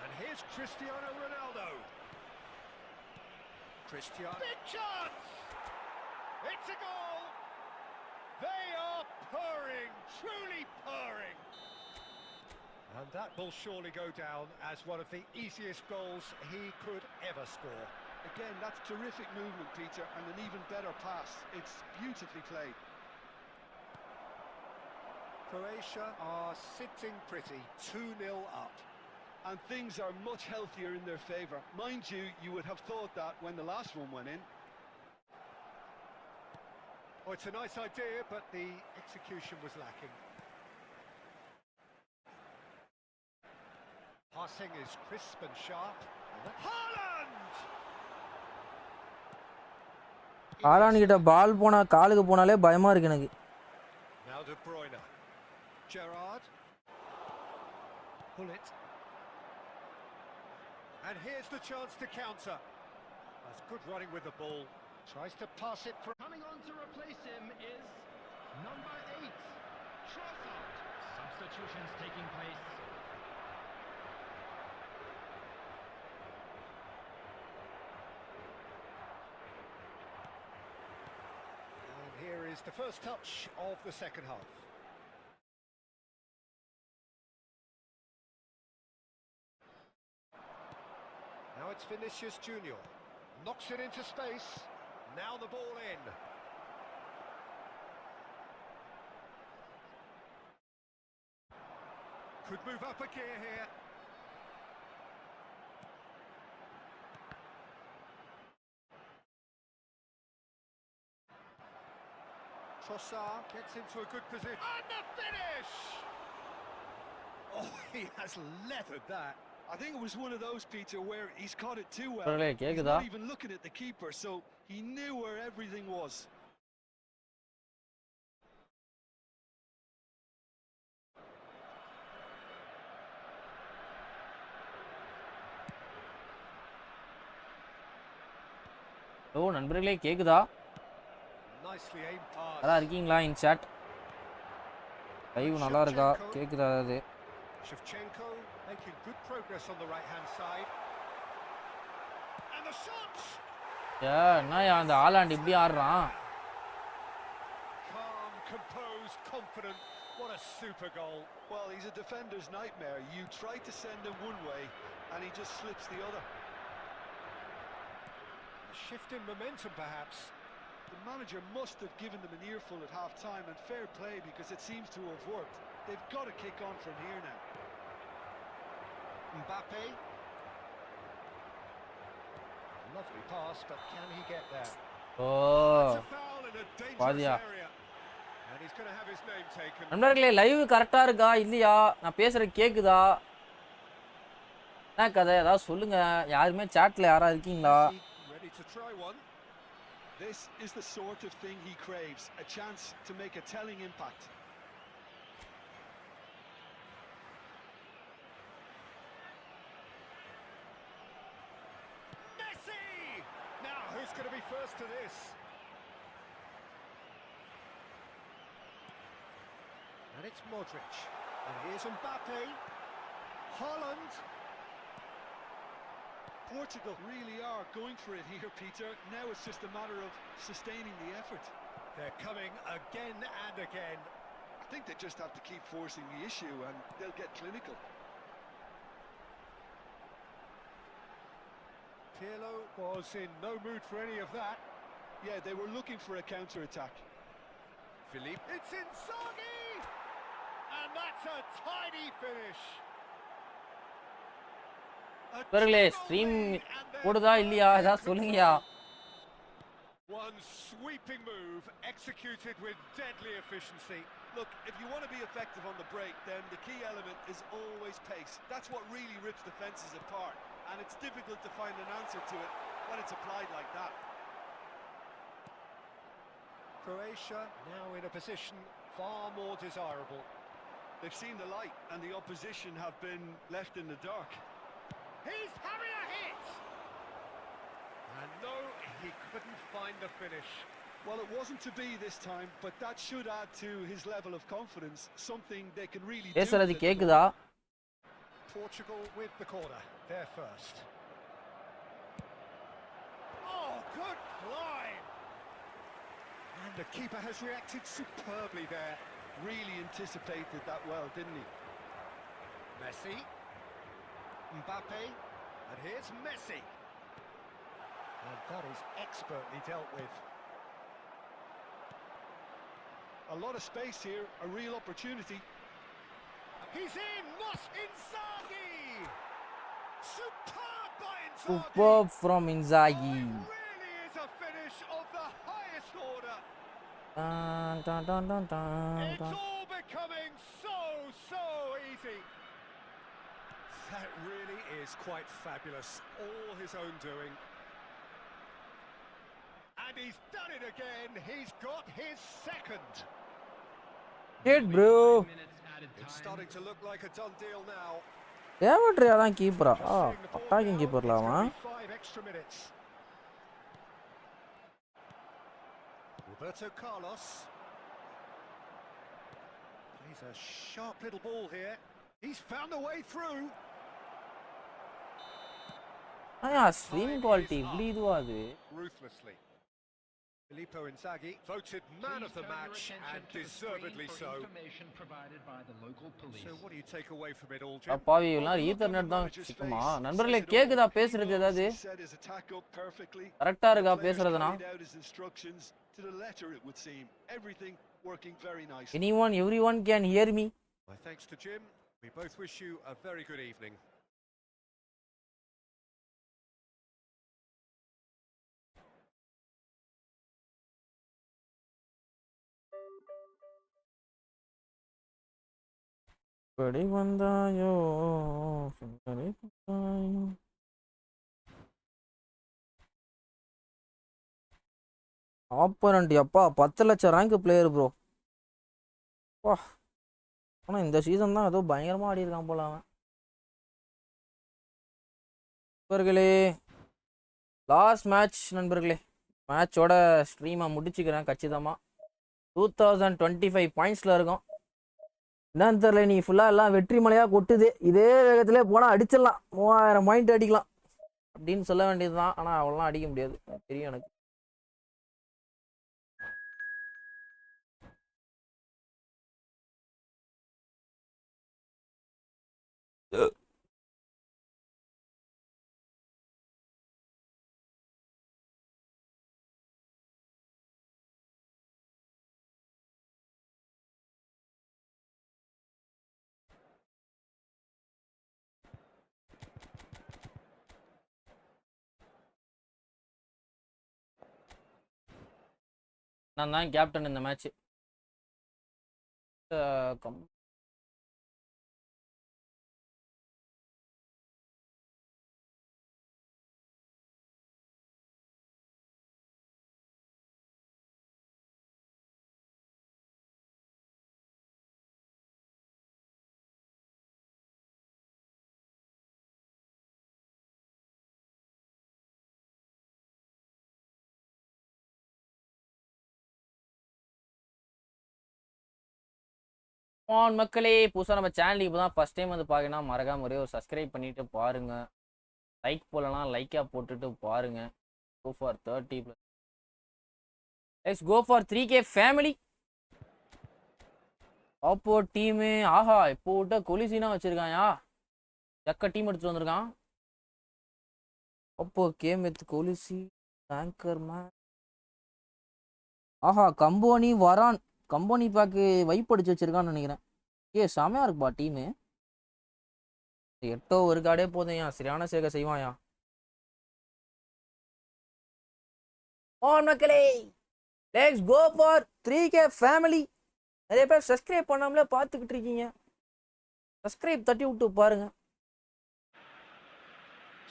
And here's Cristiano Ronaldo. Cristiano. Big chance. It's a goal. They are purring, truly purring. And that will surely go down as one of the easiest goals he could ever score. Again, that's terrific movement, Peter, and an even better pass. It's beautifully played. Croatia are sitting pretty, 2-0 up. And things are much healthier in their favour. Mind you, you would have thought that when the last one went in. Oh, it's a nice idea, but the execution was lacking. Passing is crisp and sharp. Haaland! Holland கிட்ட பால் போனா காலுக்கு போனாலே பயமா இருக்கு எனக்கு. Now De Bruyne. Gerrard. Pull it. And here's the chance to counter. That's good running with the ball. Tries to pass it from... Coming on to replace him is number 8, Trossard. Substitutions taking place. And here is the first touch of the second half. Now it's Vinicius Junior. Knocks it into space. Now the ball in. Could move up a gear here. Trossard gets into a good position. And the finish! Oh, he has leathered that. I think it was one of those, Peter, where he's caught it too well. நண்பர்களே He's கேக்குதா? not even looking at the keeper, so he knew where everything was. ஓ நண்பர்களே கேக்குதா? Nicely aimed pass. நல்லா இருக்கீங்களா இன் chat? Live நல்லா இருக்கா? Shevchenko. கேக்குதா அது? Shevchenko making good progress on the right-hand side. And the shots! என்னயா அந்த ஆலாண்ட் இப்படி ஆடுறான்? Calm, composed, confident. What a super goal. Well, he's a defender's nightmare. You try to send him one way, and he just slips the other. A shift in momentum, perhaps. The manager must have given them an earful at half-time, and fair play because it seems to have worked. They've got to kick on from here now. Mbappe. Lovely pass, but can he get there? Oh That's a foul in a dangerous Bathiya. area. And he's going to have his name taken. நண்பர்களே live கரெக்டா இருக்கா இல்லையா? நான் பேசுறது கேக்குதா? என்ன கதை ஏதாவது சொல்லுங்க. யாருமே சாட்ல யாரா இருக்கீங்களா? Ready to try one. This is the sort of thing he craves, a chance to make a telling impact. Messi! Now, who's going to be first to this? And it's Modric. And here's Mbappe. Haaland. Portugal really are going for it here, Peter. Now it's just a matter of sustaining the effort. They're coming again and again. I think they just have to keep forcing the issue and they'll get clinical. Pirlo was in no mood for any of that. Yeah, they were looking for a counter-attack. Philippe. It's Inzaghi! And that's a tidy finish. நண்பர்களே stream போடுதா இல்லையா? ஏதாவது சொல்லுங்கயா. One sweeping move executed with deadly efficiency. Look, if you want to be effective on the break, then the key element is always pace. That's what really rips defenses apart, and it's difficult to find an answer to it when it's applied like that. Croatia now in a position far more desirable. They've seen the light, and the opposition have been left in the dark. He's having a hit! And no, he couldn't find the finish. Well, it wasn't to be this time, but that should add to his level of confidence, something they can really do. பேசுறது கேக்குதா? Portugal with the corner, they're first. Oh, good line! And the keeper has reacted superbly there. Really anticipated that well, didn't he? Messi. Mbappe. And here's Messi. And that is expertly dealt with. A lot of space here, a real opportunity. He's in! Moss Inzaghi! Superb by Inzaghi! Superb from Inzaghi. Oh, it really is a finish of the highest order. Dun, dun, dun, dun, dun, It's dun. all becoming so easy. That really is quite fabulous. All his own doing. And he's done it again. He's got his second. Hit bro. It's starting to look like a done deal now. தேவட்ரியா தான் கீப்பரா? Just seeing the ball attacking now, கீப்பர்ல it's அவன். gonna be 5 extra minutes. Roberto Carlos. Plays a sharp little ball here. He's found a way through. ஆயா stream quality இப்படி இதுவா அது? Ruthlessly. Filippo Inzaghi voted man of the match and deservedly so. So what do you take away from it all, Jim? அப்பாவி எல்லாம் ethernet தான் சிக்குமா? நண்பர்களே கேக்குதா பேசுறது ஏதாவது? கரெக்டா இருக்கா பேசுறதுனா? Everyone can hear me. My thanks to Jim. We both wish you a very good evening. படி வந்தாயோ சுந்தரி ஆப்பரண்ட் அப்பா 10 லட்சம் ரேங்க் பிளேயர் ப்ரோ. வா, ஆனால் இந்த சீசன் தான் ஏதோ பயங்கரமாக ஆடி இருக்கான் போல அவன். நண்பர்களே, லாஸ்ட் மேட்ச் நண்பர்களே, மேட்சோட ஸ்ட்ரீமை முடிச்சுக்கிறேன் கச்சிதமாக. 2025 பாயிண்ட்ஸில் இருக்கும். என்னன்னு தெரியல, நீ ஃபுல்லாக எல்லாம் வெற்றி மலையாக கொட்டுது. இதே வேகத்திலே போனால் அடிச்சிடலாம், 3000 பாயிண்ட் அடிக்கலாம் அப்படின்னு சொல்ல வேண்டியது தான். ஆனால் அவ்வளோலாம் அடிக்க முடியாது, தெரியும் எனக்கு. நான் தான் கேப்டன் இந்த மேட்ச். மக்களே, புதுசாக நம்ம சேனலுக்கு இப்போ தான் ஃபஸ்ட் டைம் வந்து பார்க்கணும், மறக்காம ஒரே ஒரு சப்ஸ்கிரைப் பண்ணிட்டு பாருங்க. லைக் போடலாம், லைக்காக போட்டுட்டு பாருங்க. Go for 30+. Let's go for 3K family. அப்போ டீமு ஆஹா, இப்போ விட்ட கொலிசினா வச்சிருக்காயா, ஜக்க டீம் எடுத்துட்டு வந்திருக்கான். அப்போ கேம் வித் கொலிசி ஆங்கர் மேன். ஆஹா, கம்போனி வரான். கம்பெனி பேக்கு வைப் அடிச்சு வச்சிருக்கான்னு நினைக்கிறேன். செமையா இருக்குப்பா டீமு. 8 ஒரு கார்டே போதையா, சரியான சேக செய்வாயா. மக்களே, let's go for 3K family. நிறைய பேர் சப்ஸ்கிரைப் பண்ணாமலே பார்த்துக்கிட்டு இருக்கீங்க, சப்ஸ்கிரைப் தட்டி விட்டு பாருங்க.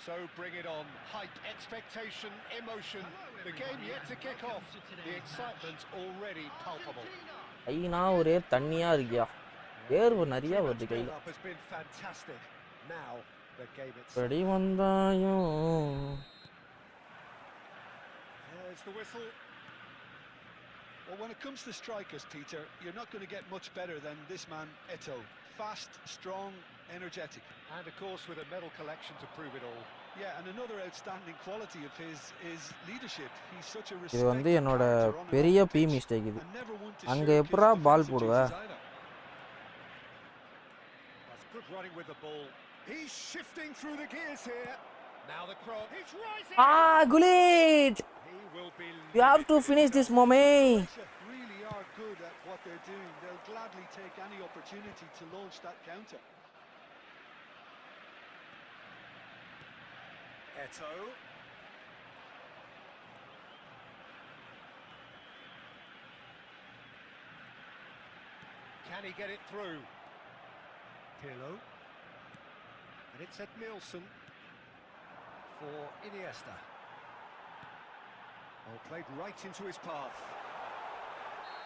So bring it on. Hype, expectation, emotion. The game yet to kick off. The excitement's already palpable. Aina ஒரே தண்ணியா இருக்கியா, வேர்வு நிறைய வருது கையில. Has been fantastic. Now the game itself. Ready வந்தாயோ. There's the whistle. Well, when it comes to strikers, Peter, you're not going to get much better than this man, Eto'o. Fast, strong, energetic. And of course with a medal collection to prove it all. Yeah, and another outstanding quality of his is leadership. He's such a இது வந்து respected என்னோட character on and பெரிய off the பி pitch, mistake இது. and never one to அங்க shirk எப்பரா his ball defensive போடுவ? duties either. That's good running with the ball. He's shifting through the gears here. Now the cross. He's rising. Gulit, He will be. you have to finish this moment. Really are good at what they're doing. They'll gladly take any opportunity to launch that counter. Eto'o. Can he get it through? Pirlo. And it's Edmilson for Iniesta. Oh, played right into his path.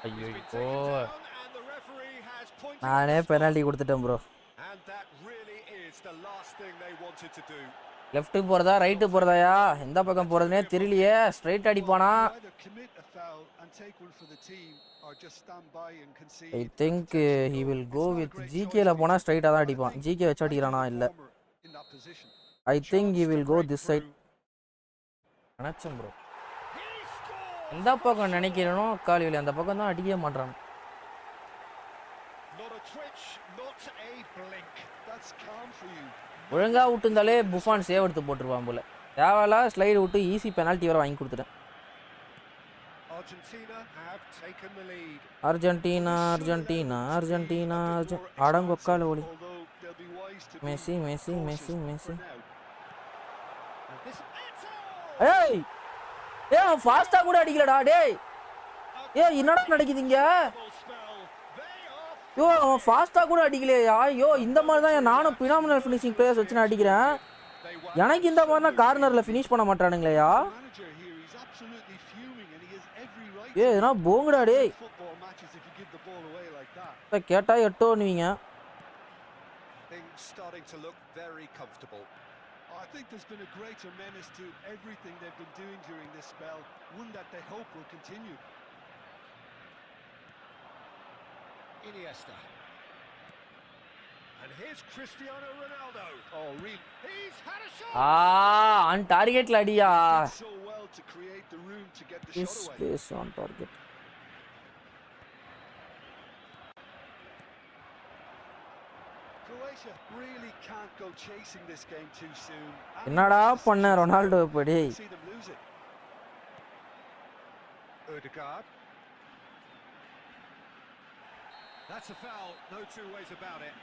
He's been taken down and the referee has pointed நானே at the spot. Penalty கொடுத்துட்டேன் bro. And that really is the last thing they wanted to do. Left போறதா right போறதாயா, எந்த பக்கம் போறதுனே தெரியலையே. Straight அடிப்பானா? Either commit a foul and take one for the team or just stand by and concede. I think he will go with GK ல போனா ஸ்ட்ரைட்டா தான் அடிப்பான். GK வச்சு அடிக்கறானா இல்ல. In that position. I think he will go this side. அனச்சம் bro. எந்த பக்கம் நினைக்கிறனோ காலில அந்த பக்கம் தான் அடிக்கவே மாட்றான். Not a twitch, not a blink. That's calm for you. ஒழுங்கா விட்டுந்தாலே புஃபான் சேவ் எடுத்து போட்டுருவான் போல. தேவலா ஸ்லைடு விட்டு ஈஸி பெனால்டி வர வாங்கி கொடுத்துட்டேன். Argentina have taken the lead. Argentina Argentina Argentina அடங்கொக்கால ஓடி. Although they'll be wise to Messi Messi Messi Messi. And this Eto'o! ஏய் ஏய் ஃபாஸ்டா கூட அடிக்கலடா டேய். ஏய் என்னடா நடக்குதுங்க? Spell. They are யோ அவன் ஃபாஸ்டா கூட அடிக்கலையா? யோ இந்த மாதிரி தான் நானும் பினாமினல் ஃபினிஷிங் பிளேயர்ஸ் வச்சு நான் அடிக்கிறேன். எனக்கு இந்த மாதிரி தான் கார்னர்ல ஃபினிஷ் பண்ண மாட்டானுங்களேயா? manager here. He's absolutely fuming and he has every ஏய் இதனா போங்கடா டேய். Football matches if you give the ball away like that. கேட்டா எட்டோன்னுவீங்க. Things starting to look very comfortable. I think there's been a greater menace to everything they've been doing during this spell, one that they hope will continue. Iniesta. And here's Cristiano Ronaldo. Oh, really? He's had a shot. On டார்கெட்ல அடியா. So well to create the room to get the This shot away. space on target. Croatia really can't go chasing this game too soon. என்னடா பண்ண Ronaldo இப்படி? See them lose it. Ødegaard. That's a foul, no two ways about it.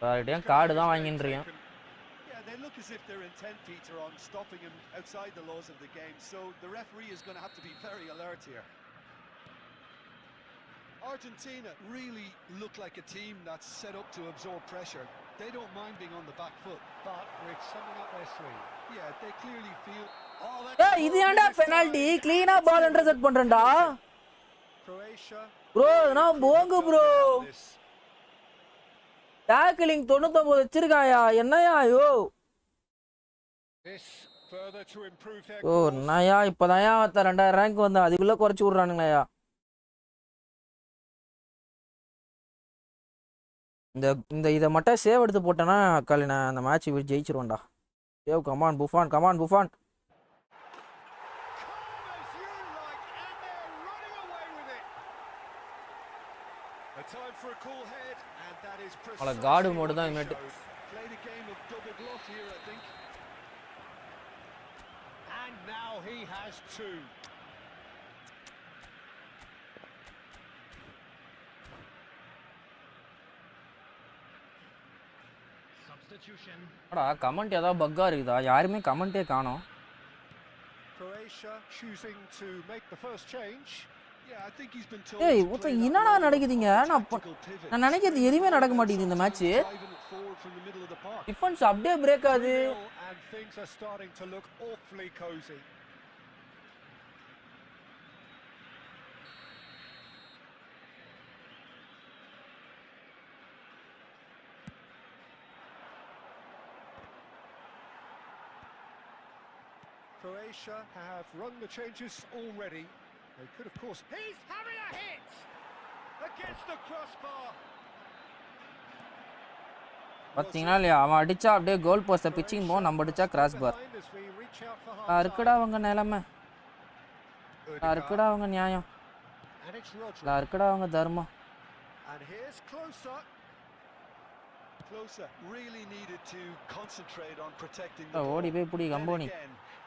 பாருடா card தான் வாங்கின்றீங்க. Yeah, they look as if they're intent, Peter, on stopping him outside the laws of the game. So the referee is going to have to be very alert here. Argentina really look like a team that's set up to absorb pressure. They don't mind being on the back foot, But with something up their sleeve. yeah, they clearly feel. Oh, ஏய் இது ஏன்டா penalty? க்ளீனா ball intercept பண்றேன்டா. Croatia. Bro நான் போங்க bro. Tackling 99 வச்சிருக்காயா? என்னயா யோ? This further to improve their ஓ நயா இப்போதான்யா 2000 ரேங்க் வந்தா அதுக்குள்ள குறைச்சு விடுறானுங்கயா. இந்த இதை மட்டும் சேவ் எடுத்து போட்டேன்னா காலி நான் அந்த மேட்ச் ஜெயிச்சிருவேன்டா. Save come on Buffon come on Buffon. அவள கார்டு மோடு தான் இமேட். Played a game of double bluff here, I think. And now he has two. Substitution. அடா கமெண்ட் ஏதாவது பக்கா இருக்குதா? யாருமே கமெண்டே காணோம். Croatia choosing to make the first change. Yeah, I think he's been told. ஏய் to மொத்த play that என்னடா role நடக்குதுங்க? of நான் tactical pivot. நான் நினைக்கிறது எதுவுமே நடக்க மாட்டேங்குது இந்த match. Driving it forward from the middle of the park. Defence அப்படியே பிரேக் ஆகுது. And things are starting to look awfully cozy. Croatia have run the changes already. They could, of course. He's having a hit against the crossbar. பாத்தீங்களா இல்லையா? அவன் அடிச்சா அப்படியே கோல் போஸ்ட pitching போ, நம்ம அடிச்சா கிராஸ் பார். இருக்குடா அவங்க நிலைமை, இருக்குடா அவங்க நியாயம், இருக்குடா அவங்க தர்மம். And here's closer. Closer really needed to concentrate on protecting the ஓடி போய் புடி கம்போனி.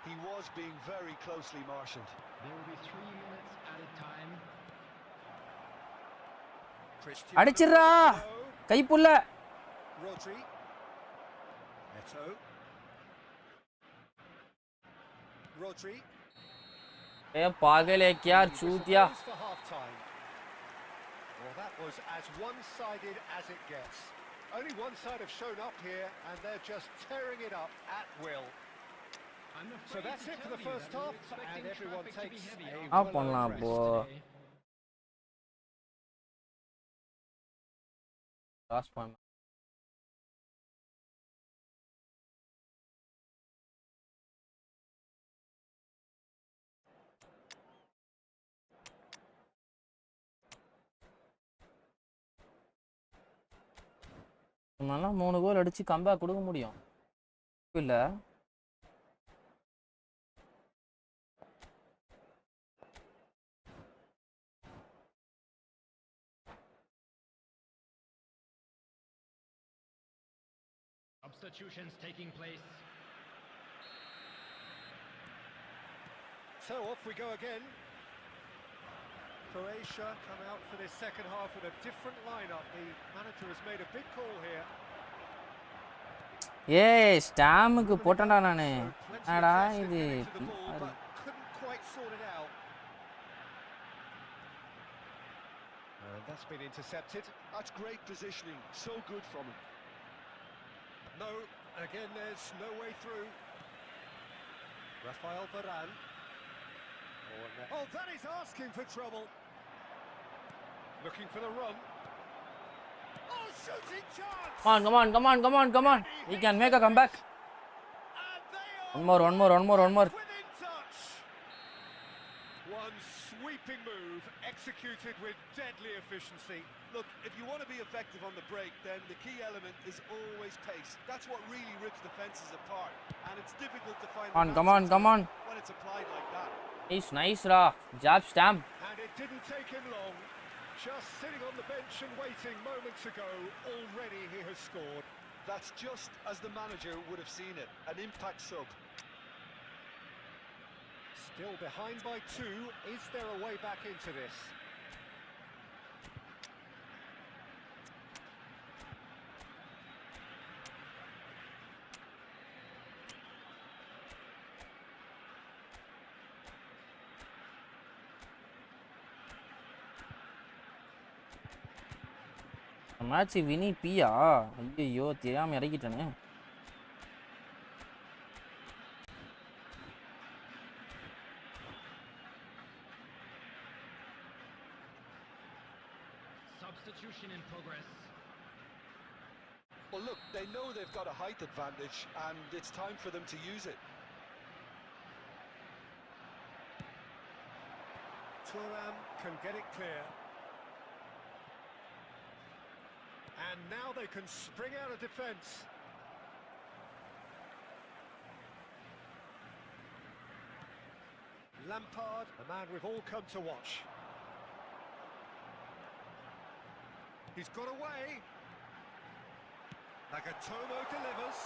He was being very closely marshaled. There will be 3 minutes added time. அடிச்சிரா Kaipulla. Rodri. Neto. Rodri. ए पागल है क्या चूतिया. For half time. Well, that was as one-sided as it gets. Only one side have shown up here, and they're just tearing it up at will. So that's it for the first half, and everyone takes a ஆ பண்ணலாம் அப்போ. Last பண்ண நம்மளால 3 கோல் அடிச்சு comeback கொடுக்க முடியும் இல்ல? Substitutions taking place. So off we go again. Croatia come out for this second half with a different lineup. The manager has made a big call here. ஏய் ஸ்டாமுக்கு போட்டேன்டா நானு. என்னடா இது? Couldn't quite sort it out. And that's been intercepted. That's great positioning. So good from him. No, again there's no way through. Rafael Varane. Oh, that is asking for trouble. Looking for the run. Oh, shooting chance! Come on. We can make a comeback. And they are One more. within touch. One sweeping move executed with deadly efficiency. Look, if you want to be effective on the break, then the key element is always pace. That's what really rips defenses apart, and it's difficult to find. Come on. When it's applied like that. Nice, Ra. Jab stamp. And it didn't take him long. Just sitting on the bench and waiting moments ago, already he has scored. That's just as the manager would have seen it, an impact sub. Still behind by 2. Is there a way back into this? Match வினி பியா ஐயோ தெரியாம இறக்கிட்டேனே. Substitution in progress. Well, look, they know they've got a height advantage, and it's time for them to use it. Thuram can get it clear. And now they can spring out of defence. Lampard, the man we've all come to watch. He's got away. Nagatomo delivers.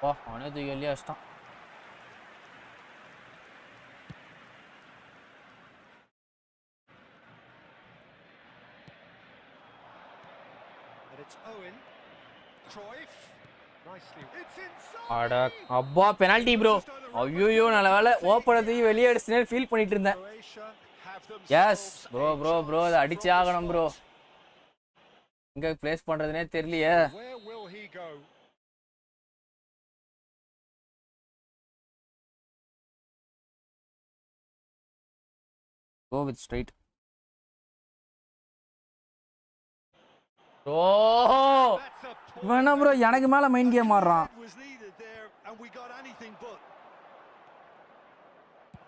வா அவனே தூக்கி வெளியே வச்சிட்டான். And it's Owen. Cruyff. Nicely. It's inside. அட அப்பா penalty bro. ஐயோ நல்ல வேளை ஓப்பனை தூக்கி வெளியே அடிச்சேன்னு ஃபீல் பண்ணிட்டு இருந்தேன். Croatia have எஸ் themselves ப்ரோ அதை அடிச்சே ஆகணும் ப்ரோ. எங்க பிளேஸ் பண்றதுனே தெரியலையே. Where will he go? Go with straight. Oh! வேணா ப்ரோ எனக்கு மேல மைண்ட் கேம் ஆடுறான். Was needed there, and we got anything but.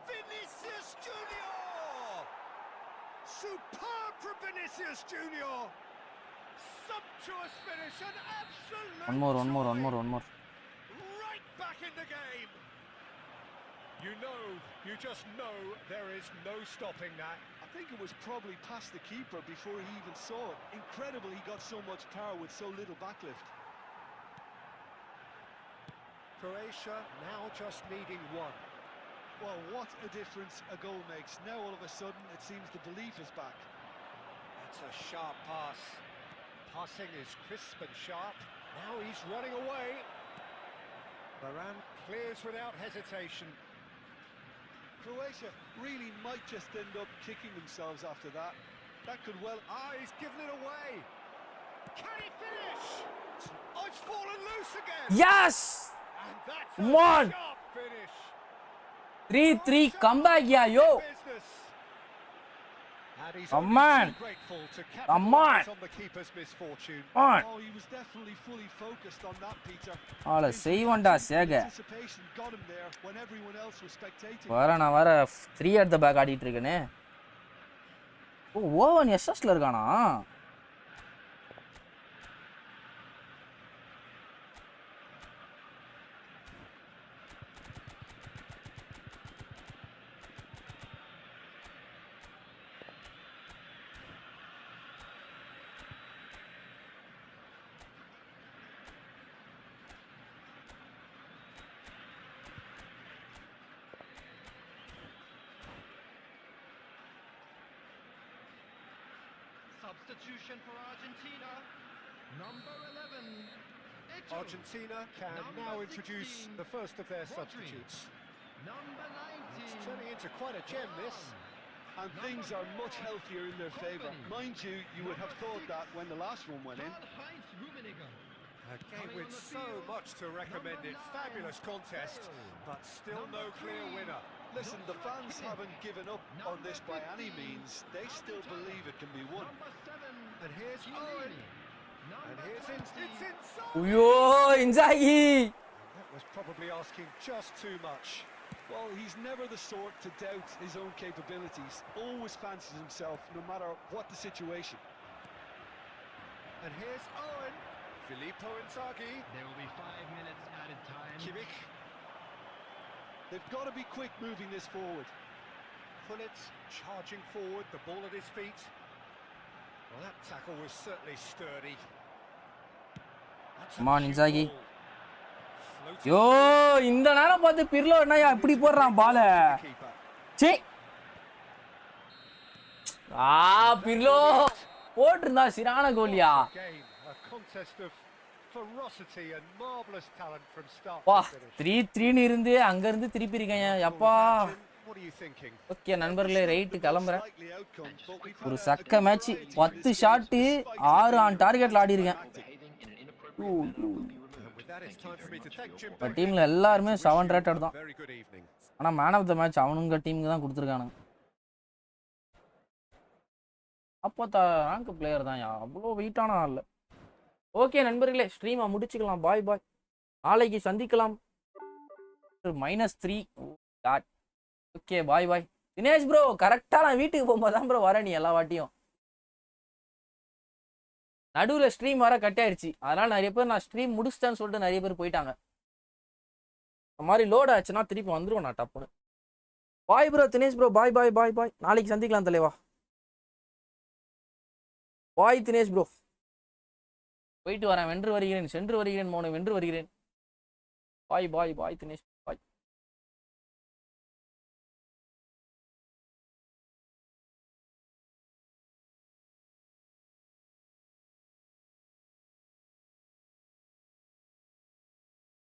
Vinicius Junior! Superb from Vinicius Junior! Sumptuous finish and absolute One more. right back in the game. You just know there is no stopping that. I think it was probably past the keeper before he even saw it. Incredible he got so much power with so little backlift. Croatia now just needing one. Well, what a difference a goal makes. Now all of a sudden it seems the belief is back. That's a sharp pass. Passing is crisp and sharp. Now he's running away. Varane clears without hesitation. Croatia really might just end up kicking themselves after that. That could well... He's given it away. Can he finish? Oh, it's fallen loose again. Yes! And that's Come a on. sharp finish. 3-3 comeback yeah yo. Business. And he's Come only on. too grateful to Come capitalize on. on the keeper's misfortune. On. Oh, he was definitely fully focused on that, Peter. ஆள செய்வண்டா சேக. Anticipation got him there when everyone else was spectating. நான் வர 3 at the back ஆடிட்டு இருக்கேனே. ஓ oven எஸ்எஸ்ல இருக்கானா? Substitution for Argentina. Number 11. Eto. Argentina can Number now introduce 16, the first of their Rodri. substitutes. Number 19. It's turning into quite a gem, this. And things are much healthier in their favour. Mind you, you would have thought that when the last one went in. Karl-Heinz Rummenigge. A game with so much to recommend it. Fabulous contest, but still no clear winner. Listen, the fans haven't given up on this by any means. They still believe it can be won. And here's Owen. And here's it's inside. ஐயோ இன்சாகி. That was probably asking just too much. Well, he's never the sort to doubt his own capabilities. Always fancies himself, no matter what the situation. And here's Owen. Filippo Inzaghi. There will be 5 minutes added time. Kimmich. They've got to be quick moving this forward. Pullet charging forward, the ball at his feet. Well, that tackle was certainly sturdy. Come on, Inzaghi. யோ இந்த நேரம் பார்த்து பிர்லோ என்னயா இப்படி போடுறான் பால. சே பிர்லோ போட்டிருந்தா சிறான கோலியா. வா 3-3 இருந்து அங்க இருந்து திருப்பி இருக்கேன் அப்பா. ஓகே நண்பர்களே, ரைட்டு கிளம்புறேன். ஒரு சக்க மேட்ச், 10 ஷாட்டு 6 ஆன் டார்கெட்ல ஆடி இருக்கேன். டீம்ல எல்லாருமே 7 ரேட்டட் தான். ஆனா மேன் ஆஃப் த மேட்ச் அவனுங்க டீமுக்கு தான் கொடுத்துருக்கானுங்க. அப்போ ரேங்க் பிளேயர் தான், அவ்வளோ வெயிட்டான ஆள். ஓகே நண்பர்களே, ஸ்ட்ரீமை முடிச்சுக்கலாம். பாய் பாய், நாளைக்கு சந்திக்கலாம். -3. ஓகே பாய் பாய். தினேஷ் ப்ரோ, கரெக்டாக நான் வீட்டுக்கு போகும்போது தான் ப்ரோ வரேன். நீ எல்லா வாட்டியும் நடுவில் ஸ்ட்ரீம் வர கட் ஆயிடுச்சு. அதனால் நிறைய பேர் நான் ஸ்ட்ரீம் முடிச்சிட்டேன்னு சொல்லிட்டு நிறைய பேர் போயிட்டாங்க. இந்த மாதிரி லோட் ஆச்சுன்னா திருப்பி வந்துடுவோம் நான் டப்புன்னு. பாய் ப்ரோ தினேஷ் ப்ரோ, பாய் பாய் பாய் பாய். நாளைக்கு சந்திக்கலாம் தலைவா. பாய் தினேஷ் ப்ரோ, போயிட்டு வரேன். வென்று வருகிறேன், சென்று வருகிறேன், மௌனம் வென்று வருகிறேன். பாய் பாய் பாய் தினேஷ்.